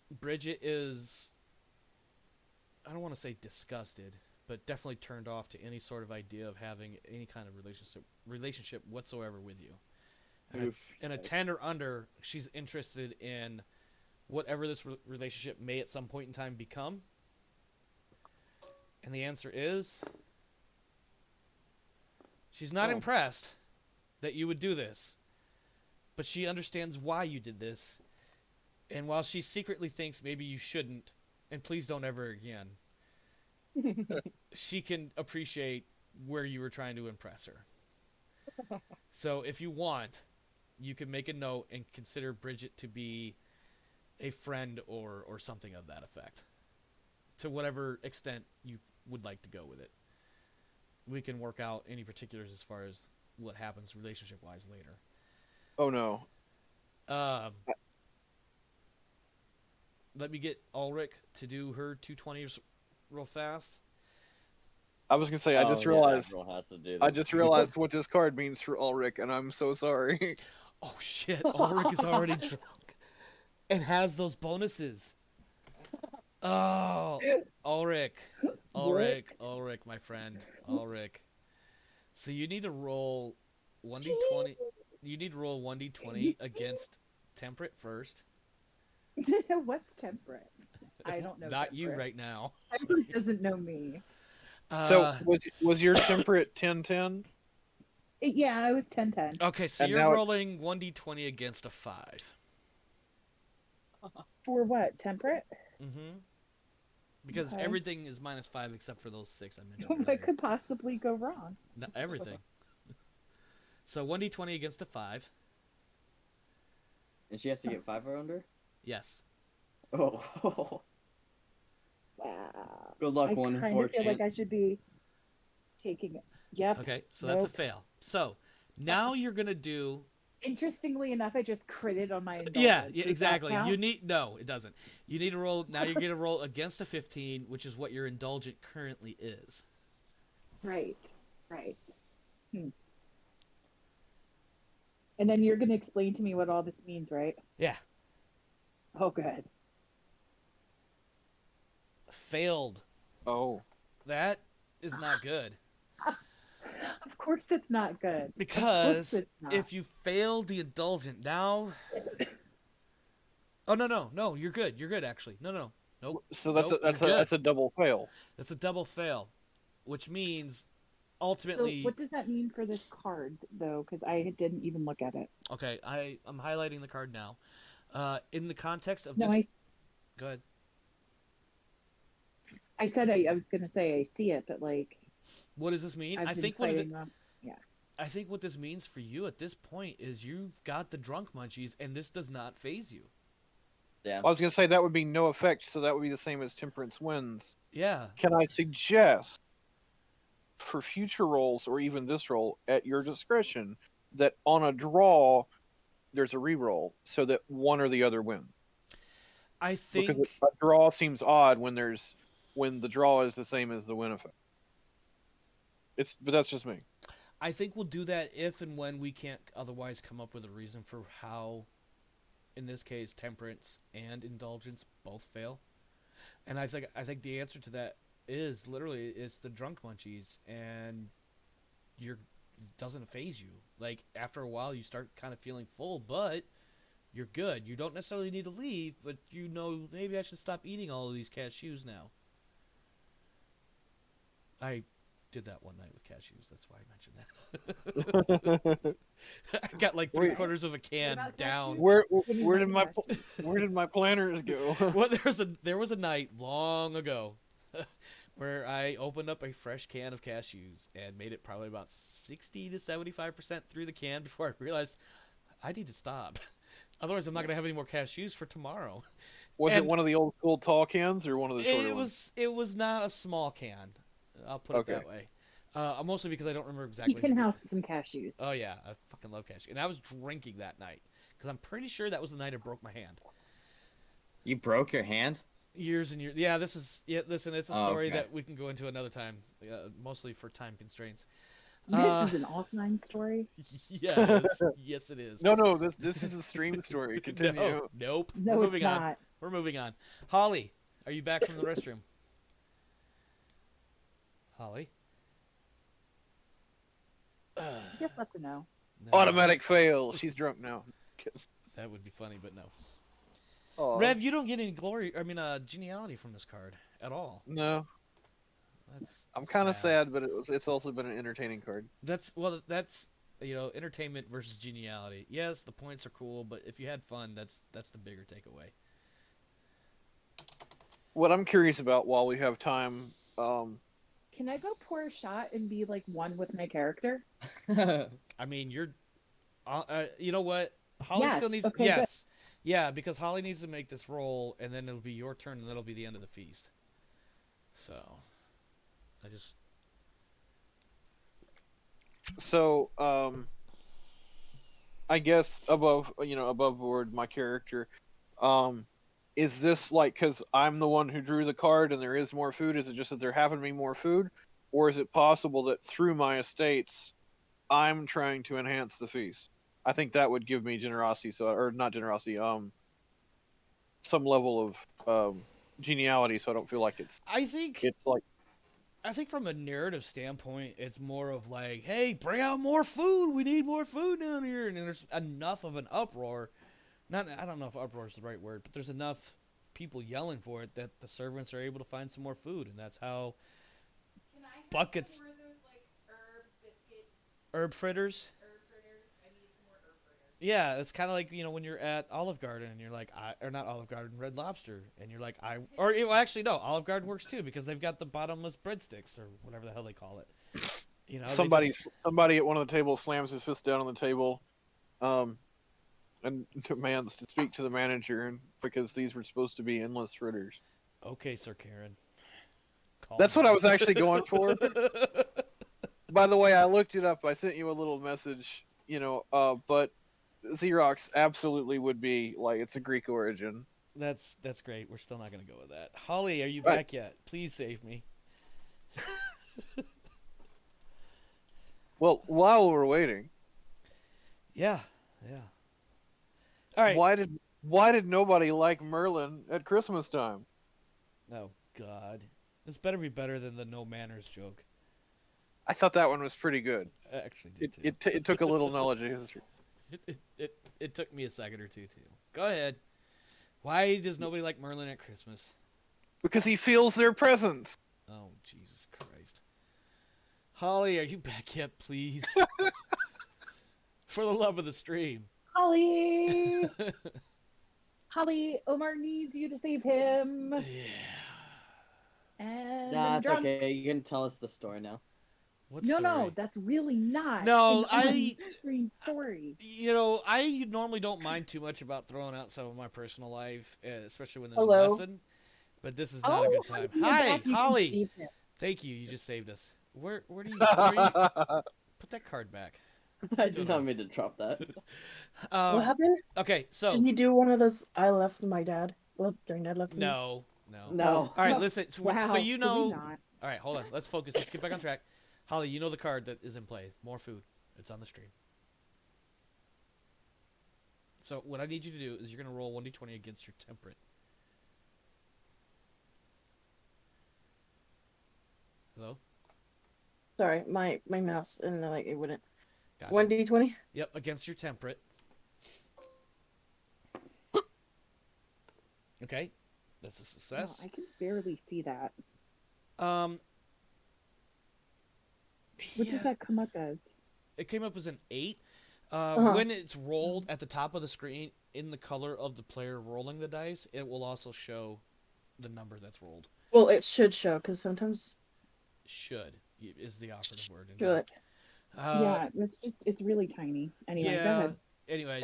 Bridget is, I don't want to say disgusted, but definitely turned off to any sort of idea of having any kind of relationship whatsoever with you. And a 10 or under, she's interested in whatever this relationship may at some point in time become. And the answer is she's not impressed that you would do this, but she understands why you did this. And while she secretly thinks maybe you shouldn't, and please don't ever again, she can appreciate where you were trying to impress her. So if you want, you can make a note and consider Bridget to be a friend or something of that effect, to whatever extent you would like to go with it. We can work out any particulars as far as what happens relationship-wise later. Oh no. Let me get Ulrich to do her 220s real fast. I was gonna say everyone has to do I this. just realized what this card means for Ulrich, and I'm so sorry. Oh shit, Ulrich is already drunk and has those bonuses. Oh, Ulrich, my friend, Ulrich. So you need to roll 1d20. You need to roll 1d20 against temperate first. What's temperate? I don't know. Not you temperate. right now. Temperate doesn't know me. So was your temperate 10-10? Yeah, I was 10-10. Okay, so And you're now rolling 1d20 against a 5. For what? Temperate? Mm-hmm. Because Okay. everything is -5 except for those 6 I mentioned What earlier. could possibly go wrong? No, everything. So 1d20 against a 5. And she has to get 5 or under? Yes. Oh. Wow. Good luck, I 1 in kind 4 of feel chance. like I should be taking it. Yep. Okay, so that's a Nope. fail. So now you're going to do Interestingly enough, I just critted on my Yeah, indulgence. yeah, Does that exactly. count? No, it doesn't. You need to roll now. You're gonna roll against a 15, which is what your indulgent currently is. Right. Right. Hmm. And then you're going to explain to me what all this means, right? Yeah, Oh, good. failed. Oh. That is not good Of course it's not good. Of course because it's not. if you fail the indulgent now, oh no, you're good. You're good actually. No, nope, So nope. You're good. that's a double fail. That's a double fail, which means So ultimately. what does that mean for this card, though? Because I didn't even look at it. Okay, I'm highlighting the card now. In the context of No, this, go ahead. I said I was going to say I see it, but like What does this mean? I've been fighting them. Yeah. I think what this means for you at this point is you've got the drunk munchies, and this does not phase you. Yeah. I was gonna say that would be no effect, so that would be the same as temperance wins. Yeah. Can I suggest for future rolls or even this roll at your discretion that on a draw there's a reroll so that one or the other wins? I Because think a draw seems odd when the draw is the same as the win effect. But that's just me. we'll do that if and when we can't otherwise come up with a reason for how, in this case, temperance and indulgence both fail. And I think the answer to that is literally it's the drunk munchies, and it doesn't phase you. Like after a while, you start kind of feeling full, but you're good. You don't necessarily need to leave, but maybe I should stop eating all of these cashews now. I did that one night with cashews. That's why I mentioned that. I got like three Wait. quarters of a can about down. cashews? Where did my planners go? Well, there was a night long ago where I opened up a fresh can of cashews and made it probably about 60 to 75% through the can before I realized I need to stop. Otherwise, I'm not gonna have any more cashews for tomorrow. Was And it one of the old school tall cans or one of the shorter ones? It was not a small can. I'll put it Okay. that way. Mostly because I don't remember You exactly. can house some cashews. Oh yeah, I fucking love cashews, and I was drinking that night because I'm pretty sure that was the night I broke my hand. You broke your hand? Years and years. Yeah, this is. Yeah, listen, it's a Oh, story okay. that we can go into another time, mostly for time constraints. This is an offline story. Yeah, it is. Yes, it is. No, this is a stream story. Continue. No, nope. No, We're it's moving on. not. We're moving on. Holly, are you back from the restroom? Holly? Just let them know. No, Automatic fail. She's drunk now. that would be funny, but no. Aw. Rev, you don't get any geniality from this card at all. No, That's I'm kind of sad, but it's also been an entertaining card. That's entertainment versus geniality. Yes, the points are cool, but if you had fun, that's the bigger takeaway. What I'm curious about while we have time, Can I go pour a shot and be like one with my character? I mean, you know what? Holly Yes, still needs. okay, Yes, yeah, because Holly needs to make this roll, and then it'll be your turn, and that'll be the end of the feast. So, so I guess above board my character, is this like because I'm the one who drew the card and there is more food? Is it just that there happen to be more food, or is it possible that through my estates, I'm trying to enhance the feast? I think that would give me generosity, or not generosity, some level of geniality, so I don't feel like it's like. I think from a narrative standpoint, it's more of like, hey, bring out more food. We need more food down here, and there's enough of an uproar. I don't know if uproar is the right word, but there's enough people yelling for it that the servants are able to find some more food, and that's how Can I have buckets some more of those like herb biscuit herb fritters. herb fritters? I need some more herb fritters. Yeah, it's kind of like when you're at Olive Garden and you're like, or not Olive Garden, Red Lobster, and you're like, actually no, Olive Garden works too because they've got the bottomless breadsticks or whatever the hell they call it. Somebody at one of the tables slams his fist down on the table, and demands to speak to the manager, because these were supposed to be endless fritters. Okay, Sir Karen. That's what I was actually going for. By the way, I looked it up. I sent you a little message, but Xerox absolutely would be like it's a Greek origin. That's great. We're still not gonna go with that. Holly, are you Right. back yet? Please save me. Well, while we're waiting, Yeah, yeah. All right. why did nobody like Merlin at Christmas time? Oh God, this better be better than the no manners joke. I thought that one was pretty good. I actually did too. It took a little knowledge of history. It took me a second or two too. Go ahead. Why does nobody like Merlin at Christmas? Because he feels their presence. Oh Jesus Christ. Holly, are you back yet, please? For the love of the stream. Holly, Holly, Omar needs you to save him. Yeah. And Nah, I'm it's drunk. okay. You can tell us the story now. What No, story? no, that's really not. No, an on-screen story. You know, I normally don't mind too much about throwing out some of my personal life, especially when there's Hello? a lesson. But this is not a good time. Honey, Hi, back, you can Holly. save him. Thank you. You just saved us. Where do you put that card back? I did not mean to drop that. What happened? Okay, so Did he do one of those I left my dad during Dad left me? no. No. All right, listen. Wow, So you could know. we not? All right, hold on. Let's focus. Let's get back on track. Holly, you know the card that is in play. More food. It's on the stream. So what I need you to do is you're going to roll 1d20 against your temperate. Hello? Sorry, my mouse and like it wouldn't. Gotcha. 1d20. Yep, against your temperate. Okay, that's a Oh, success. I can barely see that. Um, What yeah, does that come up as? it came up as an 8. Uh-huh. When it's rolled at the top of the screen in the color of the player rolling the dice, it will also show the number that's rolled. Well, it should show because sometimes Should is the operative word. should. Yeah, it's really tiny. Anyway, go Yeah. ahead. Anyways,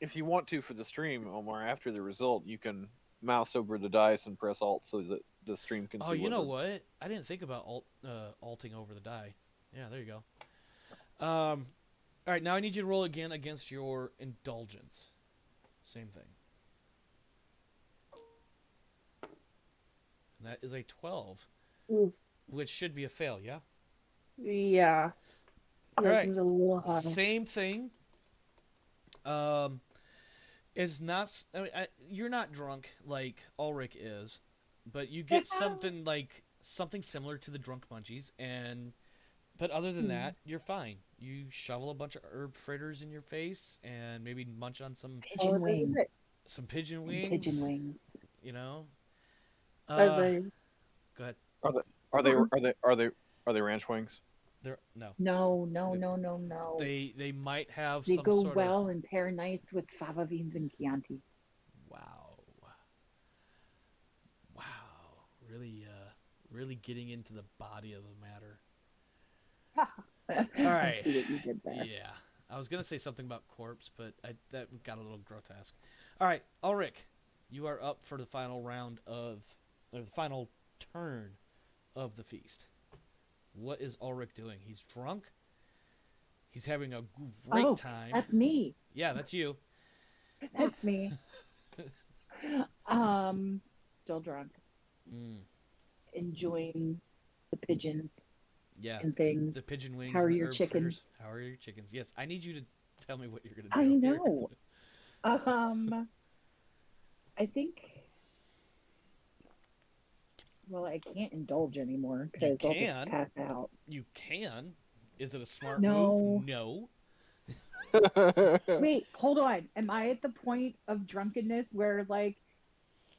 If you want to for the stream, Omar, after the result, you can mouse over the dice and press Alt so that the stream can see. oh, you know what? I didn't think about alting over the die. Yeah, there you go. All right, now I need you to roll again against your indulgence. Same thing. And that is a 12, Oof. which should be a fail. Yeah. Yeah. All That right. seems a little high. Same thing. It's not. I mean, you're not drunk like Ulrich is, but you get something similar to the drunk munchies, but other than that, you're fine. You shovel a bunch of herb fritters in your face, and maybe munch on some Pigeon wings. pigeon And wings. pigeon wings. You know. As I Go ahead. Are they ranch wings? No. No. They might have They some go sort well and pair nice with fava beans and Chianti. Wow. Really getting into the body of the matter. All right. I see what you did there. Yeah. I was going to say something about corpse, but that got a little grotesque. All right, Ulrich, you are up for the final the final turn of the feast. What is Ulrich doing? He's drunk. He's having a great time. That's me. Yeah, that's you. That's me. Still drunk. Enjoying the pigeons Yeah. and things. The pigeon wings. How are and the your herb chickens? fritters. How are your chickens? Yes, I need you to tell me what you're gonna do. I here. know. I think. Well, I can't indulge anymore because I'll can. just pass out. You can. Is it a smart No. move? No. Wait, hold on. Am I at the point of drunkenness where like,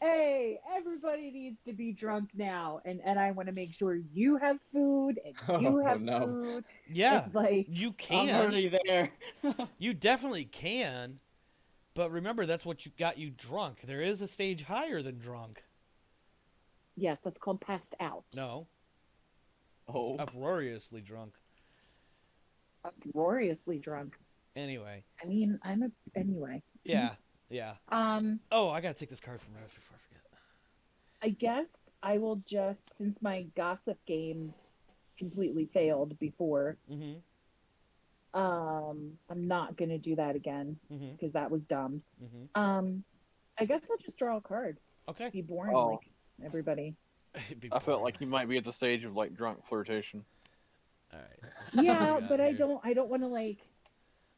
hey, everybody needs to be drunk now, and I want to make sure you have food and you have food. Yeah. It's like You I'm can. already there. You definitely can. But remember, that's what got you drunk. There is a stage higher than drunk. yes, that's called passed out. No. Oh. Uproariously drunk. Uproariously drunk. Anyway. I mean, anyway. Yeah. Oh, I gotta take this card from Rev before I forget. I guess I will just, since my gossip game completely failed before, Mm-hmm. I'm not gonna do that again Mm-hmm. because that was dumb. Mm-hmm. I guess I'll just draw a card. Okay. Be boring Oh, like everybody. It'd be I felt boring. like you might be at the stage of like drunk flirtation. All right. Let's see what Yeah, we got but here. I don't want to like.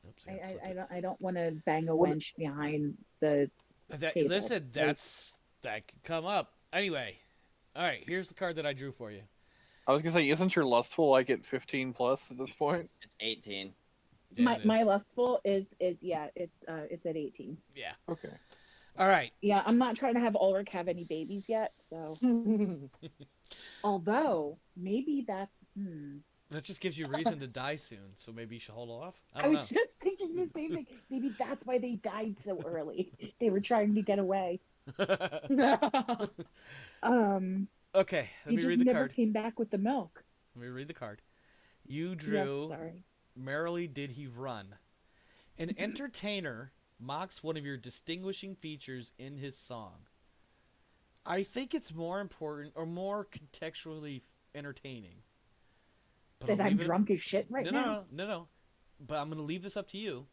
Oops, I gotta flip it. I don't want to bang a What- wench behind the table. Listen, that could come up. Anyway, all right. Here's the card that I drew for you. I was gonna say, isn't your lustful like at 15 plus at this point? It's 18. Yeah, my it my is. lustful is yeah, it's at 18. Yeah. Okay. All right. Yeah, I'm not trying to have Ulrich have any babies yet, so although maybe that's That just gives you reason to die soon, so maybe you should hold off. I I don't was just thinking the same thing. Maybe that's why they died so early. They were trying to get away. know. Um, Okay, let you me just read the never card. came back with the milk. Let me read the card. You Yes, drew sorry. Merrily Did He Run. An entertainer mocks one of your distinguishing features in his song. I think it's more important or more contextually entertaining. But That I'll I'm leave it- drunk as shit right no, now. no. But I'm going to leave this up to you.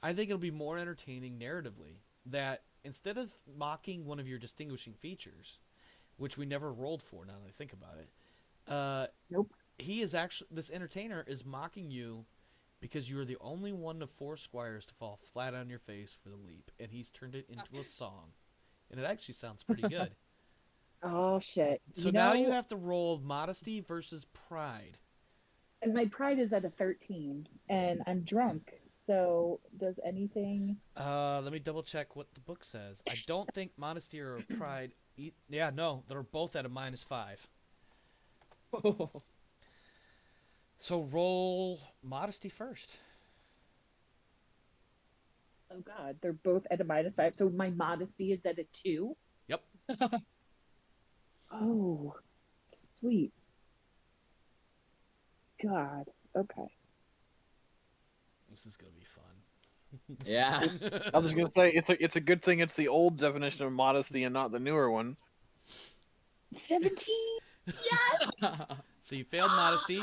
I think it'll be more entertaining narratively that instead of mocking one of your distinguishing features, which we never rolled for now that I think about it, Nope. he is actually, this entertainer is mocking you because you are the only one of 4 squires to fall flat on your face for the leap, and he's turned it into a song. And it actually sounds pretty good. Oh shit. So now you have to roll modesty versus pride. And my pride is at a 13, and I'm drunk. So does anything? Let me double check what the book says. I don't think modesty or pride. Yeah, no, they're both at a -5. So roll modesty first. Oh god, they're both at a -5. So my modesty is at a 2. Yep. Oh, sweet. God. Okay. This is gonna be fun. Yeah. I was gonna say it's a good thing it's the old definition of modesty and not the newer one. 17. So you failed modesty.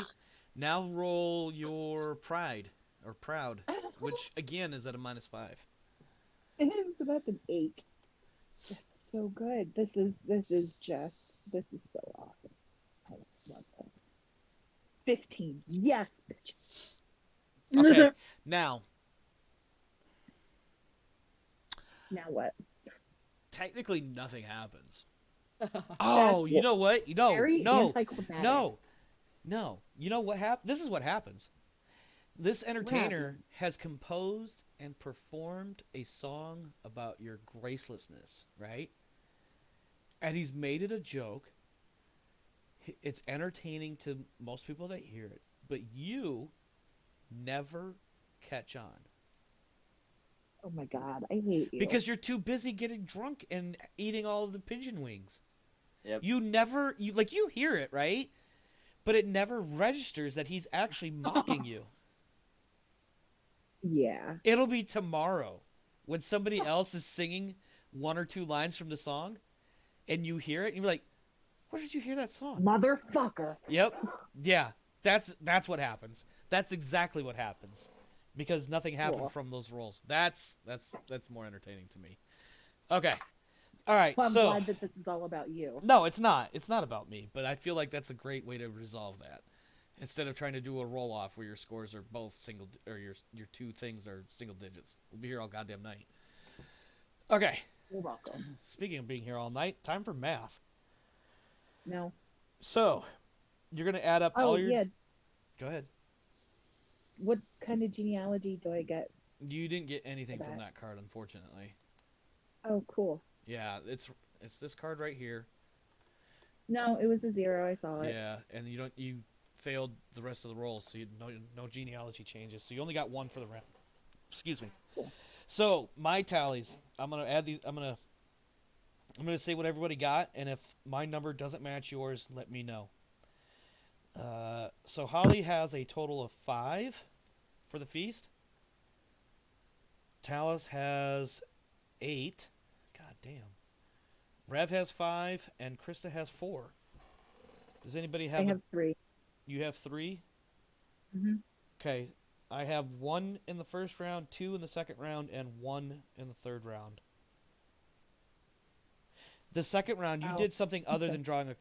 Now roll your pride or proud, which again is at a -5. So that's an 8. That's so good. This is so awesome. I love this. 15. Yes, bitch. Okay. Now, Now what? technically nothing happens. Oh, you know what? Very No. anticlimactic. No. You know what happened? This is what happens. This entertainer has composed and performed a song about your gracelessness, right? And he's made it a joke. It's entertaining to most people that hear it, but you never catch on Oh my god, I hate you. because you're too busy getting drunk and eating all of the pigeon wings. Yep. You hear it, right? But it never registers that he's actually mocking you. Yeah. It'll be tomorrow when somebody else is singing 1 or 2 lines from the song and you hear it and you're like, where did you hear that song? Motherfucker. Yep. Yeah. That's what happens. That's exactly what happens. Because nothing happened Cool. from those rolls. That's more entertaining to me. Okay. All right. Well, I'm so glad that this is all about you. no, it's not. It's not about me, but I feel like that's a great way to resolve that. Instead of trying to do a roll off where your scores are both single or your 2 things are single digits. We'll be here all goddamn night. Okay. You're welcome. Speaking of being here all night, time for math. No. So, you're going to add up Oh all your yeah. Go ahead. What kind of genealogy do I get? You didn't get anything from that. that card, unfortunately. Oh, cool. Yeah, it's this card right here. No, it was a 0. I saw it. Yeah, and you failed the rest of the rolls, so no genealogy changes. So you only got 1 for the round. Excuse me. Cool. So my tallies, I'm gonna add these. I'm gonna say what everybody got, and if my number doesn't match yours, let me know. So Holly has a total of 5 for the feast. Talus has 8. God damn. Rev has 5, and Krista has 4. Does anybody have? I have 3. You have 3. Mhm. Okay. I have 1 in the first round, 2 in the second round, and 1 in the third round. The second round, you Oh, did something other okay. than drawing a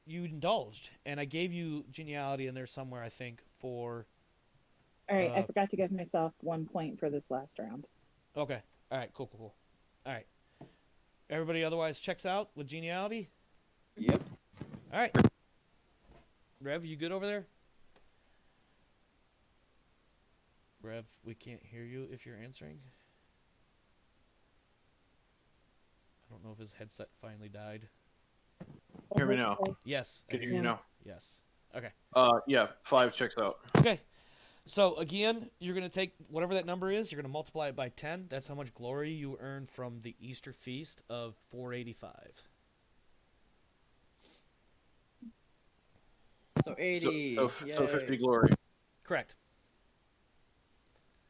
you indulged, and I gave you geniality in there somewhere. I think for All right, I uh forgot to give myself 1 point for this last round. okay. All right, cool. All right, everybody otherwise checks out with geniality. Yep. All right, Rev, you good over there? Rev, we can't hear you if you're answering. I don't know if his headset finally died. Hear me now. Yes, I Can hear you hear you. me now? Yes. Okay. Yeah, 5 checks out. Okay. So again, you're gonna take whatever that number is. You're gonna multiply it by 10. That's how much glory you earn from the Easter feast of 485. So 80. So 50 Yay. glory. Correct.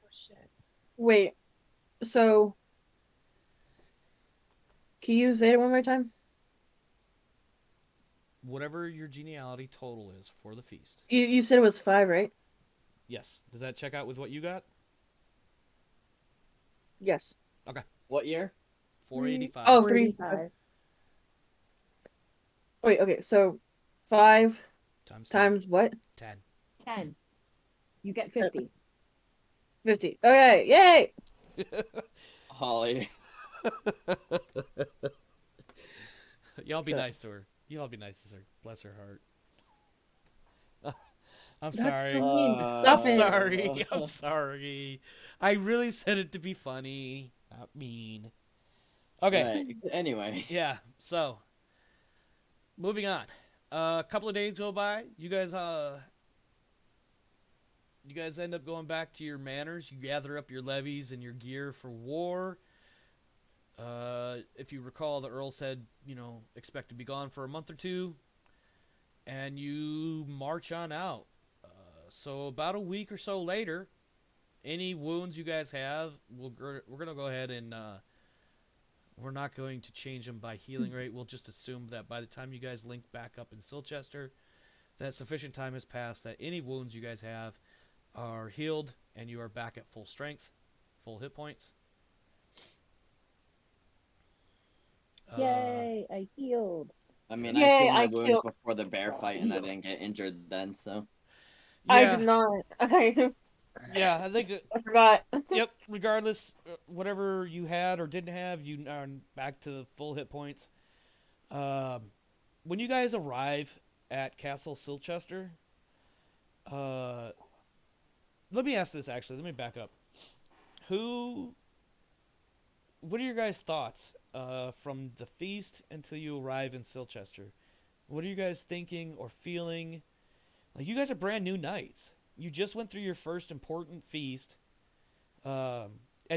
Oh shit. Wait. So, can you say it one more time? Whatever your geniality total is for the feast. You said it was 5, right? Yes. Does that check out with what you got? Yes. Okay. What year? 485 Oh, 3. 485. Wait. Okay. So, 5 times 10. times what? 10. 10. You get 50. 50. Okay. Yay! Holly. Y'all be Shut up. nice to her. Y'all be nice to her. Bless her heart. I'm That's sorry. so mean. I'm Stop it. sorry. I'm sorry. I really said it to be funny, not mean. Okay. Right. Anyway. Yeah. So, moving on. A couple of days go by. You guys end up going back to your manors. You gather up your levies and your gear for war. If you recall, the Earl said, expect to be gone for a month or two, and you march on out. So about a week or so later, any wounds you guys have, we're gonna go ahead and we're not going to change them by healing rate. We'll just assume that by the time you guys link back up in Silchester, that sufficient time has passed that any wounds you guys have are healed and you are back at full strength, full hit points. Yay, I healed. I mean, I Yay! healed my I wounds killed. before the bear fight, and I didn't get injured then. So. I Yeah, did not. I yeah. I think forgot. yep. Regardless, whatever you had or didn't have, you are back to full hit points. When you guys arrive at Castle Silchester, uh, let me ask this actually. Let me back up. Who? What are your guys' thoughts from the feast until you arrive in Silchester? What are you guys thinking or feeling? Like you guys are brand new knights. You just went through your first important feast. And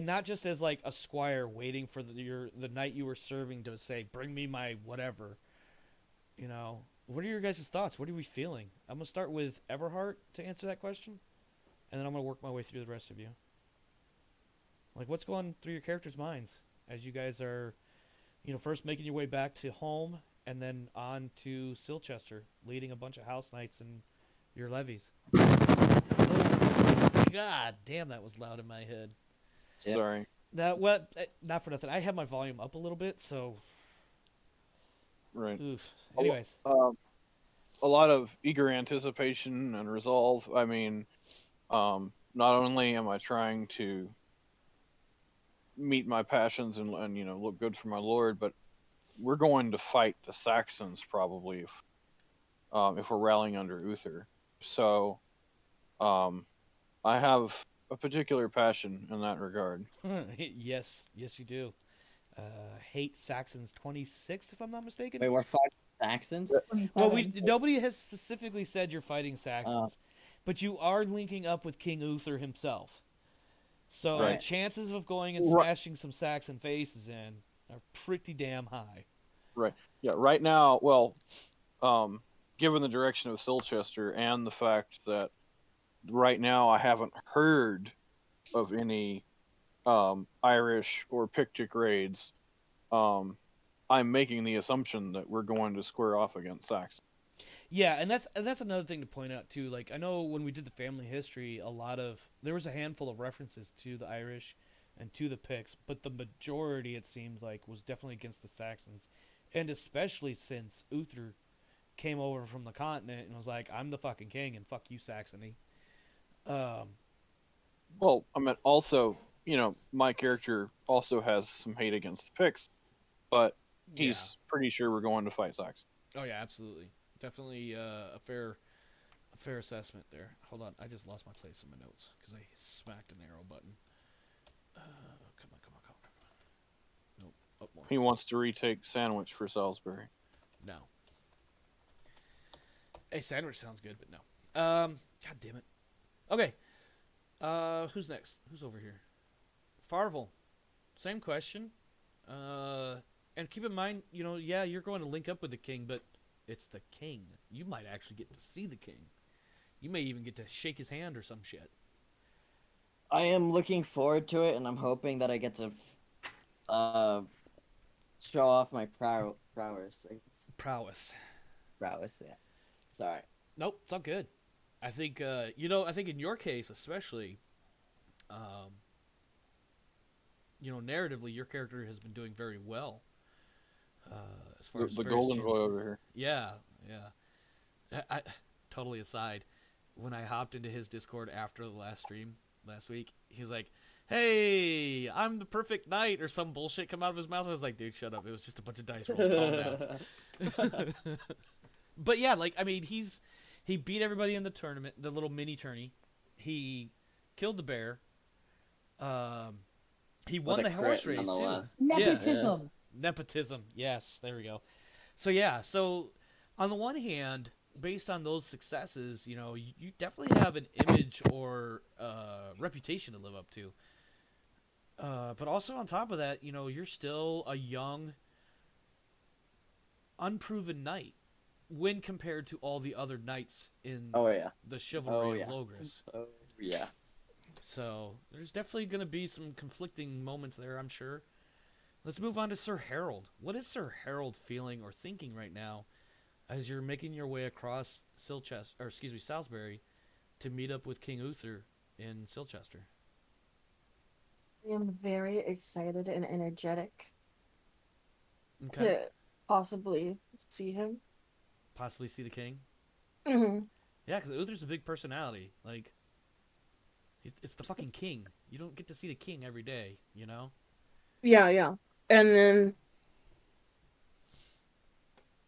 not just as like a squire waiting for the knight you were serving to say, "Bring me my whatever." What are your guys' thoughts? What are we feeling? I'm gonna start with Everhart to answer that question, and then I'm gonna work my way through the rest of you. Like, what's going through your characters' minds as you guys are, first making your way back to home, and then on to Silchester, leading a bunch of house knights and your levies. Oh, God damn, that was loud in my head. Yep. Sorry. Not for nothing. I have my volume up a little bit, so Right. oof. A lo- Anyways, a lot of eager anticipation and resolve. I mean, not only am I trying to meet my passions and look good for my lord, but we're going to fight the Saxons probably if we're rallying under Uther. So um, I have a particular passion in that regard. yes, you do. Hate Saxons 26, if I'm not mistaken. Wait, we're fighting Saxons? Well, 27. nobody has specifically said you're fighting Uh, Saxons, but you are linking up with King Uther himself. So the Right. chances of going and Right. smashing some Saxon faces in are pretty damn high. Right. Yeah. Right now, well, given the direction of Silchester and the fact that right now I haven't heard of any Irish or Pictic raids, I'm making the assumption that we're going to square off against Saxon. Yeah, and that's another thing to point out too. Like I know when we did the family history, there was a handful of references to the Irish and to the Picts, but the majority it seemed like was definitely against the Saxons, and especially since Uther came over from the continent and was like, "I'm the fucking king and fuck you, Saxony." Um, Well, I mean, also, my character also has some hate against the Picts, but yeah. he's pretty sure we're going to fight Saxon. Oh yeah, absolutely. Definitely a fair assessment there. Hold on, I just lost my place in my notes because I smacked an arrow button. Come on. Nope, up more. He wants to retake Sandwich for Salisbury. No. Hey, sandwich sounds good, but no. God damn it. Okay. Who's next? Who's over here? Farvel. Same question. And keep in mind, yeah, you're going to link up with the king, but it's the king. You might actually get to see the king. You may even get to shake his hand or some shit. I am looking forward to it, and I'm hoping that I get to uh show off my prowess. I guess. Prowess. Prowess, yeah. Sorry. Nope, it's all good. I think, I think in your case especially, um, narratively, your character has been doing very well. As far as The various golden changes. boy over here. Yeah, yeah. Totally aside, when I hopped into his Discord after the last stream last week, he was like, "Hey, I'm the perfect knight," or some bullshit come out of his mouth. I was like, "Dude, shut up! It was just a bunch of dice rolls. Calm down." But yeah, like I mean, he beat everybody in the tournament, the little mini tourney. He killed the bear. He won With a the horse crit, race too. nonetheless. Yeah, Nepotism. nepotism. Yes, there we go. So yeah, so on the one hand, based on those successes, you definitely have an image or reputation to live up to. But also on top of that, you're still a young, unproven knight when compared to all the other knights in Oh yeah. the chivalry Oh of yeah. Logris. Oh yeah. So there's definitely going to be some conflicting moments there, I'm sure. Let's move on to Sir Harold. What is Sir Harold feeling or thinking right now as you're making your way across Salisbury to meet up with King Uther in Silchester? I am very excited and energetic Okay. to possibly see him. Possibly see the king? Hmm. Yeah, because Uther's a big personality. Like, it's the fucking king. You don't get to see the king every day, you know? Yeah, yeah. And then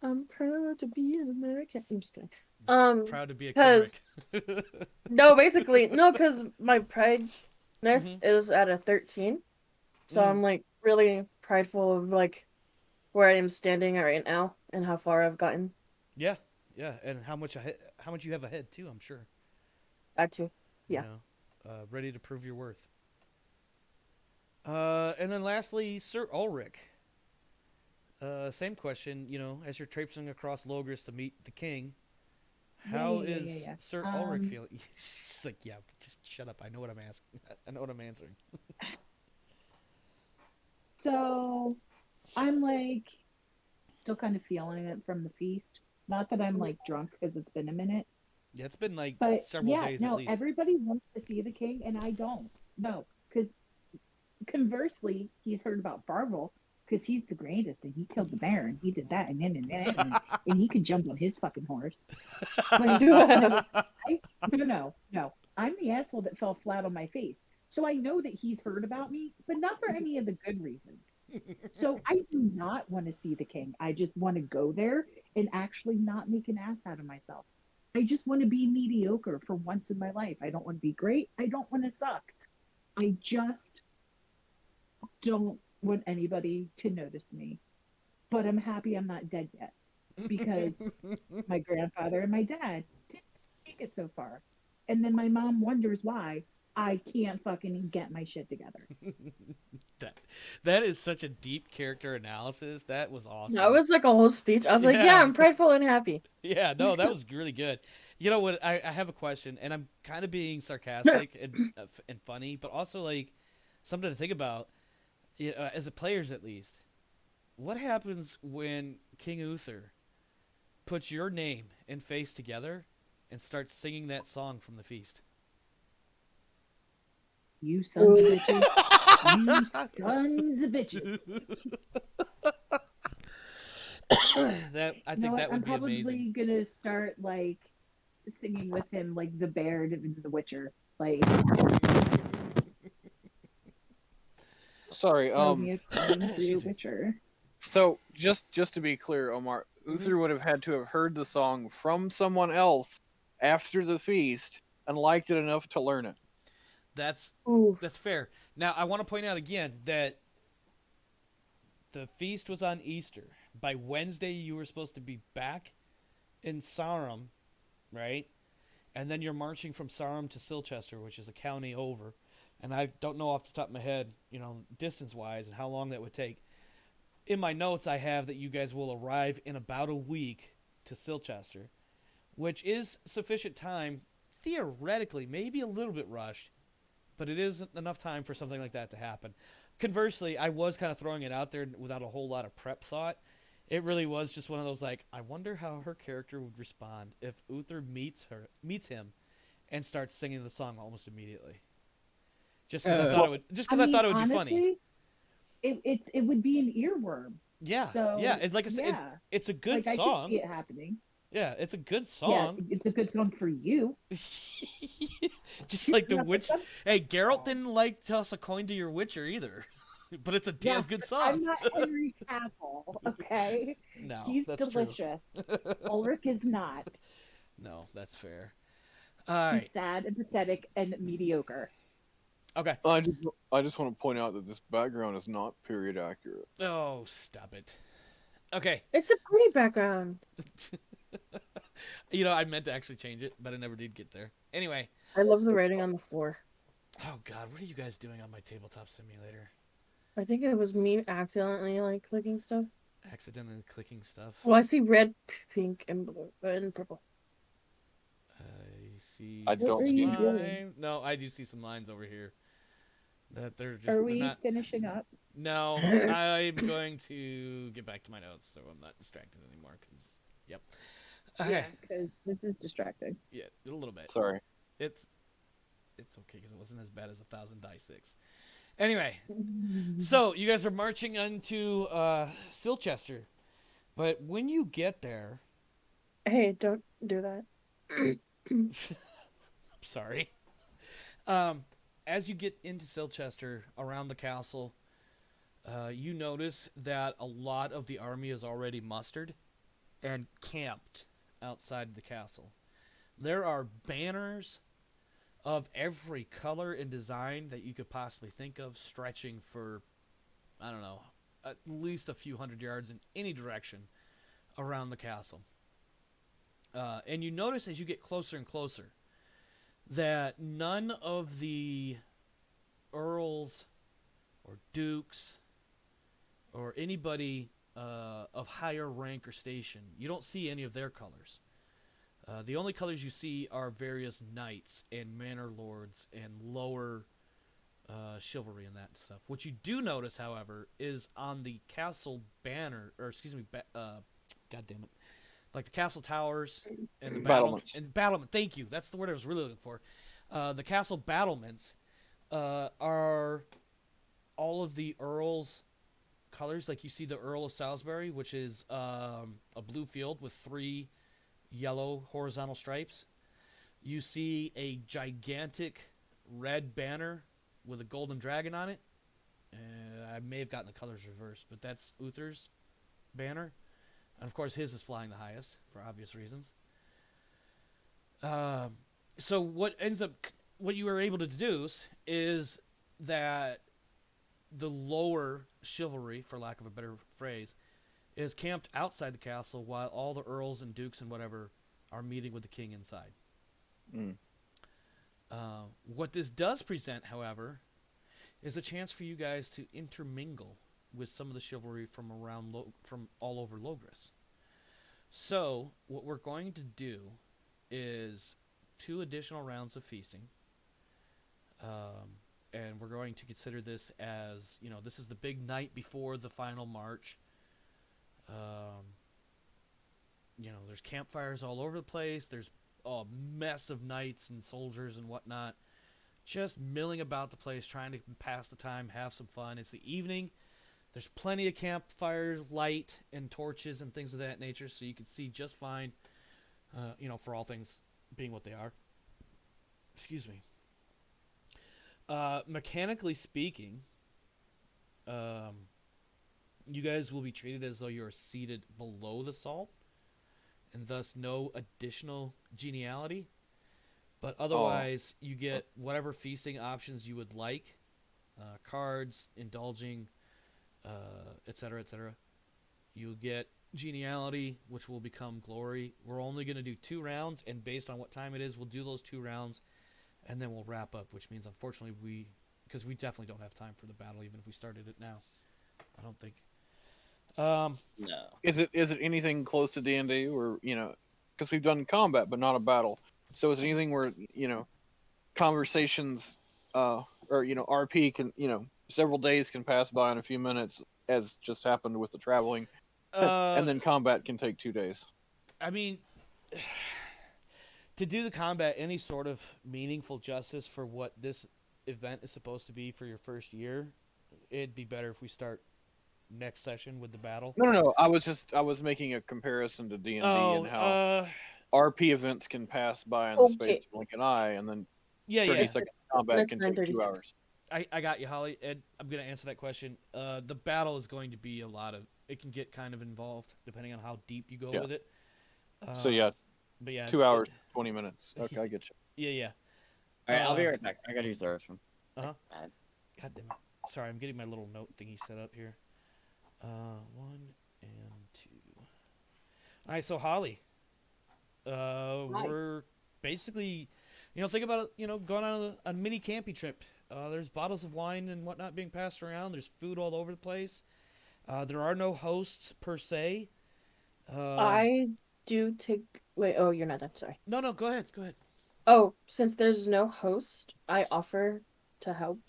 I'm proud to be an American. I'm just kidding. Proud to be a Because Kimrick. no, basically no, because my prideness Mhm. is at a 13, so Mm. I'm like really prideful of like where I am standing at right now and how far I've gotten. Yeah, yeah, and how much you have ahead too, I'm sure. That too. You Yeah. know, ready to prove your worth. And then lastly, Sir Ulrich. Same question. As you're traipsing across Logris to meet the king, how is Yeah. Sir Ulrich feeling? She's like, yeah, just shut up. I know what I'm asking. I know what I'm answering. So I'm like still kind of feeling it from the feast. Not that I'm like drunk because it's been a minute, Yeah, it's been like but several yeah, days at no, least. everybody wants to see the king and I don't. No, because conversely, he's heard about Farvel because he's the greatest and he killed the bear and he did that and he could jump on his fucking horse. But no. I'm the asshole that fell flat on my face. So I know that he's heard about me, but not for any of the good reasons. So I do not want to see the king. I just want to go there and actually not make an ass out of myself. I just want to be mediocre for once in my life. I don't want to be great. I don't want to suck. I just don't want anybody to notice me. But I'm happy I'm not dead yet because my grandfather and my dad didn't make it so far. And then my mom wonders why I can't fucking get my shit together. that is such a deep character analysis. That was awesome. That was like a whole speech. I was like, yeah, Yeah. I'm prideful and happy. Yeah, no, that was really good. You know what? I have a question, and I'm kind of being sarcastic and funny, but also like something to think about as a players at least. What happens when King Uther puts your name and face together and starts singing that song from the feast. You sons of bitches. You sons of bitches. I You know think what? that I'm would be amazing. probably gonna start like singing with him like the bear in The Witcher. Like Sorry. throw me a cone through Excuse me. Witcher. So just to be clear, Omar, Uther would have had to have heard the song from someone else after the feast and liked it enough to learn it. That's Ooh. that's fair. Now I want to point out again that the feast was on Easter. By Wednesday, you were supposed to be back in Sarum, right? And then you're marching from Sarum to Silchester, which is a county over. And I don't know off the top of my head, distance wise and how long that would take. In my notes, I have that you guys will arrive in about a week to Silchester, which is sufficient time, theoretically, maybe a little bit rushed, but it is enough time for something like that to happen. Conversely, I was kind of throwing it out there without a whole lot of prep thought. It really was just one of those like, I wonder how her character would respond if Uther meets him, and starts singing the song almost immediately. Just because I thought it would be funny. Honestly, it would be an earworm. Yeah, So yeah. Like I said, yeah, it's a good like I could see song. it happening. Yeah, it's a good Yeah, song. it's a good song for you. Just like the witch. Hey, Geralt didn't like toss a coin to your Witcher either, but it's a damn Yes, good but song. I'm not Henry Cavill, okay? No, He's that's delicious. true. Ulrich is not. No, that's fair. All He's right. sad and pathetic and mediocre. Okay. I just want to point out that this background is not period accurate. Oh, stop it. Okay. It's a pretty background. I meant to actually change it, but I never did get there. Anyway. I love the writing on the floor. Oh, God. What are you guys doing on my tabletop simulator? I think it was me accidentally clicking stuff. Accidentally clicking stuff. Well, I see red, pink, and blue, and purple. I see I don't What are see you it. doing? No, I do see some lines over here. That they're Are they're we not. finishing up? No, I'm going to get back to my notes so I'm not distracted anymore. Cause, yep. Okay. Yeah, because this is distracting. Yeah, a little bit. Sorry. It's okay because it wasn't as bad as 1,000 die 6. Anyway, so you guys are marching into Silchester, but when you get there, Hey, don't do that. I'm sorry. As you get into Silchester, around the castle, you notice that a lot of the army is already mustered and camped outside the castle. There are banners of every color and design that you could possibly think of, stretching for, I don't know, at least a few hundred yards in any direction around the castle. And you notice as you get closer and closer that none of the earls or dukes or anybody of higher rank or station, you don't see any of their colors. The only colors you see are various knights and manor lords and lower chivalry and that stuff. What you do notice, however, is on the castle banner, or excuse me, God damn it, like the castle towers and the Battlements. battlement. Thank you. That's the word I was really looking for. The castle battlements are all of the earls' colors. Like you see the Earl of Salisbury, which is a blue field with 3 yellow horizontal stripes. You see a gigantic red banner with a golden dragon on it. I may have gotten the colors reversed, but that's Uther's banner. And of course, his is flying the highest for obvious reasons. So what you are able to deduce is that the lower chivalry, for lack of a better phrase, is camped outside the castle while all the earls and dukes and whatever are meeting with the king inside. Mm. What this does present, however, is a chance for you guys to intermingle with some of the chivalry from from all over Logres. So what we're going to do is 2 additional rounds of feasting. And we're going to consider this as, this is the big night before the final march. there's campfires all over the place. There's a mess of knights and soldiers and whatnot, just milling about the place, trying to pass the time, have some fun. It's the evening. There's plenty of campfire light and torches and things of that nature, so you can see just fine. For all things being what they are. Excuse me. Mechanically speaking, you guys will be treated as though you're seated below the salt, and thus no additional geniality. But otherwise, you get whatever feasting options you would like, cards, indulging, etc., etc. You get geniality, which will become glory. We're only going to do 2 rounds, and based on what time it is, we'll do those 2 rounds, and then we'll wrap up, which means, unfortunately, because we definitely don't have time for the battle, even if we started it now. I don't think. No. Is it anything close to D&D, or because we've done combat but not a battle? So is it anything where conversations, or RP can several days can pass by in a few minutes, as just happened with the traveling, and then combat can take 2 days. I mean, to do the combat any sort of meaningful justice for what this event is supposed to be for your first year, it'd be better if we start next session with the battle. No. I was making a comparison to D&D and how RP events can pass by in the space of blink an eye, and then 30 seconds combat can take 2 hours. I got you, Holly. Ed, I'm going to answer that question. The battle is going to be it can get kind of involved depending on how deep you go with it. But yeah, 2 hours, 20 minutes. Okay, I get you. Yeah. All right, I'll be right back. I gotta use the restroom. God damn it. Sorry, I'm getting my little note thingy set up here. 1 and 2. All right, so Holly, we're basically, think about it, going on a mini camping trip. There's bottles of wine and whatnot being passed around. There's food all over the place. There are no hosts per se. I do take. Wait, oh, you're not done. Sorry. No, go ahead. Oh, since there's no host, I offer to help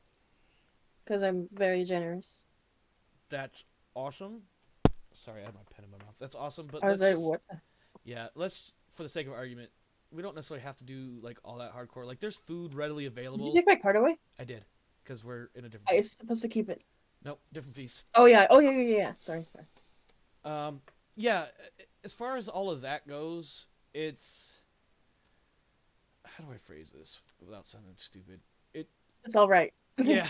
because I'm very generous. That's awesome. Sorry, I had my pen in my mouth. That's awesome, but I was like, what? Yeah, let's, for the sake of argument, we don't necessarily have to do like all that hardcore. Like, there's food readily available. Did you take my card away? I did, because we're in a different. I was supposed to keep it. Nope, different feast. Oh yeah. Sorry. Yeah. As far as all of that goes, it's, how do I phrase this without sounding stupid? It's all right. Yeah.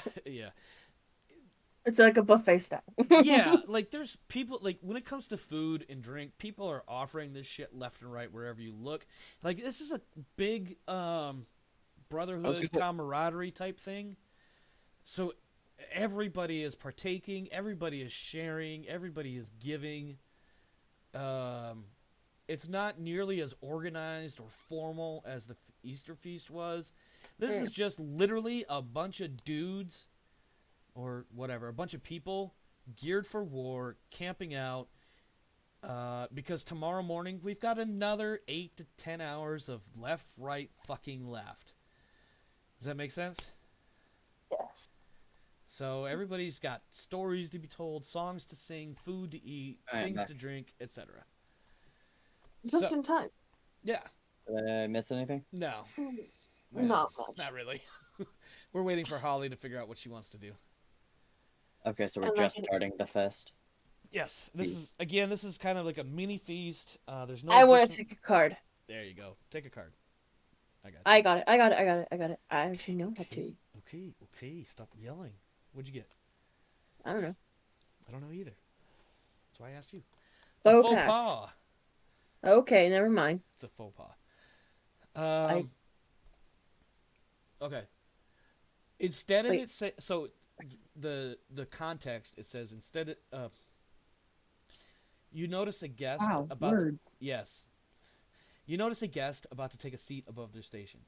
It's like a buffet style. Yeah, like there's people, like when it comes to food and drink, people are offering this shit left and right wherever you look. Like, this is a big brotherhood, camaraderie type thing. So everybody is partaking, everybody is sharing, everybody is giving. It's not nearly as organized or formal as the Easter feast was. This is just literally a bunch of dudes, or whatever, a bunch of people geared for war, camping out, because tomorrow morning we've got another 8 to 10 hours of left, right, fucking left. Does that make sense? Yes. So everybody's got stories to be told, songs to sing, food to eat, things to drink, etc. Just in time. Yeah. Did I miss anything? No. Not much. Not really. We're waiting for Holly to figure out what she wants to do. Okay, so we're just starting the fest. Yes, this is kind of like a mini feast. There's no. I want to take a card. There you go. Take a card. I got it. I actually know how to. Okay. Stop yelling. What'd you get? I don't know. I don't know either. That's why I asked you. Faux pas. Okay, never mind. It's a faux pas. Okay. Instead of it say, so the context, it says instead of you notice a guest yes. You notice a guest about to take a seat above their station.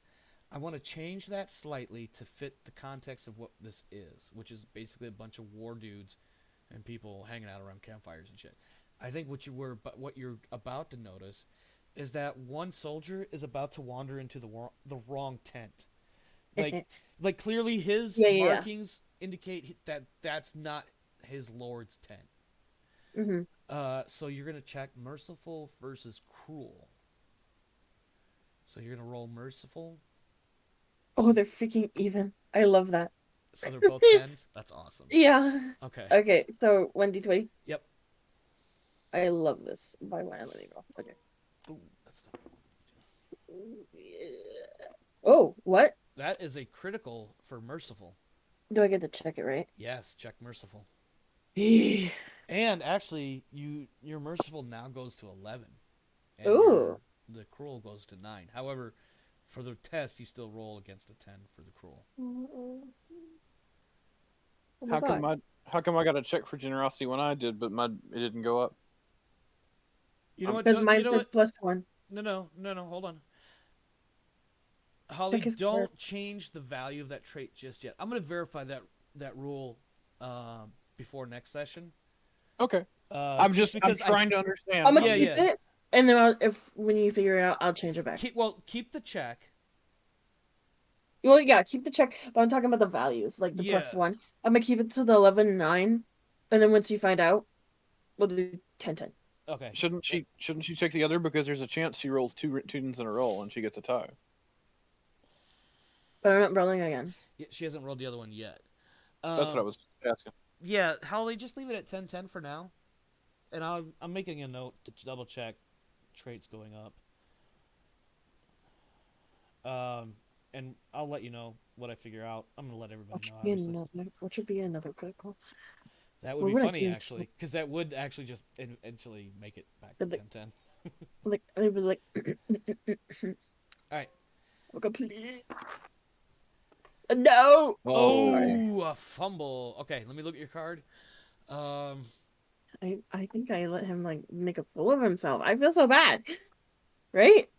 I want to change that slightly to fit the context of what this is, which is basically a bunch of war dudes and people hanging out around campfires and shit. I think what you're about to notice is that one soldier is about to wander into the wrong tent. Like clearly his markings indicate that that's not his lord's tent. Mm-hmm. So you're gonna check merciful versus cruel. So you're gonna roll merciful. Oh, they're freaking even. I love that. So they're both tens. That's awesome. Yeah. Okay. Okay, so 1d20. Yep. I love this. By one, let me go. Okay. Ooh, that's not. Oh, what? That is a critical for merciful. Do I get to check it right? Yes, check merciful. Ooh. And actually, your merciful now goes to 11, and the cruel goes to 9. However, for the test, you still roll against a 10 for the cruel. Oh my How come god. how come I got a check for generosity when I did, but it didn't go up? You know what? Because You mine know said what? +1. No. Hold on. Holly, Check his don't card. change the value of that trait just yet. I'm going to verify that rule before next session. Okay. I'm because trying to understand. I'm gonna Yeah, keep yeah. it, and then when you figure it out, I'll change it back. Keep the check. Well, yeah, keep the check, but I'm talking about the values, like the Yeah. +1. I'm gonna keep it to the 11-9, and then once you find out, we'll do 10-10. Okay. Shouldn't she take the other because there's a chance she rolls two tens in a row and she gets a tie. But I'm not rolling again. Yeah, she hasn't rolled the other one yet. That's what I was asking. Yeah, Holly, just leave it at 10-10 for now. And I'm making a note to double check traits going up. And I'll let you know what I figure out. I'm gonna let everybody know. Obviously, What should be another critical? that would What be would I funny do? actually, because that would actually just eventually make it back to Like- 10-10. Like I was like, All right. okay, please. No. Oh, a fumble. Okay, let me look at your card. I think I let him like make a fool of himself. I feel so bad, right?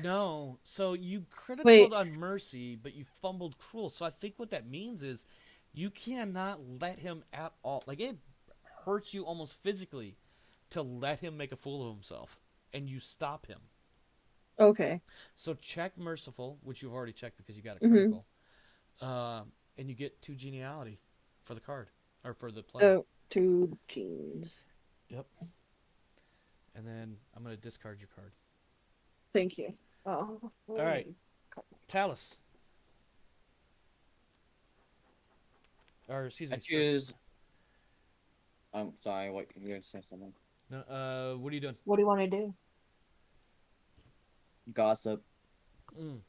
No. So you Wait. critical on mercy, but you fumbled cruel. So I think what that means is you cannot let him at all. Like it hurts you almost physically to let him make a fool of himself, and you stop him. Okay. So check merciful, which you've already checked because you got a Mhm. critical, and you get 2 geniality for the card or for the play. Oh, 2 genes. Yep. And then I'm gonna discard your card. Thank you. Oh. All right, Talus. Or excuse me. I choose. I'm sorry. What you gonna say something? No, what are you doing? What do you want to do? Gossip. An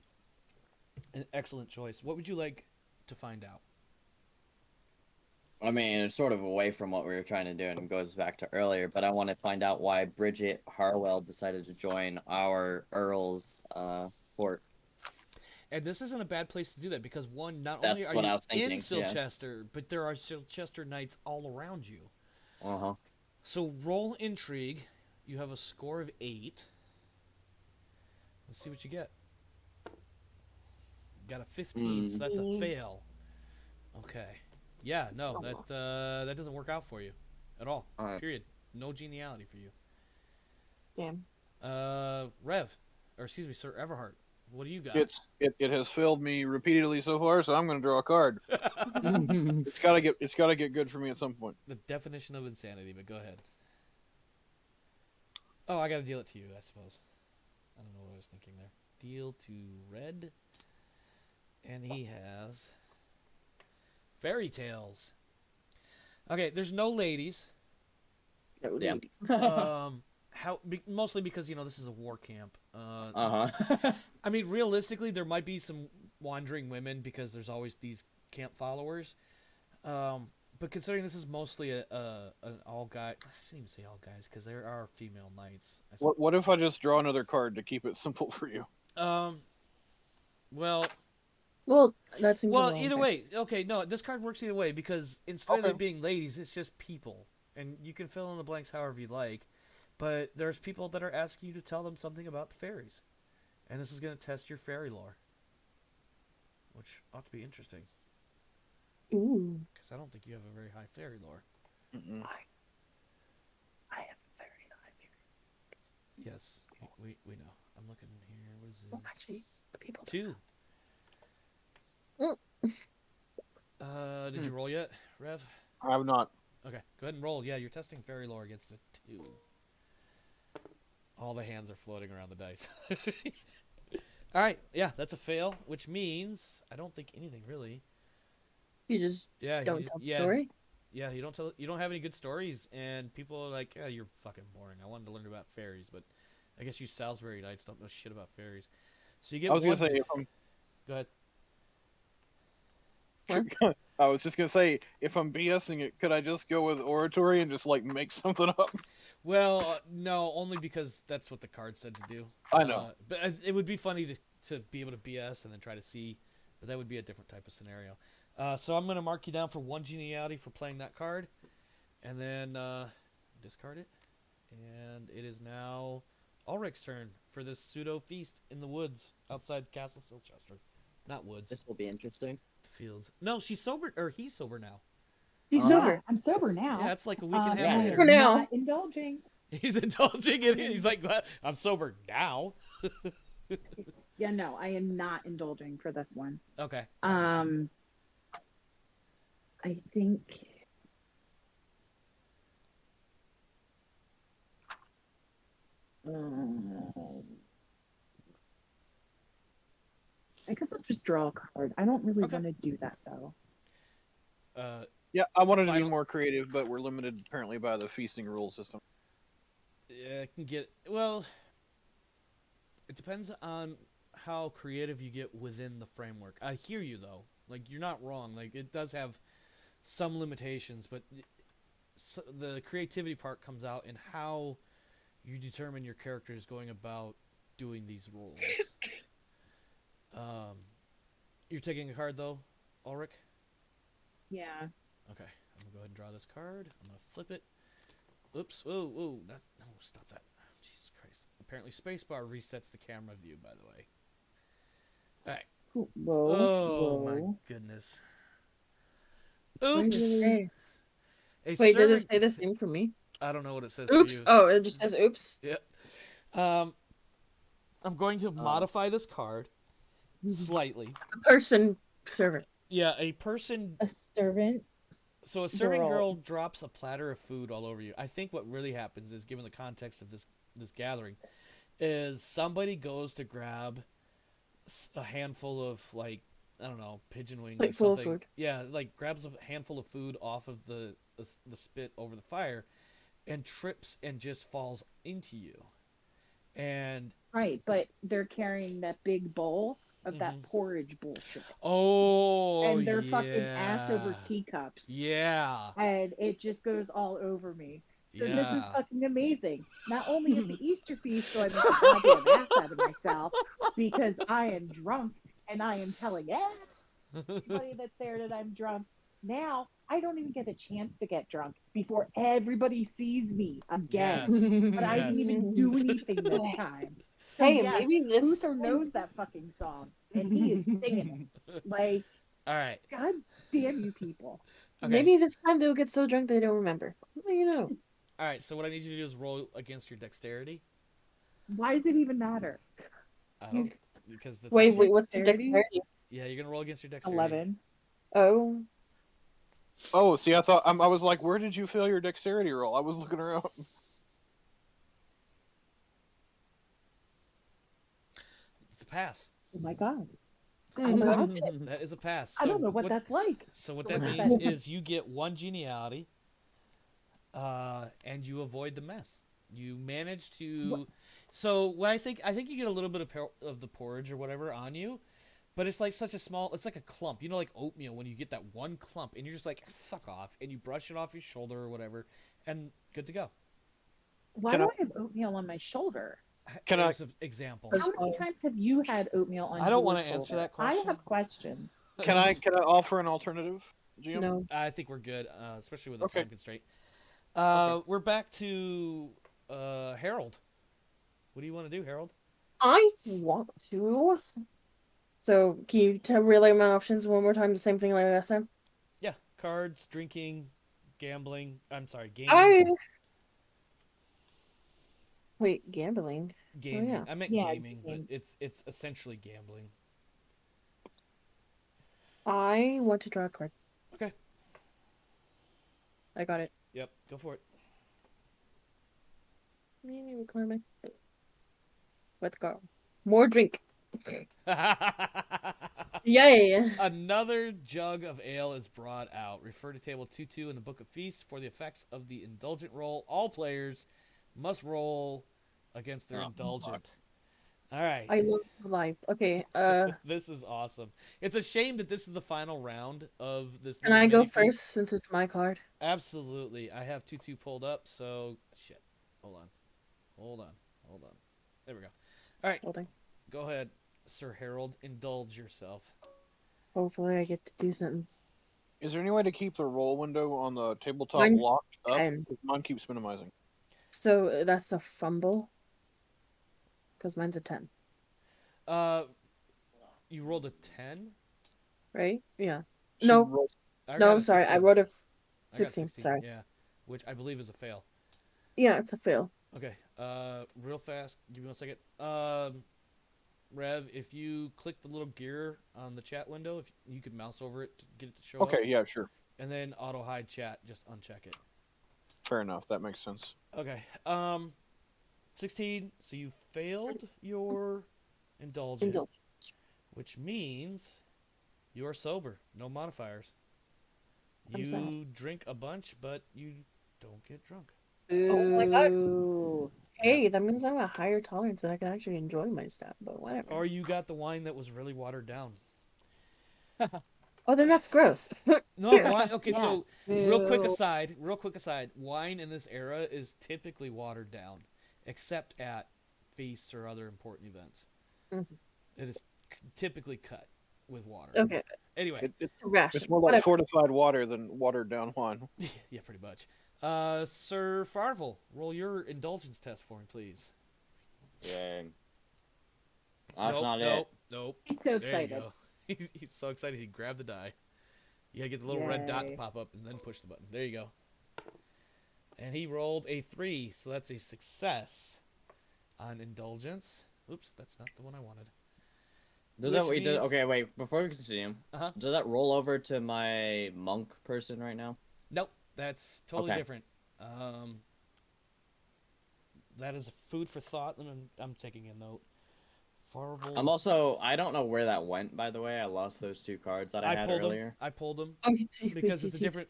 excellent choice. What would you like to find out? I mean, it's sort of away from what we were trying to do, and it goes back to earlier. But I want to find out why Bridget Harwell decided to join our Earl's court. And this isn't a bad place to do that because one, not That's only are what you I was thinking, in yeah. Silchester, but there are Silchester knights all around you. Uh-huh. So roll intrigue. You have a score of 8. Let's see what you get. You got a 15, so that's a fail. Okay. Yeah, no, that doesn't work out for you at all. Alright. Period. No geniality for you. Damn. Rev, or excuse me, Sir Everhart. What do you got? It has failed me repeatedly so far, so I'm going to draw a card. It's got to get good for me at some point. The definition of insanity, but go ahead. Oh, I got to deal it to you, I suppose. I don't know what I was thinking there. Deal to Red. And he has fairy tales. Okay, there's no ladies. Yeah. Mostly because this is a war camp. Uh-huh. I mean, realistically, there might be some wandering women because there's always these camp followers. But considering this is mostly an all guy, I shouldn't even say all guys because there are female knights. What if I just draw another card to keep it simple for you? Well, that seems either way. Okay, no, this card works either way because instead of it being ladies, it's just people. And you can fill in the blanks however you like. But there's people that are asking you to tell them something about the fairies. And this is going to test your fairy lore. Which ought to be interesting. Ooh. Because I don't think you have a very high fairy lore. Mm-mm. I have a very high fairy. Yes, we know. I'm looking here. What is this? Well, actually, the people. 2. Did you roll yet, Rev? I have not. Okay, go ahead and roll. Yeah, you're testing fairy lore against a 2. All the hands are floating around the dice. All right, yeah, that's a fail, which means I don't think anything really. You just Yeah, don't tell the story. Yeah, you don't have any good stories, and people are like, yeah, you're fucking boring. I wanted to learn about fairies, but I guess you Salisbury Knights don't know shit about fairies. So you I get was gonna one. say if I'm Go ahead. What? I was just gonna say if I'm BSing it, could I just go with oratory and just like make something up? Well, no, only because that's what the card said to do. I know. But it would be funny to be able to BS and then try to see, but that would be a different type of scenario. So I'm going to mark you down for 1 geniality for playing that card, and then discard it. And it is now Ulrich's turn for this pseudo feast in the woods outside Castle Silchester. Not woods, This will be interesting. fields. No, she's sober, or he's sober now. He's Oh. sober. Yeah, I'm sober now. Yeah, it's like a week and a half yeah. I later. For am now. not indulging. He's indulging in it. He's like, "What? I'm sober now." Yeah, no, I am not indulging for this one. Okay. I think. I guess I'll just draw a card. I don't really Okay. want to do that though. Yeah, I wanted to be Final- more creative, but we're limited apparently by the feasting rule system. Yeah, it can get well. It depends on how creative you get within the framework. I hear you though. Like you're not wrong. Like it does have some limitations, but the creativity part comes out in how you determine your character is going about doing these roles. You're taking a card though, Ulrich. Yeah. Okay, I'm gonna go ahead and draw this card. I'm gonna flip it. Oops! Whoa! Whoa! No! Stop that! Jesus Christ! Apparently, spacebar resets the camera view. By the way. All right. Whoa. Oh whoa. my goodness. Wait, Oops. hey. A Wait, does serving- it say the same for me? I don't know what it says Oops. for you. Oh, it just says oops. Yep. I'm going to modify this card slightly. A person servant. Yeah, a person. A servant. So a serving Girl. girl drops a platter of food all over you. I think what really happens is, given the context of this gathering, is somebody goes to grab a handful of like I don't know pigeon wings Plate or full of something. food. Yeah, like grabs a handful of food off of the spit over the fire, and trips and just falls into you. And Right, but they're carrying that big bowl of Mhm. that porridge bullshit. oh, And they're fucking ass over yeah. teacups. Yeah, And it just goes all over me. So this is yeah. fucking amazing. Not only is the Easter feast do I make a goddamn ass out of myself because I am drunk and I am telling everybody that's there that I'm drunk. Now I don't even get a chance to get drunk before everybody sees me again. Yes. But I didn't even do anything this time. So Hey, yes, maybe this Luther knows that fucking song and he is singing it. Like, All right. God damn you people. Okay. Maybe this time they'll get so drunk they don't remember. Well, you know. All right. So what I need you to do is roll against your dexterity. Why does it even matter? I don't because that's Wait, actually- what's the Dexterity? dexterity? Yeah, you're gonna roll against your dexterity. 11. Oh. Oh, see, I thought I was like, where did you fail your dexterity roll? I was looking around. It's a pass. Oh my god. Mhm. passed it. That is a pass. I don't know what that's like. So what So that what's means that? is you get 1 geniality, and you avoid the mess. You manage to. So what I think you get a little bit of the porridge or whatever on you, but it's like such a small. It's like a clump. You know, like oatmeal when you get that one clump, and you're just like fuck off, and you brush it off your shoulder or whatever, and good to go. Why Can do I- I have oatmeal on my shoulder? Can I- As an example? Because- How many times have you had oatmeal on I don't your want to answer shoulder? that question. I have questions. Can I offer an alternative, GM? No. I think we're good, especially with the Okay. time constraint. We're back to Harold. What do you want to do, Harold? I want to. So, can you relay my options one more time? The same thing like last time? Yeah, cards, drinking, gambling. I'm sorry, gaming. Wait, gambling. Gaming. yeah. I meant Yeah, gaming, games. but it's essentially gambling. I want to draw a card. Okay. I got it. Yep, go for it. Let's go. More drink. Yay! Another jug of ale is brought out. Refer to table 2-2 in the Book of Feasts for the effects of the indulgent roll. All players must roll against their indulgent. All right. I love life. Okay, This is awesome. It's a shame that this is the final round of this can little I go mini first feast. since it's my card? Absolutely. I have 2-2 pulled up, so shit. Hold on. There we go. All right. Holding. Go ahead, Sir Harold. Indulge yourself. Hopefully I get to do something. Is there any way to keep the roll window on the tabletop Mine's locked up? 10. 'Cause mine keeps minimizing. So that's a fumble. Because mine's a 10. You rolled a 10? Right? Yeah. She No. rolled- I No, got I'm a sorry. 16. I wrote a I got 16. 16, Sorry. yeah. Which I believe is a fail. Yeah, it's a fail. Okay, real fast, give me 1 second. Rev, if you click the little gear on the chat window, if you could mouse over it to get it to show up. Okay, yeah, sure. And then auto hide chat, just uncheck it. Fair enough. That makes sense. Okay, 16, so you failed your indulgent, which means you are sober, no modifiers. I'm You sad. drink a bunch, but you don't get drunk. Oh my god. Ooh. Hey, that means I have a higher tolerance and I can actually enjoy my stuff, but whatever. Or you got the wine that was really watered down. Oh, then that's gross. No, Yeah. wine. Okay, Yeah. so real quick Boo. aside, wine in this era is typically watered down, except at feasts or other important events. Mhm. It is typically cut with water. Okay. Anyway, It's Ration. more like Whatever. fortified water than watered down wine. yeah, pretty much. Sir Farvel, roll your indulgence test for me, please. Dang. That's nope, not nope, nope. He's so There you excited. go. He's so excited he grabbed the die. You gotta get the little red dot to Yay. pop up and then push the button. There you go. And he rolled a 3, so that's a success on indulgence. Oops, that's not the one I wanted. Does Which that wait? means- Okay, wait. Before we continue, Uh-huh. does that roll over to my monk person right now? Nope, that's totally Okay. different. That is food for thought, and I'm taking a note. Farvel's... I don't know where that went, by the way. I lost those 2 cards that I had pulled earlier. them. I pulled them Oh, because it's a different.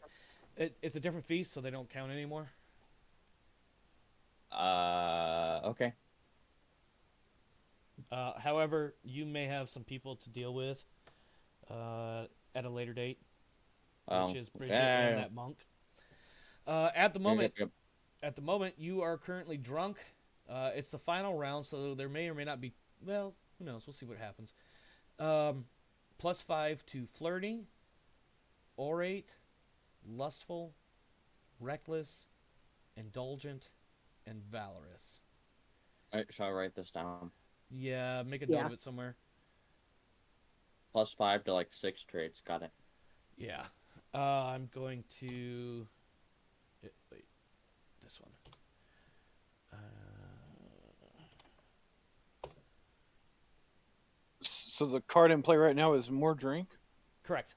It's a different feast, so they don't count anymore. Okay. However, you may have some people to deal with at a later date, which is Bridget and that monk. At the moment, Yep. you are currently drunk. It's the final round, so there may or may not be. Well, who knows? We'll see what happens. +5 to flirting, orate, lustful, reckless, indulgent, and valorous. Alright, shall I write this down? Yeah, make a note Yeah. of it somewhere. +5 to like 6 traits. Got it. Yeah. I'm going to... Wait. This one. So the card in play right now is more drink. Correct.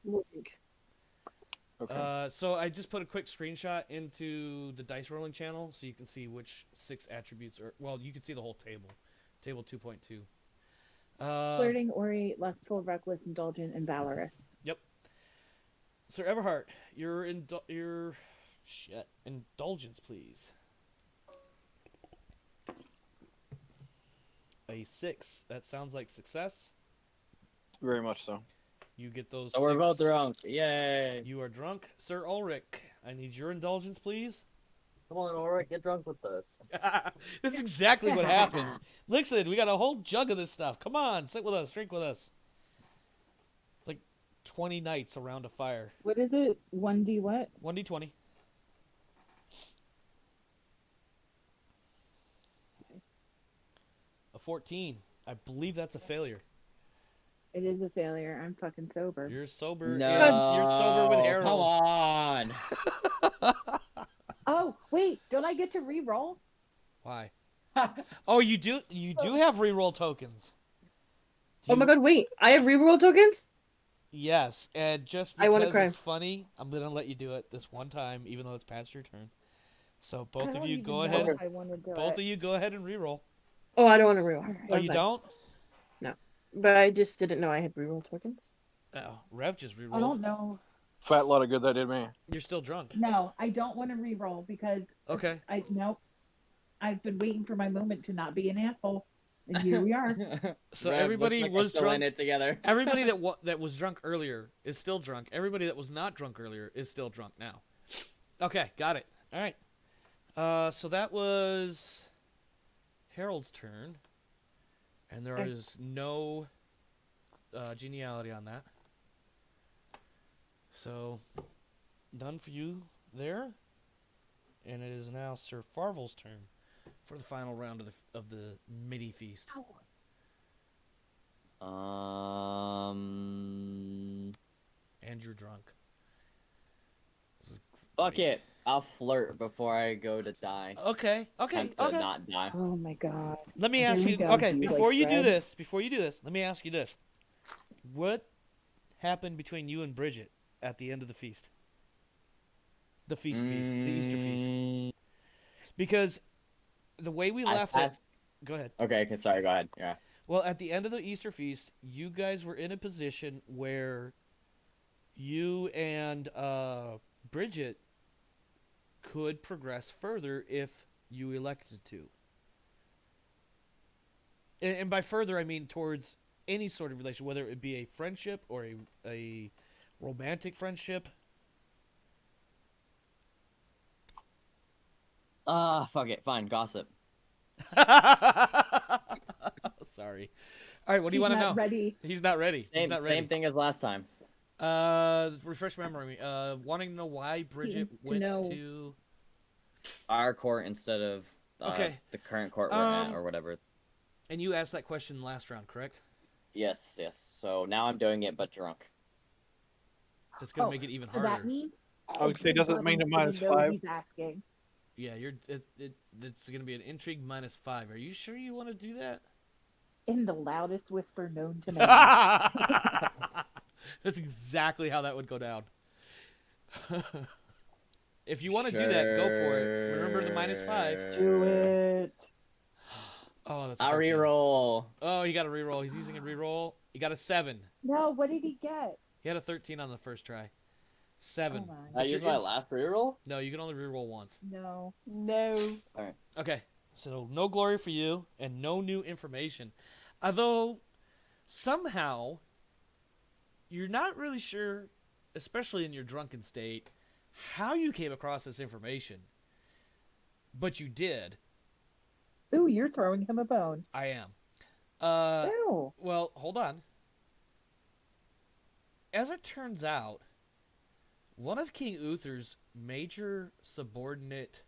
Okay. So I just put a quick screenshot into the dice rolling channel so you can see which 6 attributes are... Well, you can see the whole table. Table 2.2. Flirting, orate, lustful, reckless, indulgent, and valorous. Yep. Sir Everhart, your indulgence, please. A 6. That sounds like success. Very much so. You get those. So we're 6. both drunk. Yay! You are drunk, Sir Ulrich. I need your indulgence, please. Come on, Ulrich, get drunk with us. That's exactly what happens. Listen, we got a whole jug of this stuff. Come on, sit with us, drink with us. It's like 20 nights around a fire. What is it? 1D what? 1d20. A 14. I believe that's a failure. It is a failure. I'm fucking sober. You're sober. No, You're sober with come Harold. on. Oh, wait. Don't I get to re-roll? Why? Oh, you do. You do have reroll tokens. Oh my god, wait. I have reroll tokens? Yes, and just I wanna because cry. it's funny, I'm gonna let you do it this one time, even though it's past your turn. So I both of don't you even go know ahead. if I want to do Both it. of you go ahead and reroll. Oh, I don't want to reroll. All right. Oh, I'm you fine. don't? No, but I just didn't know I had reroll tokens. Oh, Rev just I rerolled. don't know. Fat lot of good that did me. You're still drunk. No, I don't want to re-roll because Okay. nope. I've been waiting for my moment to not be an asshole, and here we are. So Rev, looks everybody like we're was still in drunk. it together. Everybody that was drunk earlier is still drunk. Everybody that was not drunk earlier is still drunk now. Okay, got it. All right. So that was Harold's turn, and there Okay. is no geniality on that. So none for you there, and it is now Sir Farvel's turn for the final round of the mini feast. Um, And you're drunk. This is fuck great. it. I'll flirt before I go to die. Okay. Attempt to not die. Oh my god. Let me Here ask we you. go, Okay, you before like you do Fred? this, let me ask you this: what happened between you and Bridget at the end of the feast? The feast, the Easter feast, Mm, because the way we I left it. passed- Go ahead. Okay, sorry, go ahead. Yeah. Well, at the end of the Easter feast, you guys were in a position where you and Bridget could progress further if you elected to. And by further, I mean towards any sort of relation, whether it be a friendship or a romantic friendship. Fuck it. Fine, gossip. Sorry. All right, what do you He's want to not know? ready. He's not ready. He's Same, not ready. same thing as last time. Refresh my memory. Wanting to know why Bridget needs to went know. to. Our court instead of Okay. the current court we're at or whatever. And you asked that question last round, correct? Yes. So now I'm doing it, but drunk. It's gonna make it even so harder. that means I would say, does it mean a everybody's gonna know -5? he's asking. Yeah, it's gonna be an intrigue -5. Are you sure you want to do that? In the loudest whisper known to man. That's exactly how that would go down. If you want to do that, go for it. Remember the -5. Do it. Oh, that's a I'll 13. reroll. Oh, he got a reroll. He's using a reroll. He got a 7. No, what did he get? He had a 13 on the first try. 7. Oh my. I It's used your my int- last reroll. No, you can only reroll once. No. Okay, so no glory for you and no new information. Although, somehow, you're not really sure, especially in your drunken state, how you came across this information. But you did. Ooh, you're throwing him a bone. I am. Ew. Well, hold on. As it turns out, one of King Uther's major subordinate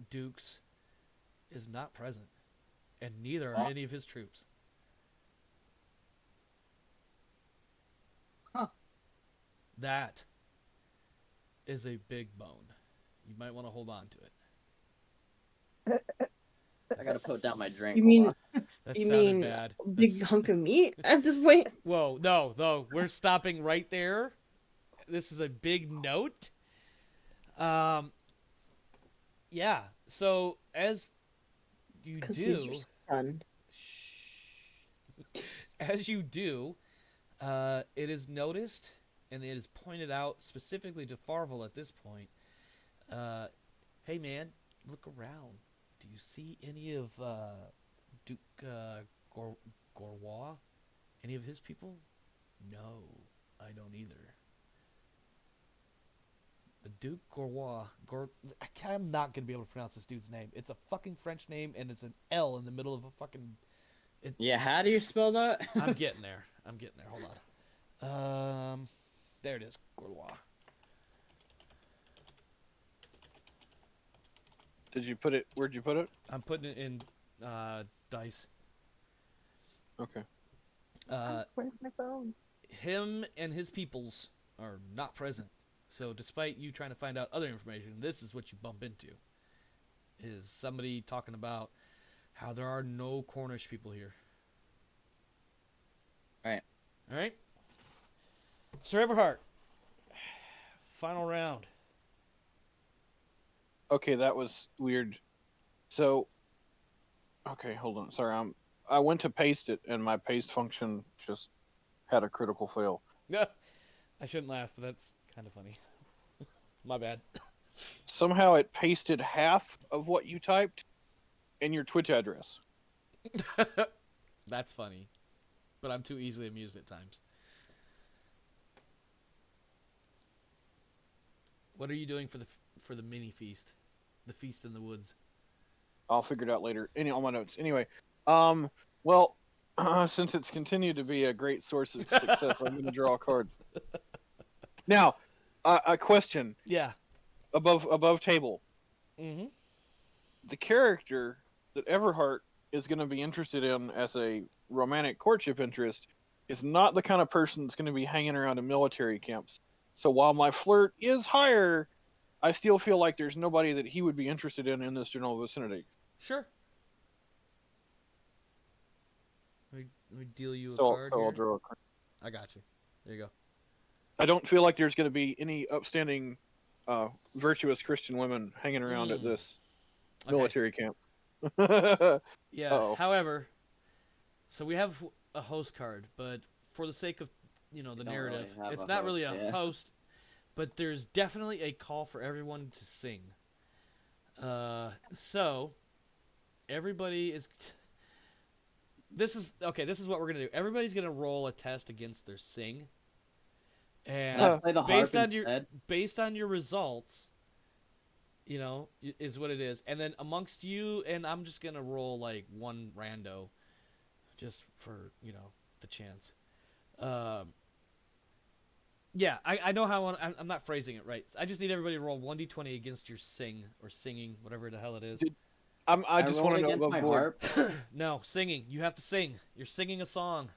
dukes is not present, and neither are any of his troops. Huh. That is a big bone. You might want to hold on to it. I gotta put down my drink. You hold mean on. That you sounded mean bad. big That's- hunk of meat at this point? Whoa, no, we're stopping right there. This is a big note. Yeah. So as you Because he's your do, son. as you do, it is noticed and it is pointed out specifically to Farvel at this point. Hey man, look around. Do you see any of Duke Gorwa? Any of his people? No, I don't either. The Duke Gorwa. I'm not going to be able to pronounce this dude's name. It's a fucking French name, and it's an L in the middle of a fucking... Yeah, how do you spell that? I'm getting there. Hold on. There it is. Gorwa. Did you put it? Where'd you put it? I'm putting it in dice. Okay. Where's my phone? Him and his peoples are not present. So despite you trying to find out other information, this is what you bump into. Is somebody talking about how there are no Cornish people here. Right. Alright? Sir Everhart, final round. Okay, that was weird. So, okay, hold on. Sorry, I went to paste it, and my paste function just had a critical fail. Yeah, I shouldn't laugh, but that's kind of funny. My bad. Somehow it pasted half of what you typed in your Twitch address. That's funny, but I'm too easily amused at times. What are you doing for the mini feast, the feast in the woods? I'll figure it out later. On my notes. Anyway, um, well, since it's continued to be a great source of success, I'm going to draw a card. Now, a question Yeah. above table. Mm-hmm. The character that Everhart is going to be interested in as a romantic courtship interest is not the kind of person that's going to be hanging around in military camps. So while my flirt is higher, I still feel like there's nobody that he would be interested in this general vicinity. Sure. Let me deal you a So, card so here. I'll draw a card. I got you. There you go. I don't feel like there's going to be any upstanding, virtuous Christian women hanging around at this Okay. military camp. Yeah. Uh-oh. However, so we have a host card, but for the sake of the Don't narrative, really have it's a not host, really a yeah. host, but there's definitely a call for everyone to sing. So everybody is. This is okay. This is what we're gonna do. Everybody's gonna roll a test against their sing, Can I and play the harp based on instead? your results, is what it is. And then amongst you, and I'm just gonna roll like one rando, just for the chance. Yeah, I know how I'm not phrasing it right. I just need everybody to roll 1d20 against your sing or singing, whatever the hell it is. I just want rolled to know against above my board. harp. No, singing. You have to sing. You're singing a song.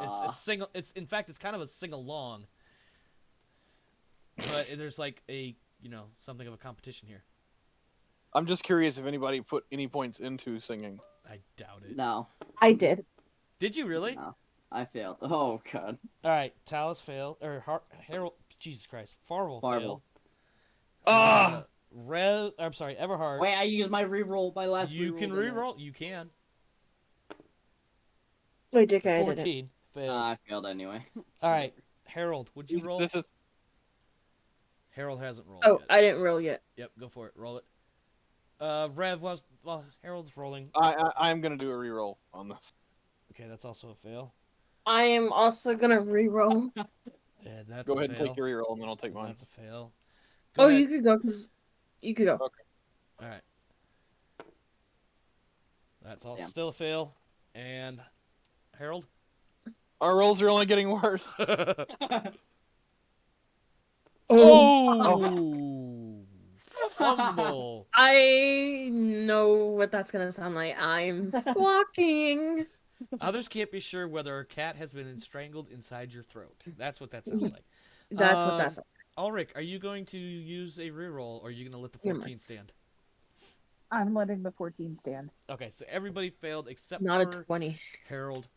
It's a sing. It's in fact, it's kind of a sing along. But there's like a something of a competition here. I'm just curious if anybody put any points into singing. I doubt it. No, I did. Did you really? no, I failed. Oh god. All right, Talus failed, or Harold. Jesus Christ, Farvel Farvel. failed. Ah, I'm sorry, Everhard. Wait, I used my reroll. My last. You reroll, can didn't I? reroll. You can. Wait, Dick, I did it. 14 failed. I failed anyway. All right, Harold, would you roll? this is Harold hasn't rolled Oh, yet. I didn't roll yet. Yep, go for it. Roll it. Rev was Harold's rolling. I'm gonna do a reroll on this. Okay, that's also a fail. I am also gonna re-roll. And that's Go a ahead and fail. take your reroll, and then I'll take And mine. that's a fail. Go Oh, ahead. you could go, because you could go. Okay. All right. That's all Damn. still a fail. And Harold? Our rolls are only getting worse. Oh! Fumble. I know what that's gonna sound like. I'm squawking. Others can't be sure whether a cat has been strangled inside your throat. That's what that sounds like. That's what that's. Ulrich, are you going to use a reroll, or are you going to let the Never 14 stand? I'm letting the 14 stand. Okay, so everybody failed except Not a for 20. Harold.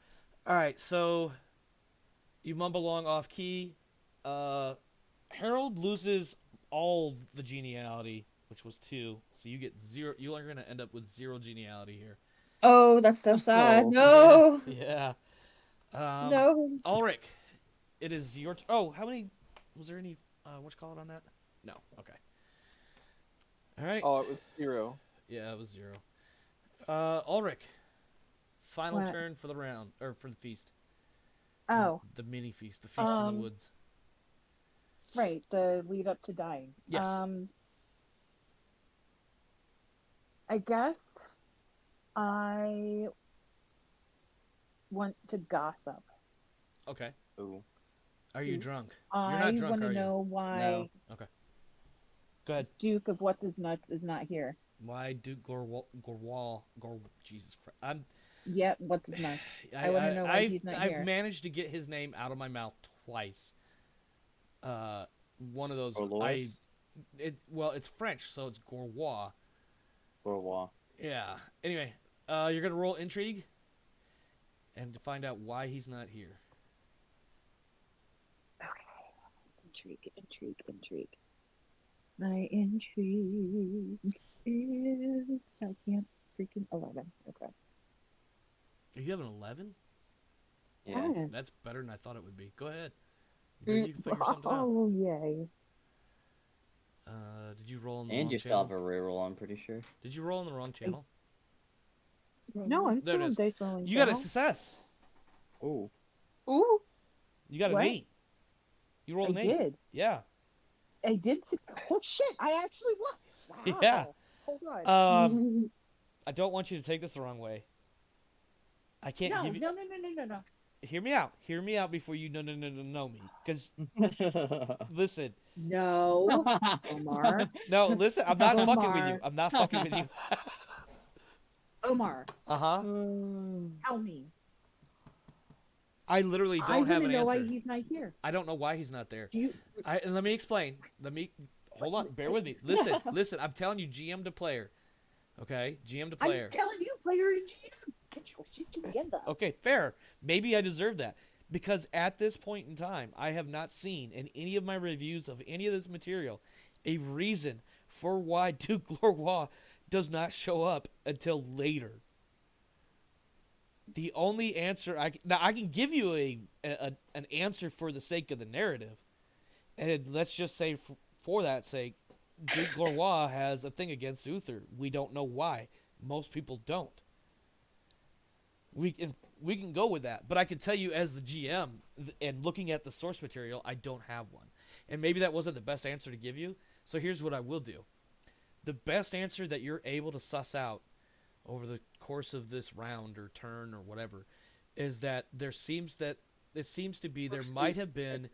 All right, so you mumble along off key. Harold loses all the geniality, which was 2, so you get 0. You are going to end up with 0 geniality here. Oh, that's so sad. Oh. No. Yeah. No. Ulrich, it is your. Oh, how many? Was there any? What you call it on that? No. Okay. All right. Oh, it was 0. Yeah, it was 0. Ulrich, final What? turn for the round or for the feast. Oh, The mini feast, the feast in the woods. right. The lead up to dying. Yes. I guess I want to gossip. Okay. Ooh. Are you Ooh. drunk? You're I not drunk, want are to you? know why No. Okay. Go ahead. Duke of What's His Nuts is not here. Why Duke Gorwal? Jesus Christ. Yet, What's His Nuts? I wanna know why he's not I've here. managed to get his name out of my mouth twice. One of those Gorlois? it's French, so it's Gorwal. Gorlois. Yeah. Anyway, you're gonna roll intrigue, and to find out why he's not here. Intrigue. My intrigue is I can't freaking 11. Okay. You have an 11? Yeah. Yes. That's better than I thought it would be. Go ahead. Maybe you can figure something out. Oh yay. Did you roll in the And wrong you still channel? have a reroll, I'm pretty sure. Did you roll in the wrong channel? No, I'm There still it in is. dice rolling. You got a channel. success. Oh. Ooh, You got an What? 8. You rolled I an 8. did. Yeah. I did. Oh shit! I actually won. Wow. Yeah. Hold on. I don't want you to take this the wrong way. I can't no, give you. no. Hear me out. Hear me out before you no me. Because listen, No, Omar. no, listen. I'm not fucking with you. Omar. I'm not fucking with you. Omar, Uh-huh. tell me. I literally I don't want have to an know why answer. he's not here. I don't know why he's not there. Do you? Let me explain. Hold on. Bear with me. Listen. I'm telling you, GM to player. Okay, GM to player. I'm telling you, player and GM, get your shit together. Okay, fair. Maybe I deserve that. Because at this point in time, I have not seen in any of my reviews of any of this material a reason for why Duke Lorrois does not show up until later. The only answer I can give you an answer for the sake of the narrative, and let's just say for that sake, Duke Lorrois has a thing against Uther. We don't know why. Most people don't. We can go with that, but I can tell you as the GM and looking at the source material, I don't have one, and maybe that wasn't the best answer to give you. So here's what I will do: the best answer that you're able to suss out over the course of this round or turn or whatever is that there seems to be there might have been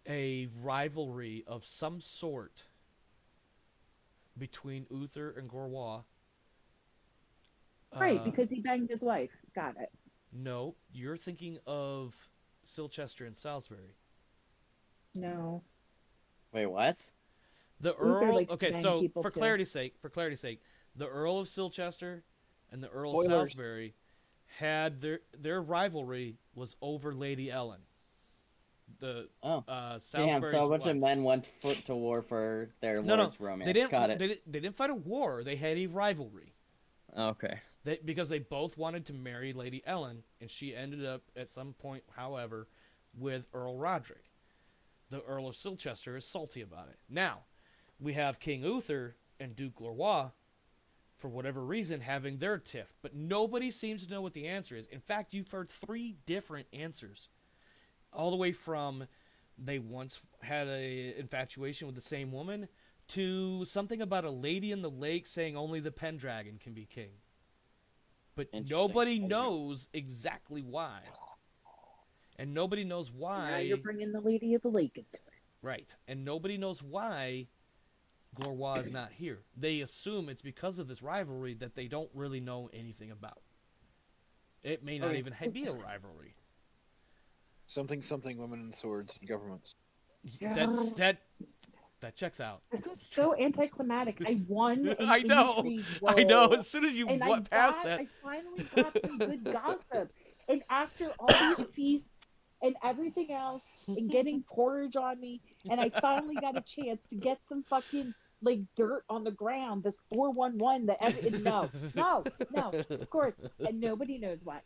a rivalry of some sort between Uther and Gorwa. Right, because he banged his wife. Got it. No, you're thinking of Silchester and Salisbury. No. Wait, what? The Uther Earl. likes to Okay, bang so people for too. clarity's sake, the Earl of Silchester and the Earl of Spoilers. Salisbury had their rivalry was over Lady Ellen. The Oh. Damn, Salisbury's so a bunch wife. of men went to war for their No, lord's romance. they didn't. Got it. They didn't fight a war. They had a rivalry. Okay. Because they both wanted to marry Lady Ellen, and she ended up at some point, however, with Earl Roderick. The Earl of Silchester is salty about it. Now, we have King Uther and Duke Lorrois, for whatever reason, having their tiff, but nobody seems to know what the answer is. In fact, you've heard 3 different answers, all the way from they once had a infatuation with the same woman to something about a lady in the lake saying only the Pendragon can be king. But Interesting. nobody knows exactly why. And nobody knows why. Now you're bringing the Lady of the Lake into it. Right. And nobody knows why Glorwa is not here. They assume it's because of this rivalry that they don't really know anything about. It may not even be a rivalry. Something, women and swords and governments. That checks out. This was so anticlimactic. I won. An I know. intrigue I know. roll. As soon as you And went past that. I finally got some good gossip. And after all these feasts and everything else, and getting porridge on me, and I finally got a chance to get some fucking like dirt on the ground. This 411 that no, of course, and nobody knows why.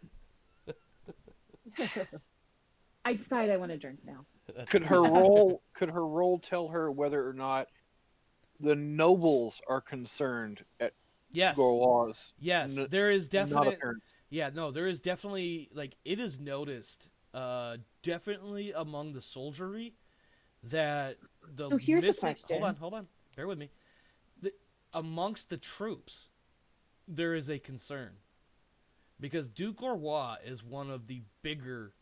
I decide I want to drink now. Could her role tell her whether or not the nobles are concerned at Yes. Gorwa's? Yes, there is definite. appearance? Yeah, no, there is definitely, like, it is noticed, definitely among the soldiery, that the So here's a missing... question. Hold on, bear with me. Amongst the troops, there is a concern. Because Duke Orwa is one of the bigger,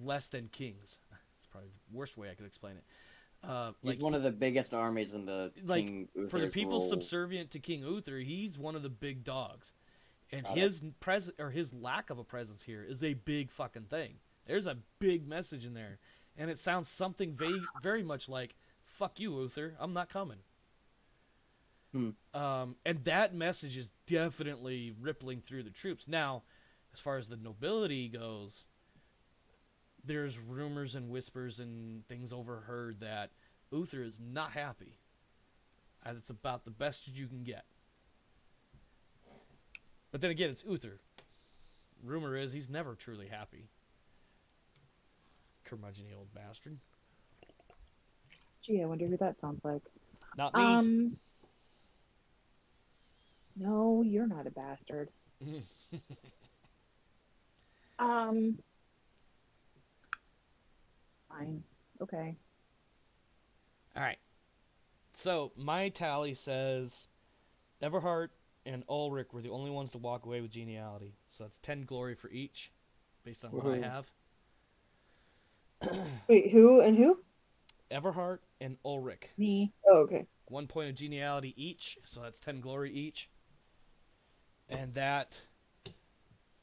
less than kings. It's probably the worst way I could explain it. He's one of the biggest armies in the like, King for the Uther's people rule. subservient to King Uther, he's one of the big dogs. And Got his lack of a presence here is a big fucking thing. There's a big message in there, and it sounds something very much like "fuck you, Uther, I'm not coming." And that message is definitely rippling through the troops. Now, as far as the nobility goes, there's rumors and whispers and things overheard that Uther is not happy. And it's about the best you can get. But then again, it's Uther. Rumor is he's never truly happy. Curmudgeony old bastard. Gee, I wonder who that sounds like. Not me. No, you're not a bastard. Um, Fine. Okay. All right. So my tally says Everhart and Ulrich were the only ones to walk away with geniality. So that's 10 glory for each, based on what I Woohoo. have. Wait, who and who? Everhart and Ulrich. Me. Oh, okay. 1 point of geniality each, so that's 10 glory each. And that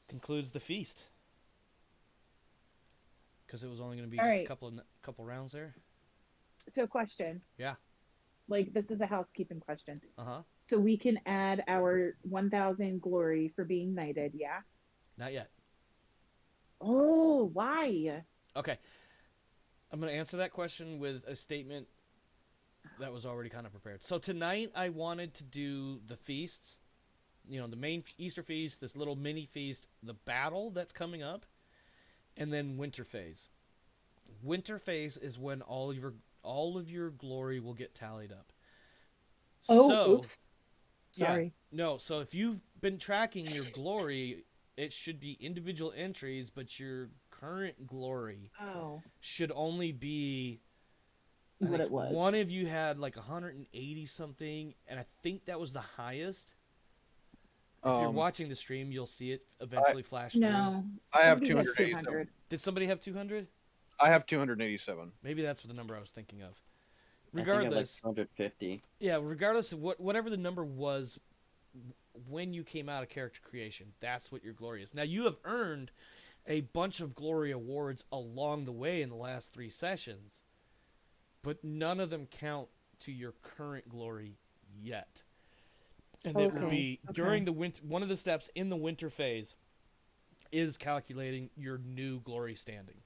concludes the feast. Because it was only going to be All just right. a couple rounds there. So, question. Yeah. Like, this is a housekeeping question. Uh-huh. So we can add our 1,000 glory for being knighted, yeah? Not yet. Oh, why? Okay. I'm going to answer that question with a statement that was already kind of prepared. So tonight I wanted to do the feasts. You know, the main Easter feast, this little mini feast, the battle that's coming up, and then winter phase. Winter phase is when all of your glory will get tallied up. Oh, So, oops. Sorry. Yeah, no, so if you've been tracking your glory, it should be individual entries, but your current glory Oh, should only be I what think it was. one of you had like 180 something, and I think that was the highest. If you're watching the stream, you'll see it eventually flash through. No. I have somebody had 287. Did somebody have 200? I have 287. Maybe that's the number I was thinking of. I think I have like Regardless, 250. yeah, regardless of whatever the number was when you came out of character creation, that's what your glory is. Now, you have earned a bunch of glory awards along the way in the last 3 sessions, but none of them count to your current glory yet. And it will be during the winter. One of the steps in the winter phase is calculating your new glory standing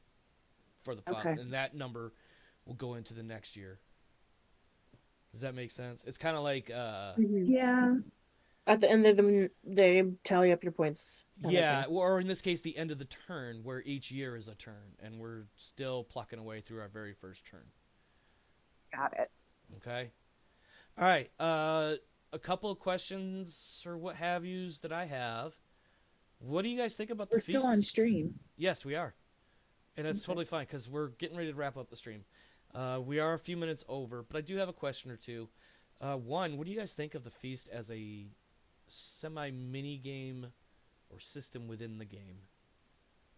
for the font, and that number will go into the next year. Does that make sense? It's kind of like Yeah. At the end of they tally up your points. kind of yeah, thing. or in this case, the end of the turn, where each year is a turn, and we're still plucking away through our very first turn. Got it. Okay. All right. A couple of questions or what have yous that I have. What do you guys think about the We're feast? still on stream. Yes, we are, and that's totally fine because we're getting ready to wrap up the stream. We are a few minutes over, but I do have a question or two. One, what do you guys think of the feast as a semi-mini game or system within the game?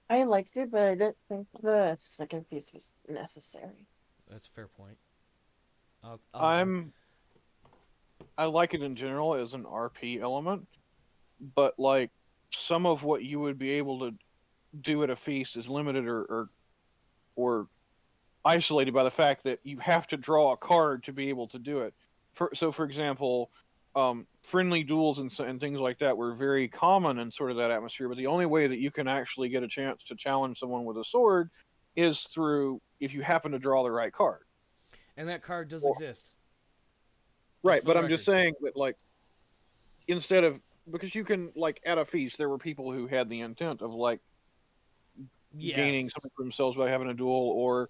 I liked it, but I didn't think the second feast was necessary. That's a fair point. I like it in general as an RP element, but like some of what you would be able to do at a feast is limited or isolated by the fact that you have to draw a card to be able to do it. For example, friendly duels and things like that were very common in sort of that atmosphere. But the only way that you can actually get a chance to challenge someone with a sword is through if you happen to draw the right card. And that card does exist. Right, for but the I'm just record. saying that like instead of because you can like at a feast there were people who had the intent of like gaining Yes. something for themselves by having a duel or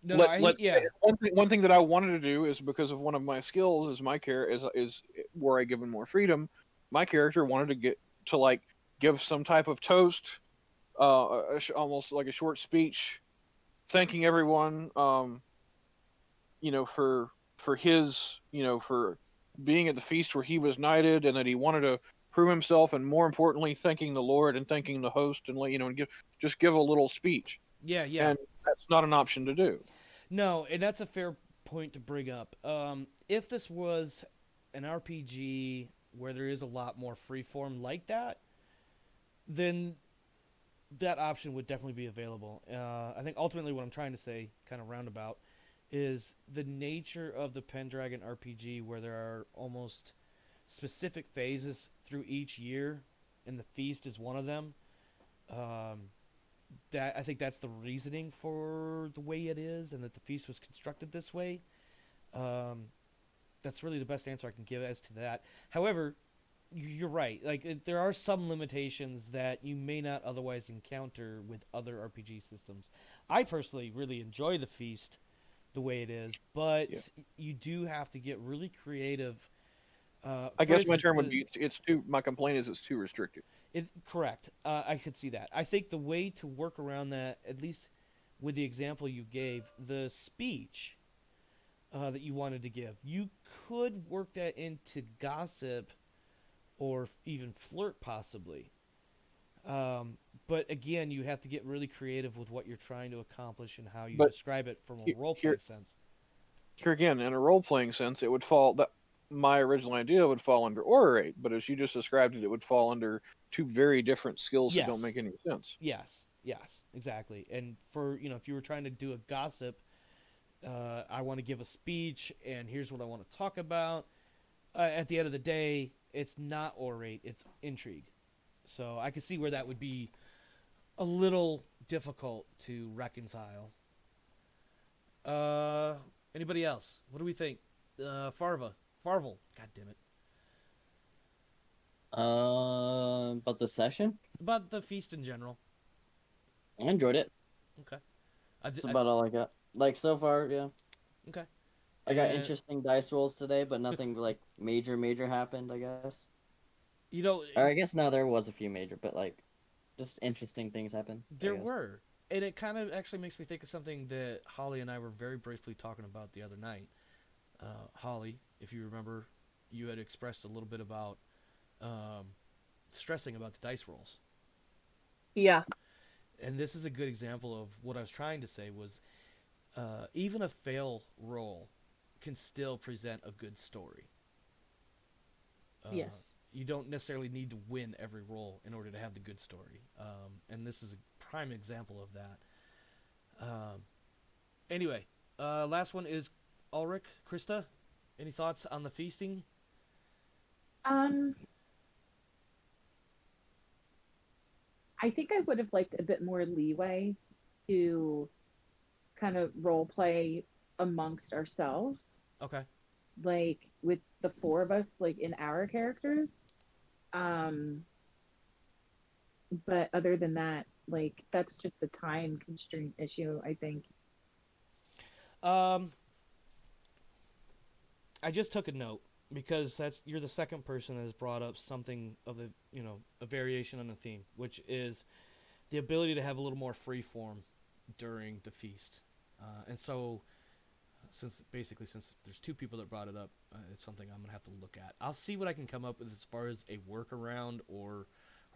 No, let's yeah. say one thing that I wanted to do is because of one of my skills is my character is where I give him more freedom. My character wanted to get to like give some type of toast, almost like a short speech, thanking everyone, for his, for being at the feast where he was knighted and that he wanted to prove himself, and more importantly, thanking the Lord and thanking the host, and and give a little speech. Yeah, yeah. And that's not an option to do. No, and that's a fair point to bring up. If this was an RPG where there is a lot more freeform like that, then that option would definitely be available. I think ultimately what I'm trying to say, kind of roundabout, is the nature of the Pendragon RPG where there are almost specific phases through each year, and the feast is one of them. that I think that's the reasoning for the way it is, and that the feast was constructed this way. Um, that's really the best answer I can give as to that. However, you're right. Like there are some limitations that you may not otherwise encounter with other RPG systems. I personally really enjoy the feast the way it is, Yeah. but you do have to get really creative. I For guess my instance, term would be it's too. My complaint is it's too restrictive. correct. I could see that. I think the way to work around that, at least with the example you gave, the speech that you wanted to give, you could work that into gossip or even flirt possibly. But again, you have to get really creative with what you're trying to accomplish and how you But describe it from a role here, playing sense. here again, in a role playing sense, it would fall that my original idea would fall under orate, but as you just described it, it would fall under two very different skills that don't Yes, make any sense. yes, exactly. And for if you were trying to do a gossip, I want to give a speech, and here's what I want to talk about. At the end of the day, it's not orate; it's intrigue. So I can see where that would be a little difficult to reconcile. Uh, Anybody else? What do we think? Farvel. God damn it. But the session, About the feast in general. I enjoyed it. Okay. That's about all I got. Like so far, yeah. Okay. I got And interesting dice rolls today, but nothing like major happened. I guess. you know, Or I guess no, there was a few major, but like just interesting things happened. I there guess. were, and it kind of actually makes me think of something that Holly and I were very briefly talking about the other night. Holly, if you remember, you had expressed a little bit about um, stressing about the dice rolls, Yeah. and this is a good example of what I was trying to say was even a fail roll can still present a good story. Yes. You don't necessarily need to win every roll in order to have the good story, and this is a prime example of that. Anyway, last one is Ulrich. Krista, any thoughts on the feasting? Um, I think I would have liked a bit more leeway to kind of role play amongst ourselves, Okay. like with the four of us, like in our characters. Um, but other than that, like that's just a time constraint issue, I think. Um, I just took a note because you're the second person that has brought up something of a variation on the theme, which is the ability to have a little more free form during the feast. And so since there's two people that brought it up, it's something I'm gonna have to look at. I'll see what I can come up with as far as a workaround or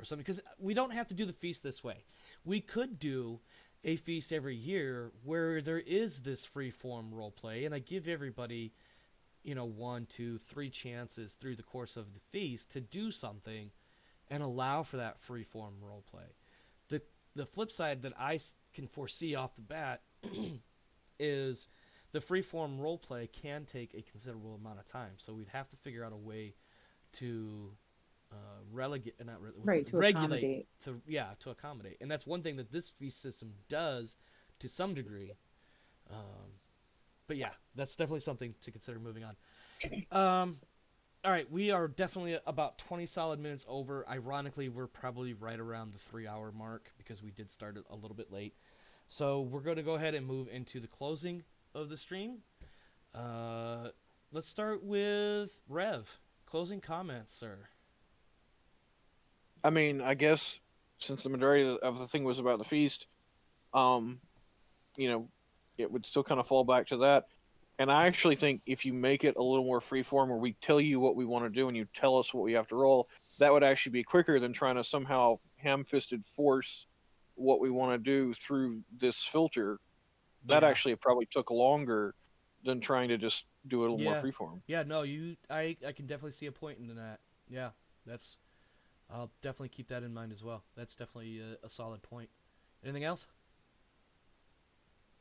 something, because we don't have to do the feast this way. We could do a feast every year where there is this free form role play, and I give everybody 1, 2, 3 chances through the course of the feast to do something and allow for that free form role play. The flip side that I can foresee off the bat is the freeform role play can take a considerable amount of time. So we'd have to figure out a way to Right, to regulate accommodate. to accommodate. And that's one thing that this feast system does to some degree. But yeah, that's definitely something to consider moving on. All right, we are definitely about 20 solid minutes over. Ironically, we're probably right around the 3 hour mark because we did start it a little bit late. So we're going to go ahead and move into the closing of the stream. Let's start with Rev. Closing comments, sir. I mean, I guess since the majority of the thing was about the feast, um, you know, it would still kind of fall back to that. And I actually think if you make it a little more freeform, where we tell you what we want to do and you tell us what we have to roll, that would actually be quicker than trying to somehow ham-fisted force what we want to do through this filter. That Yeah. actually probably took longer than trying to just do it a little more Yeah. freeform. Yeah, no, I can definitely see a point in that. Yeah. That's I'll definitely keep that in mind as well. That's definitely a solid point. Anything else?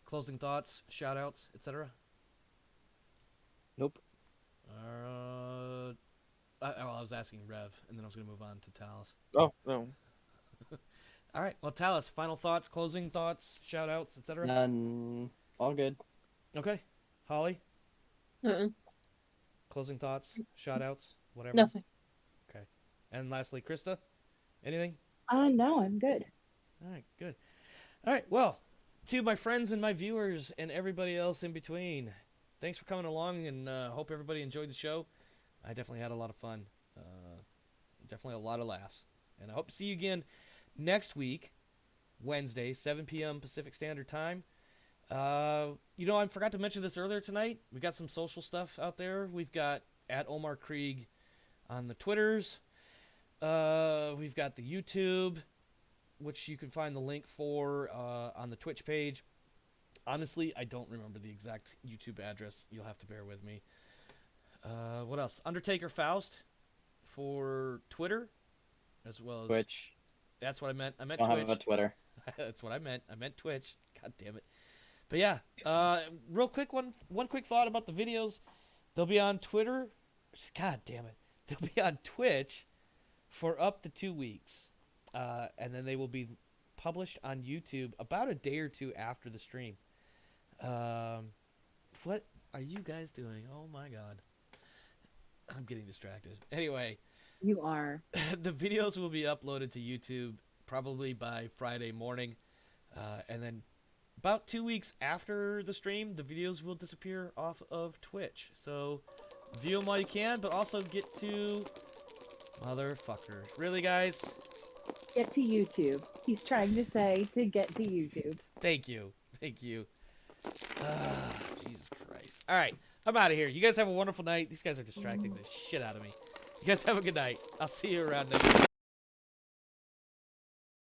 Closing thoughts, shout outs, etc. Nope. I was asking Rev, and then I was going to move on to Talos. Oh no, All right. Well, Talis, final thoughts, closing thoughts, shout outs, etc. None. All good. Okay. Holly, Mm-mm. closing thoughts, shout outs, whatever. Nothing. Okay. And lastly, Krista, anything? No, I'm good. All right, good. All right, well, to my friends and my viewers and everybody else in between, thanks for coming along, and hope everybody enjoyed the show. I definitely had a lot of fun. Definitely a lot of laughs. And I hope to see you again next week, Wednesday, 7 p.m. Pacific Standard Time. I forgot to mention this earlier tonight. We got some social stuff out there. We've got at Omar Krieg on the Twitters. We've got the YouTube, which you can find the link for on the Twitch page. Honestly, I don't remember the exact YouTube address. You'll have to bear with me. What else? Undertaker Faust for Twitter, as well as Twitch. That's what I meant. I meant Don't Twitch. have a Twitter. That's what I meant. I meant Twitch. God damn it. But yeah, real quick one quick thought about the videos. They'll be on Twitter. God damn it. They'll be on Twitch for up to 2 weeks. And then they will be published on YouTube about a day or two after the stream. What are you guys doing? Oh my god. I'm getting distracted. Anyway, You are. the videos will be uploaded to YouTube probably by Friday morning. And then about 2 weeks after the stream, the videos will disappear off of Twitch. So view them while you can, but also get to... Motherfucker. Really, guys? Get to YouTube. He's trying to say to get to YouTube. Thank you. Thank you. Jesus Christ. All right. I'm out of here. You guys have a wonderful night. These guys are distracting the shit out of me. You guys have a good night. I'll see you around next week.